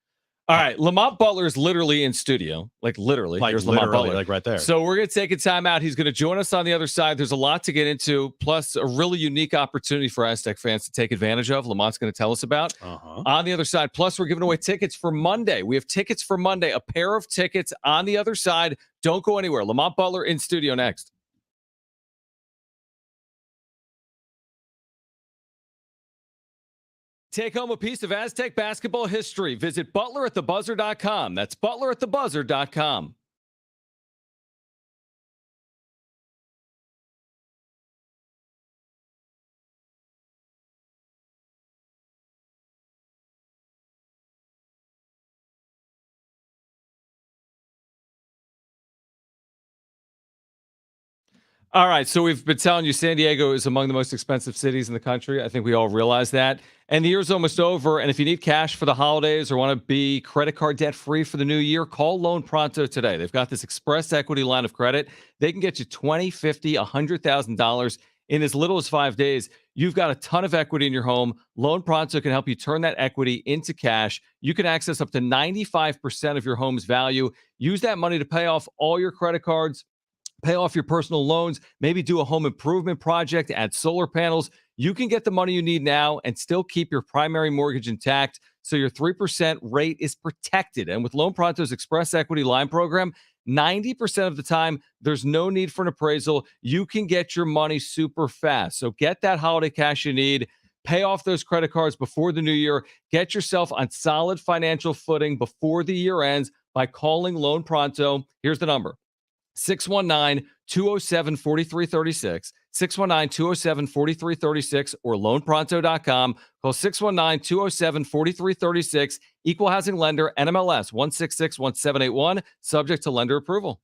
All right, Lamont Butler is literally in studio, literally. Here's Lamont Butler, right there. So we're going to take a time out. He's going to join us on the other side. There's a lot to get into, plus a really unique opportunity for Aztec fans to take advantage of. Lamont's going to tell us about on the other side. Plus, we're giving away tickets for Monday. We have tickets for Monday, a pair of tickets on the other side. Don't go anywhere. Lamont Butler in studio next. Take home a piece of Aztec basketball history. Visit butleratthebuzzer.com. That's butleratthebuzzer.com. All right, so we've been telling you San Diego is among the most expensive cities in the country. I think we all realize that. And the year's almost over. And if you need cash for the holidays or want to be credit card debt free for the new year, call Loan Pronto today. They've got this Express Equity line of credit. They can get you $20,000, $50,000, $100,000 in as little as 5 days. You've got a ton of equity in your home. Loan Pronto can help you turn that equity into cash. You can access up to 95% of your home's value. Use that money to pay off all your credit cards, pay off your personal loans, maybe do a home improvement project, add solar panels. You can get the money you need now and still keep your primary mortgage intact, so your 3% rate is protected. And with Loan Pronto's Express Equity Line program, 90% of the time, there's no need for an appraisal. You can get your money super fast. So get that holiday cash you need. Pay off those credit cards before the new year. Get yourself on solid financial footing before the year ends by calling Loan Pronto. Here's the number. 619-207-4336, 619-207-4336, or loanpronto.com. Call 619-207-4336. Equal housing lender, NMLS 1661781, subject to lender approval.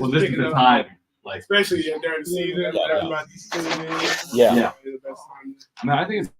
Well, this is the time, like especially during the season. Everybody's tuning in. Yeah. The best time. No, I think it's.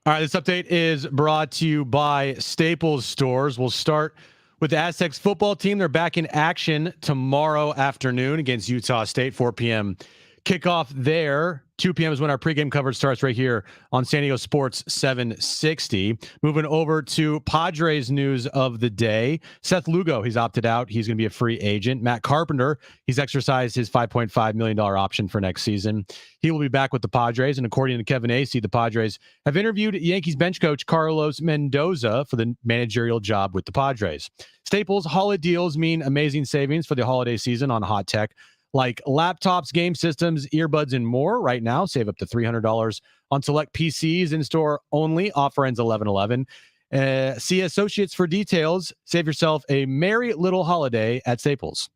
All right, this update is brought to you by Staples Stores. We'll start with the Aztecs football team. They're back in action tomorrow afternoon against Utah State, 4 p.m. kickoff there. 2 p.m. is when our pregame coverage starts right here on San Diego Sports 760. Moving over to Padres news of the day. Seth Lugo, he's opted out. He's going to be a free agent. Matt Carpenter, he's exercised his $5.5 million option for next season. He will be back with the Padres. And according to Kevin Acee, the Padres have interviewed Yankees bench coach Carlos Mendoza for the managerial job with the Padres. Staples holiday deals mean amazing savings for the holiday season on hot tech like laptops, game systems, earbuds, and more. Right now, save up to $300 on select PCs in store only. Offer ends 11/11. See associates for details. Save yourself a merry little holiday at Staples.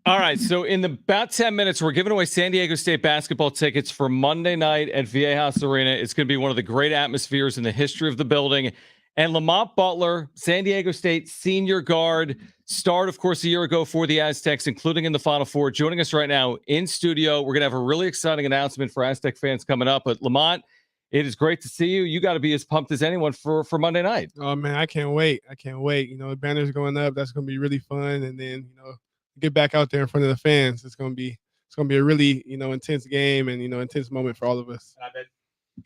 All right, so in about 10 minutes, we're giving away San Diego State basketball tickets for Monday night at Viejas Arena. It's going to be one of the great atmospheres in the history of the building. And Lamont Butler, San Diego State senior guard, starred, of course, a year ago for the Aztecs, including in the Final Four, joining us right now in studio. We're going to have a really exciting announcement for Aztec fans coming up. But Lamont, it is great to see you. You got to be as pumped as anyone for Monday night. Oh, man, I can't wait. I can't wait. You know, the banner's going up. That's going to be really fun. And then, you know, get back out there in front of the fans. It's going to be a really, you know, intense game and, you know, intense moment for all of us. I bet.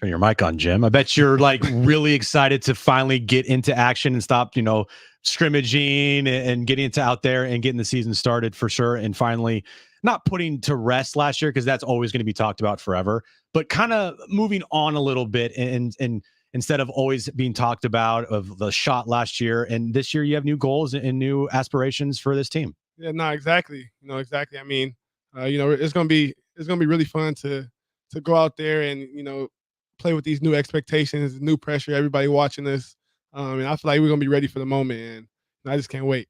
Turn your mic on, Jim. I bet you're like really excited to finally get into action and stop, you know, scrimmaging and getting into out there and getting the season started for sure. And finally not putting to rest last year, because that's always going to be talked about forever, but kind of moving on a little bit and instead of always being talked about of the shot last year. And this year you have new goals and new aspirations for this team. Yeah, no, exactly. You know, exactly. I mean, you know, it's going to be really fun to go out there and, you know, play with these new expectations, new pressure, everybody watching us. And I feel like we're going to be ready for the moment, and I just can't wait.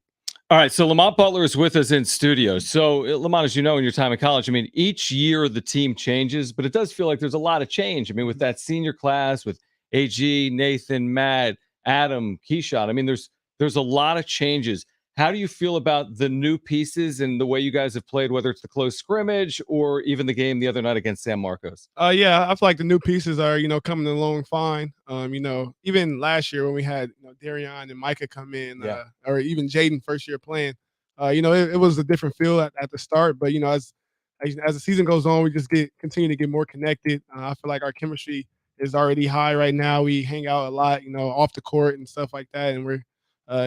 All right, so Lamont Butler is with us in studio. So, Lamont, as you know, in your time in college, I mean, each year the team changes, but it does feel like there's a lot of change. I mean, with that senior class, with AG, Nathan, Matt, Adam, Keyshawn, I mean, there's a lot of changes. How do you feel about the new pieces and the way you guys have played, whether it's the close scrimmage or even the game the other night against San Marcos? Yeah, I feel like the new pieces are, you know, coming along fine. You know, even last year when we had, you know, Darion and Micah come in, or even Jaden first year playing, you know, it was a different feel at the start. But, you know, as the season goes on, we just continue to get more connected. I feel like our chemistry is already high right now. We hang out a lot, you know, off the court and stuff like that. And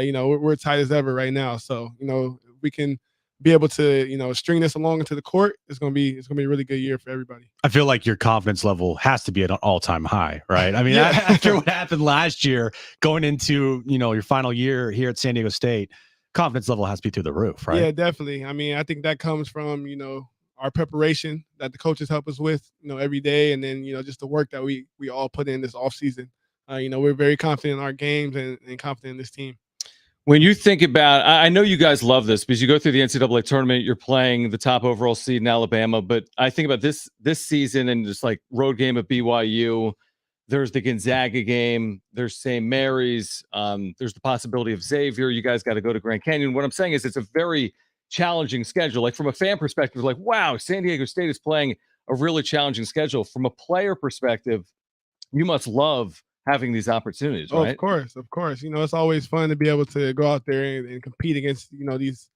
you know, we're tight as ever right now. So, you know, we can be able to, you know, string this along into the court. It's gonna be a really good year for everybody. I feel like your confidence level has to be at an all-time high, right? I mean, after what happened last year, going into, you know, your final year here at San Diego State, confidence level has to be through the roof, right? Yeah, definitely. I mean, I think that comes from, you know, our preparation that the coaches help us with, you know, every day, and then, you know, just the work that we all put in this offseason. You know, we're very confident in our games and confident in this team. When you think about, I know you guys love this because you go through the NCAA tournament, you're playing the top overall seed in Alabama, but I think about this season and just like road game at BYU, there's the Gonzaga game, there's St. Mary's, there's the possibility of Xavier. You guys got to go to Grand Canyon. What I'm saying is it's a very challenging schedule. Like from a fan perspective, like, wow, San Diego State is playing a really challenging schedule. From a player perspective, you must love having these opportunities, right? Of course. You know, it's always fun to be able to go out there and compete against, you know, these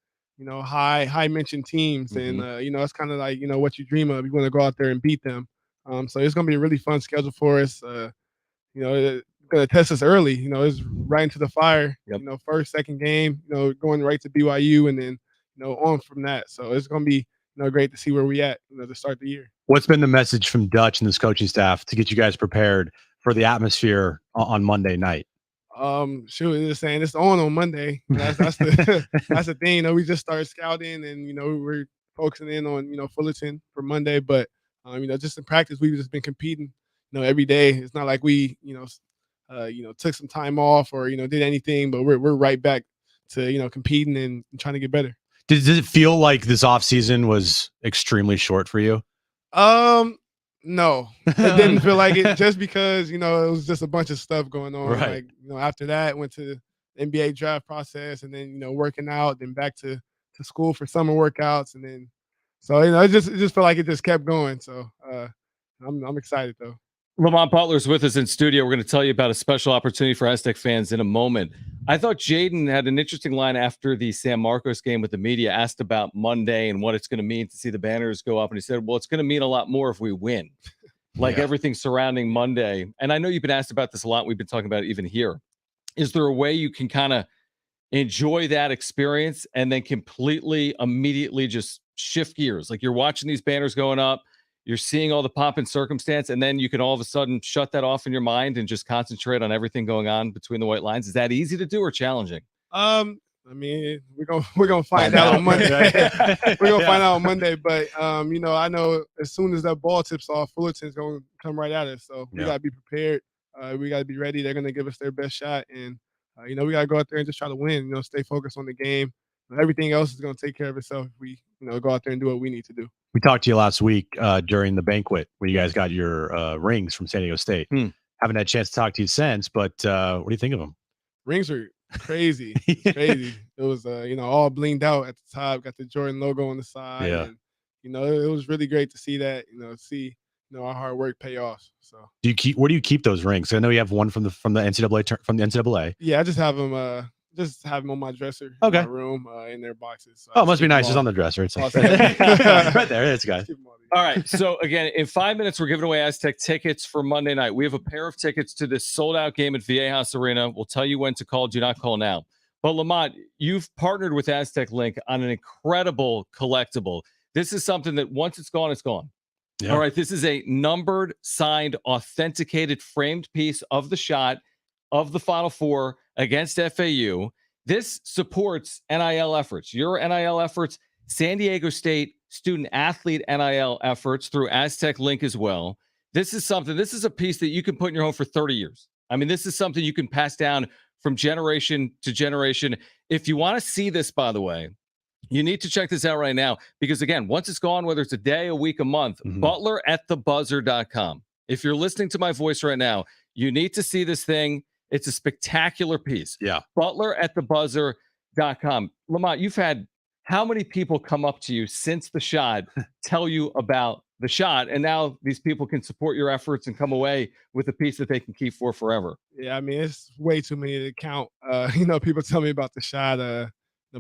high mentioned teams, and it's kind of like what you dream of. You want to go out there and beat them. So it's going to be a really fun schedule for us. It's going to test us early. It's right into the fire. Yep. First, second game. Going right to BYU, and then on from that. So it's going to be great to see where we at to start the year. What's been the message from Dutch and this coaching staff to get you guys prepared for the atmosphere on Monday night? Just saying it's on Monday. That's the that's the thing. We just started scouting, and we're focusing in on Fullerton for Monday. But just in practice, we've just been competing every day. It's not like we took some time off or did anything, but we're right back to competing and trying to get better. Does it feel like this offseason was extremely short for you? No, it didn't feel like it, just because it was just a bunch of stuff going on. Right. Like after that, went to the NBA draft process, and then working out, then back to school for summer workouts, and then so it just felt like it just kept going. So I'm excited though. Lamont Butler's with us in studio. We're going to tell you about a special opportunity for Aztec fans in a moment. I thought Jaden had an interesting line after the San Marcos game with the media, asked about Monday and what it's going to mean to see the banners go up. And he said, well, it's going to mean a lot more if we win, everything surrounding Monday. And I know you've been asked about this a lot. We've been talking about it even here. Is there a way you can kind of enjoy that experience and then completely, immediately just shift gears? Like you're watching these banners going up, you're seeing all the pomp and circumstance, and then you can all of a sudden shut that off in your mind and just concentrate on everything going on between the white lines. Is that easy to do or challenging? I mean, we're gonna find out on Monday. We're gonna find out on Monday, but I know as soon as that ball tips off, Fullerton's gonna come right at us. So we gotta be prepared. We gotta be ready. They're gonna give us their best shot, and we gotta go out there and just try to win. Stay focused on the game. Everything else is gonna take care of itself if we go out there and do what we need to do. We talked to you last week during the banquet where you guys got your rings from San Diego State. Haven't had a chance to talk to you since, but what do you think of them? Rings are crazy. Crazy. It was all blinged out at the top, got the Jordan logo on the side. Yeah. And, it was really great to see that, see our hard work pay off. So where do you keep those rings? I know you have one from the NCAA. Yeah, I just have them on my dresser in my room in their boxes. So it must be nice. It's on the dresser. It's right there. It's guys. All right. So again, in 5 minutes, we're giving away Aztec tickets for Monday night. We have a pair of tickets to this sold out game at Viejas Arena. We'll tell you when to call. Do not call now. But Lamont, you've partnered with Aztec Link on an incredible collectible. This is something that once it's gone, it's gone. Yeah. All right. This is a numbered, signed, authenticated, framed piece of the shot of the Final Four against FAU. This supports NIL efforts, your NIL efforts, San Diego State student athlete NIL efforts through Aztec Link as well. This is a piece that you can put in your home for 30 years. I mean, this is something you can pass down from generation to generation. If you want to see this, by the way, you need to check this out right now, because again, once it's gone, whether it's a day, a week, a month, butleratthebuzzer.com. If you're listening to my voice right now, you need to see this thing. It's a spectacular piece. Yeah. butleratthebuzzer.com. Lamont, you've had how many people come up to you since the shot, tell you about the shot, and now these people can support your efforts and come away with a piece that they can keep for forever? Yeah, I mean, it's way too many to count. People tell me about the shot.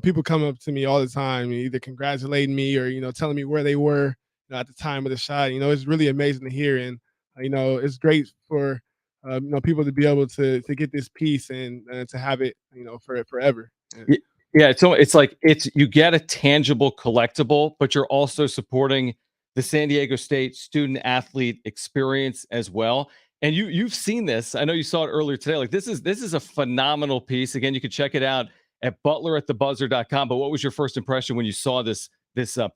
People come up to me all the time, either congratulating me or, telling me where they were at the time of the shot. It's really amazing to hear. And, it's great for, people to be able to get this piece and to have it, for forever. Yeah. It's like you get a tangible collectible, but you're also supporting the San Diego State student athlete experience as well. And you've seen this. I know you saw it earlier today. Like this is a phenomenal piece. Again, you can check it out at butleratthebuzzer.com. But what was your first impression when you saw this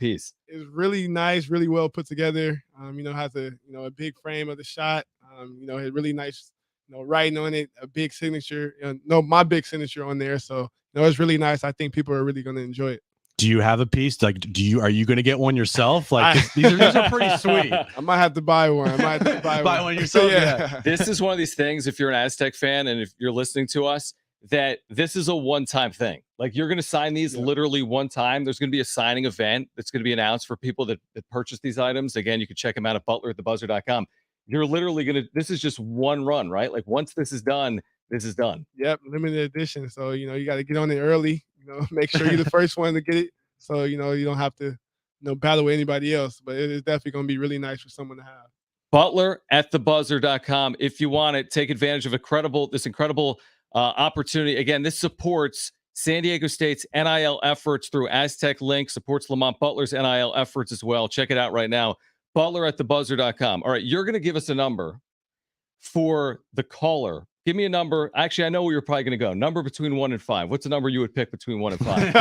piece? It was really nice, really well put together. Has a big frame of the shot. Had really nice, writing on it, a big signature. My big signature on there. So it's really nice. I think people are really going to enjoy it. Do you have a piece? Like, are you going to get one yourself? Like, these are pretty sweet. I might have to buy one. Buy one yourself. Yeah. This is one of these things. If you're an Aztec fan and if you're listening to us, that this is a one-time thing. Like you're going to sign these literally one time. There's going to be a signing event that's going to be announced for people that purchase these items. Again, you can check them out at butleratthebuzzer.com. You're literally this is just one run, right? Like once this is done, this is done. Yep. Limited edition. So, you got to get on it early, make sure you're the first one to get it So, you don't have to, battle with anybody else. But it is definitely going to be really nice for someone to have. Butler at thebuzzer.com. If you want it, take advantage of this incredible opportunity. Again, this supports San Diego State's NIL efforts through Aztec Link, supports Lamont Butler's NIL efforts as well. Check it out right now. Butler at thebuzzer.com. All right, you're going to give us a number for the caller. Give me a number. Actually, I know where you're probably going to go. Number between 1 and 5. What's the number you would pick between 1 and 5?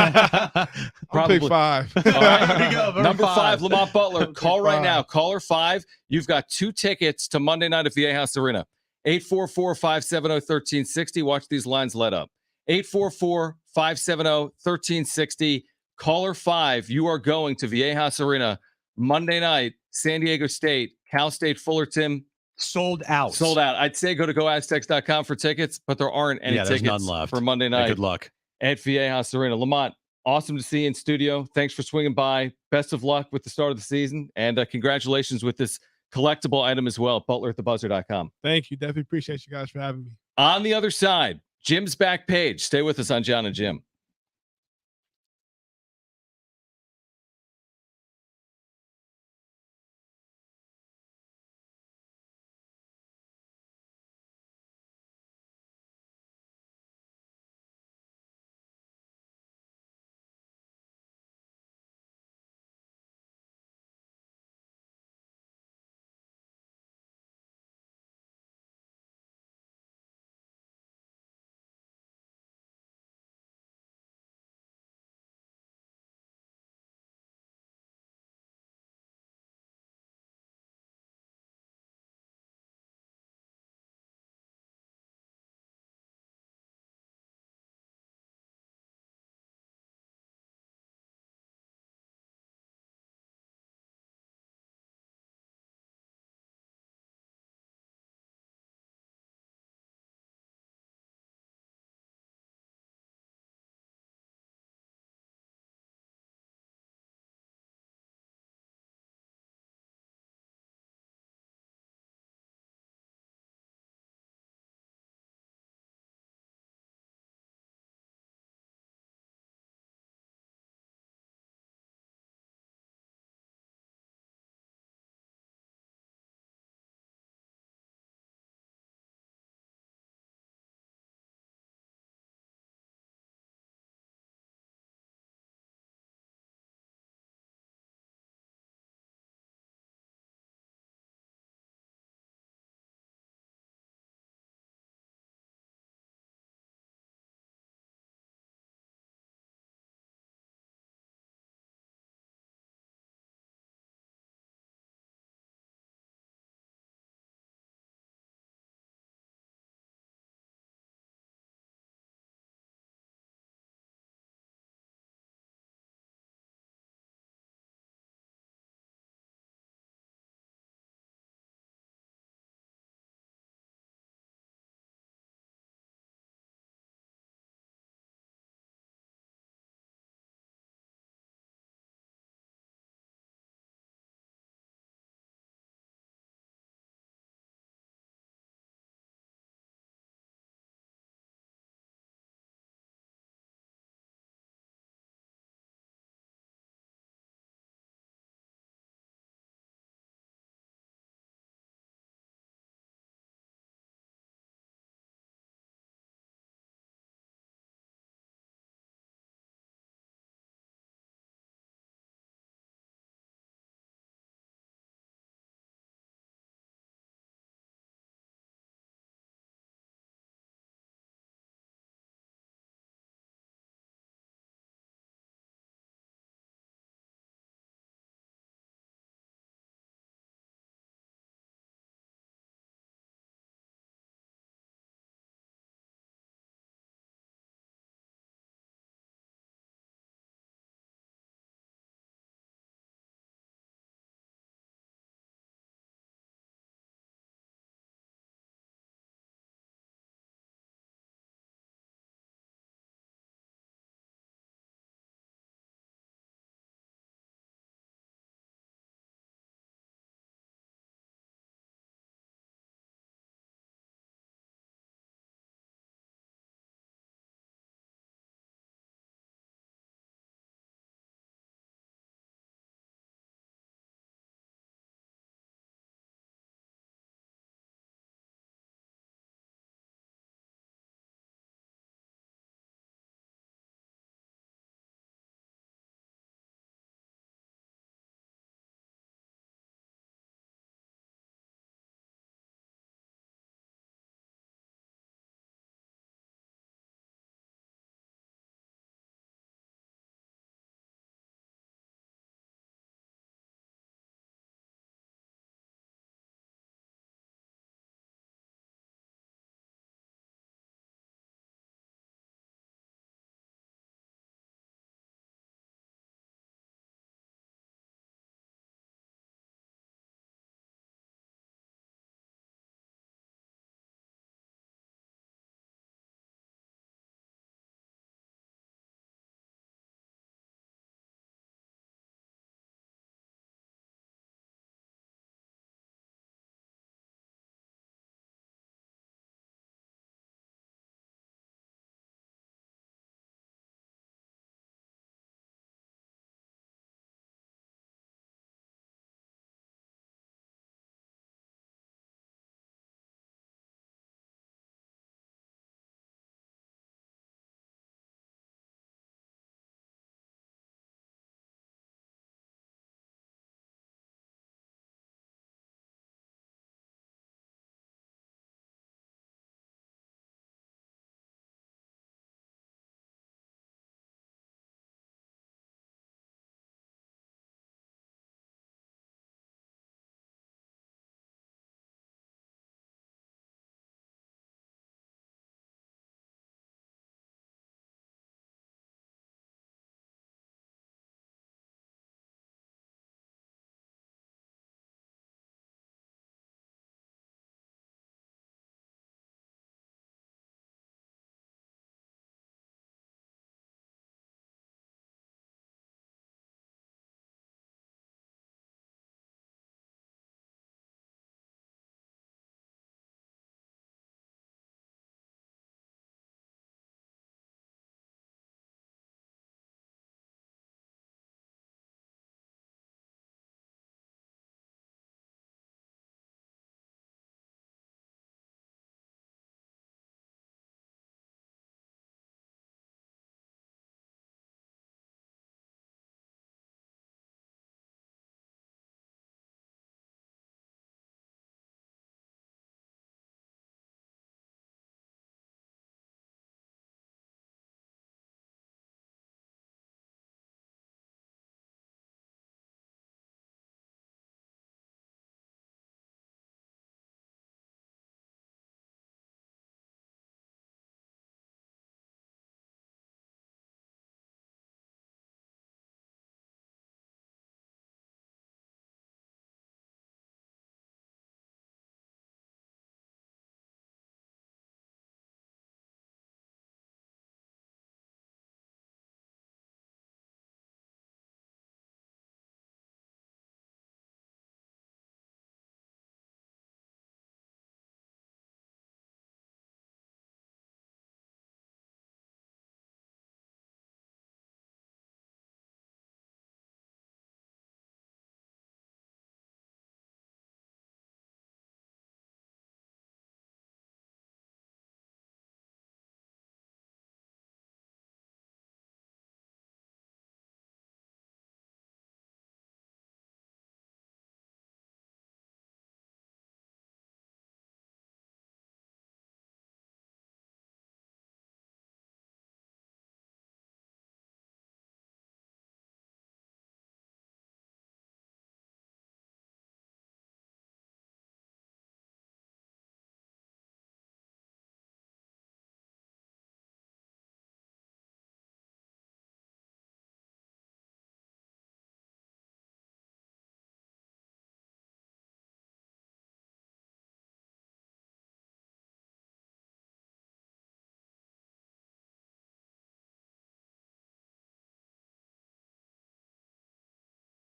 I'll pick 5. All right. There we go. Number 5, Lamont Butler. Call right now. Caller 5. You've got 2 tickets to Monday night at Viejas Arena. 844-570-1360. Watch these lines let up. 844-570-1360. Caller 5. You are going to Viejas Arena Monday night. San Diego State, Cal State Fullerton. Sold out. I'd say go to goaztecs.com for tickets, but there aren't any tickets none left for Monday night. Good luck at Viejas Arena. Lamont, awesome to see you in studio. Thanks for swinging by. Best of luck with the start of the season, and congratulations with this collectible item as well. Butler at thebuzzer.com. Thank you. Definitely appreciate you guys for having me. On the other side, Jim's back page. Stay with us on Jon and Jim.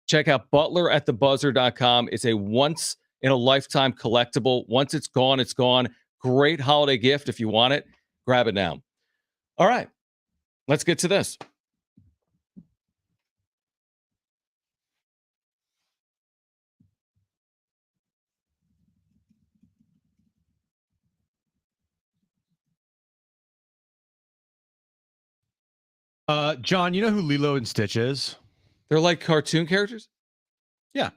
check out butleratthebuzzer.com. It's a once in a lifetime collectible. Once it's gone, it's gone. Great holiday gift. If you want it, grab it now. All right, let's get to this. John, you know who Lilo and Stitch is? They're like cartoon characters? Yeah.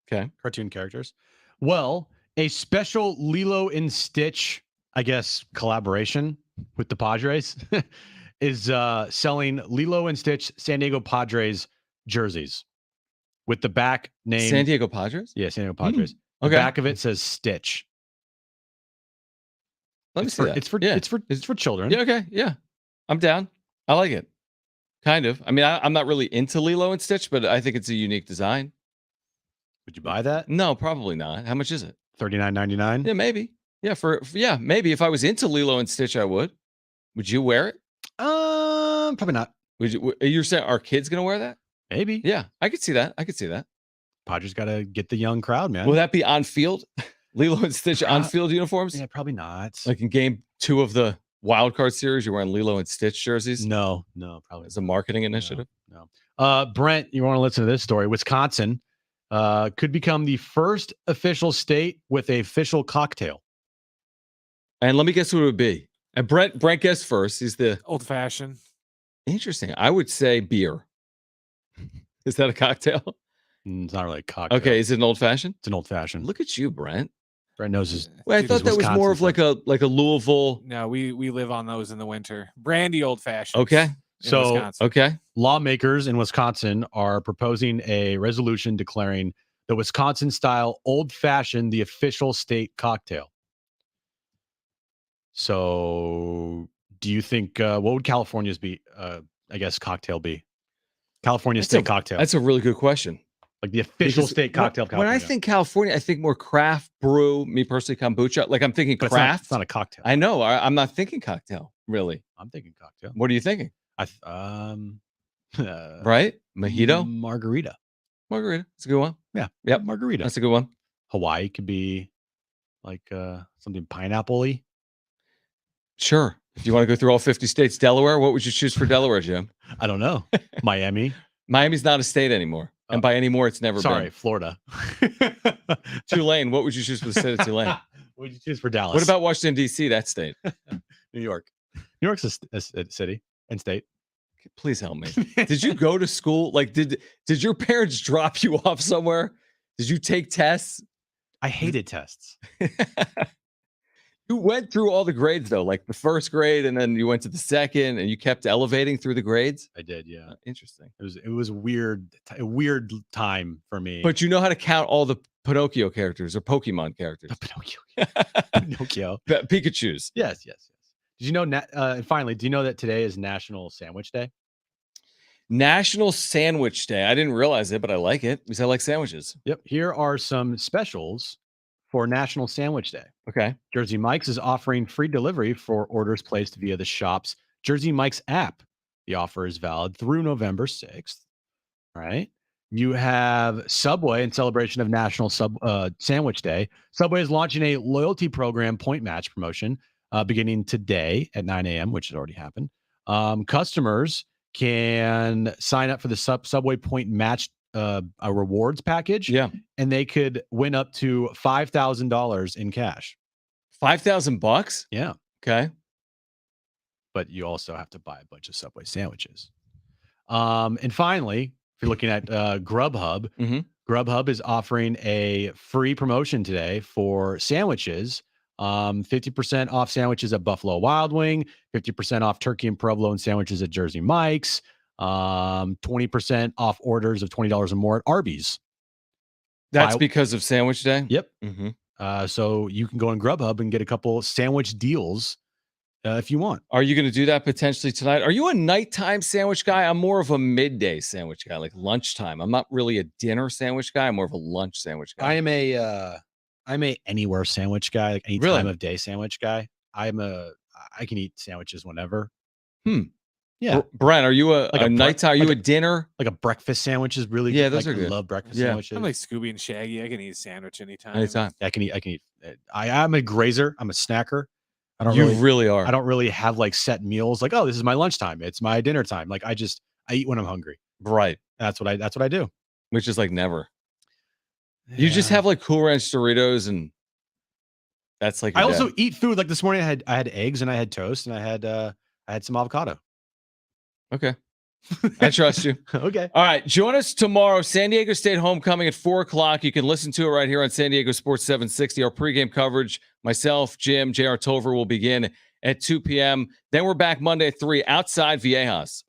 Okay. Cartoon characters. Well, a special Lilo and Stitch, I guess, collaboration with the Padres is selling Lilo and Stitch San Diego Padres jerseys with the back name. San Diego Padres? Yeah, San Diego Padres. Okay. The back of it says Stitch. Let me see that. It's for children. Yeah, okay. Yeah. I'm down. I like it. Kind of. I mean, I'm not really into Lilo and Stitch, but I think it's a unique design. Would you buy that? No, probably not. How much is it? $39.99. Yeah, maybe. Yeah, maybe if I was into Lilo and Stitch, I would. Would you wear it? Probably not. Would you? You're saying our kids gonna wear that? Maybe. Yeah, I could see that. Padres got to get the young crowd, man. Will that be on field? Lilo and Stitch on field uniforms? Yeah, probably not. Like in game 2 of the Wild Card series, you're wearing Lilo and Stitch jerseys? No, probably. It's a marketing initiative. No. Brent, you want to listen to this story? Wisconsin could become the first official state with a official cocktail. And let me guess who it would be. And Brent guessed first. He's the old fashioned. Interesting. I would say beer. Is that a cocktail? It's not really a cocktail. Okay, is it an old fashioned? It's an old fashioned. Look at you, Brent. Brent knows his. Well, I thought that was more of like a Louisville. No, we live on those in the winter. Brandy old fashioned. Okay. So okay, lawmakers in Wisconsin are proposing a resolution declaring the Wisconsin style old fashioned the official state cocktail. So, do you think what would California's be? I guess cocktail be California state cocktail. That's a really good question. Like the official state cocktail. When I think California, I think more craft brew. Me personally, kombucha. Like I'm thinking but craft. It's not a cocktail. I know. I'm not thinking cocktail. Really. I'm thinking cocktail. What are you thinking? Right? Mojito? Margarita. It's a good one. Yeah. Yep. Margarita. That's a good one. Hawaii could be like something pineapple-y. Sure. If you want to go through all 50 states, Delaware, what would you choose for Delaware, Jim? I don't know. Miami. Miami's not a state anymore. And by anymore, it's never been. Florida. Tulane. What would you choose for the state of Tulane? What would you choose for Dallas? What about Washington, D.C., that state? New York. New York's a city and state. Please help me. Did you go to school? Like, did your parents drop you off somewhere? Did you take tests? I hated tests. You went through all the grades, though, like the first grade, and then you went to the second, and you kept elevating through the grades? I did, yeah. Interesting. It was weird, a weird time for me. But you know how to count all the Pinocchio characters or Pokemon characters. Pinocchio. Pikachus. Yes. Did you know, finally, do you know that today is National Sandwich Day? National Sandwich Day. I didn't realize it, but I like it because I like sandwiches. Yep. Here are some specials for National Sandwich Day. Okay. Jersey Mike's is offering free delivery for orders placed via the shop's Jersey Mike's app. The offer is valid through November 6th. All right. You have Subway in celebration of National Sandwich Day. Subway is launching a loyalty program point match promotion beginning today at 9 a.m., which has already happened. Customers can sign up for the Subway point match a rewards package. Yeah. And they could win up to $5,000 in cash. $5,000? Yeah. Okay. But you also have to buy a bunch of Subway sandwiches. And finally, if you're looking at Grubhub, Grubhub is offering a free promotion today for sandwiches. 50% off sandwiches at Buffalo Wild Wing, 50% off turkey and provolone sandwiches at Jersey Mike's, 20% off orders of $20 or more at Arby's. That's because of Sandwich Day? Yep. So you can go on Grubhub and get a couple sandwich deals if you want. Are you going to do that potentially tonight? Are you a nighttime sandwich guy? I'm more of a midday sandwich guy, like lunchtime. I'm not really a dinner sandwich guy. I'm more of a lunch sandwich guy. I'm a anywhere sandwich guy, like any time of day sandwich guy. I can eat sandwiches whenever. Yeah. Brent, are you a Like a nighttime? Are you a dinner? Like a breakfast sandwich is really Yeah, good. those are good. I love breakfast Yeah. sandwiches. I'm like Scooby and Shaggy. I can eat a sandwich anytime. Anytime. I can eat. I'm a grazer. I'm a snacker. You really are. I don't really have like set meals. Like, oh, this is my lunchtime. It's my dinner time. Like, I eat when I'm hungry. Right. That's what I do. Which is like never. You just have like Cool Ranch Doritos, and that's like. I also eat food. Like this morning, I had eggs and I had toast and I had some avocado. Okay. I trust you. Okay. All right. Join us tomorrow. San Diego State homecoming at 4:00. You can listen to it right here on San Diego Sports 760. Our pregame coverage, myself, Jim, J.R. Tolver will begin at 2 p.m. Then we're back Monday at 3 outside Viejas.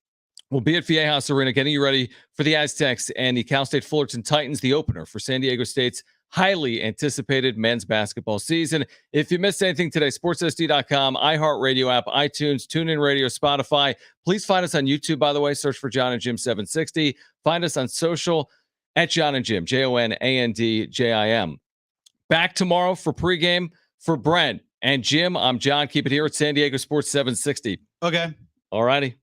We'll be at Viejas Arena getting you ready for the Aztecs and the Cal State Fullerton Titans, the opener for San Diego State's highly anticipated men's basketball season. If you missed anything today, sportssd.com, iHeartRadio app, iTunes, TuneIn Radio, Spotify. Please find us on YouTube, by the way. Search for Jon and Jim 760. Find us on social at Jon and Jim, JONANDJIM. Back tomorrow for pregame for Brent and Jim. I'm John. Keep it here at San Diego Sports 760. Okay. All righty.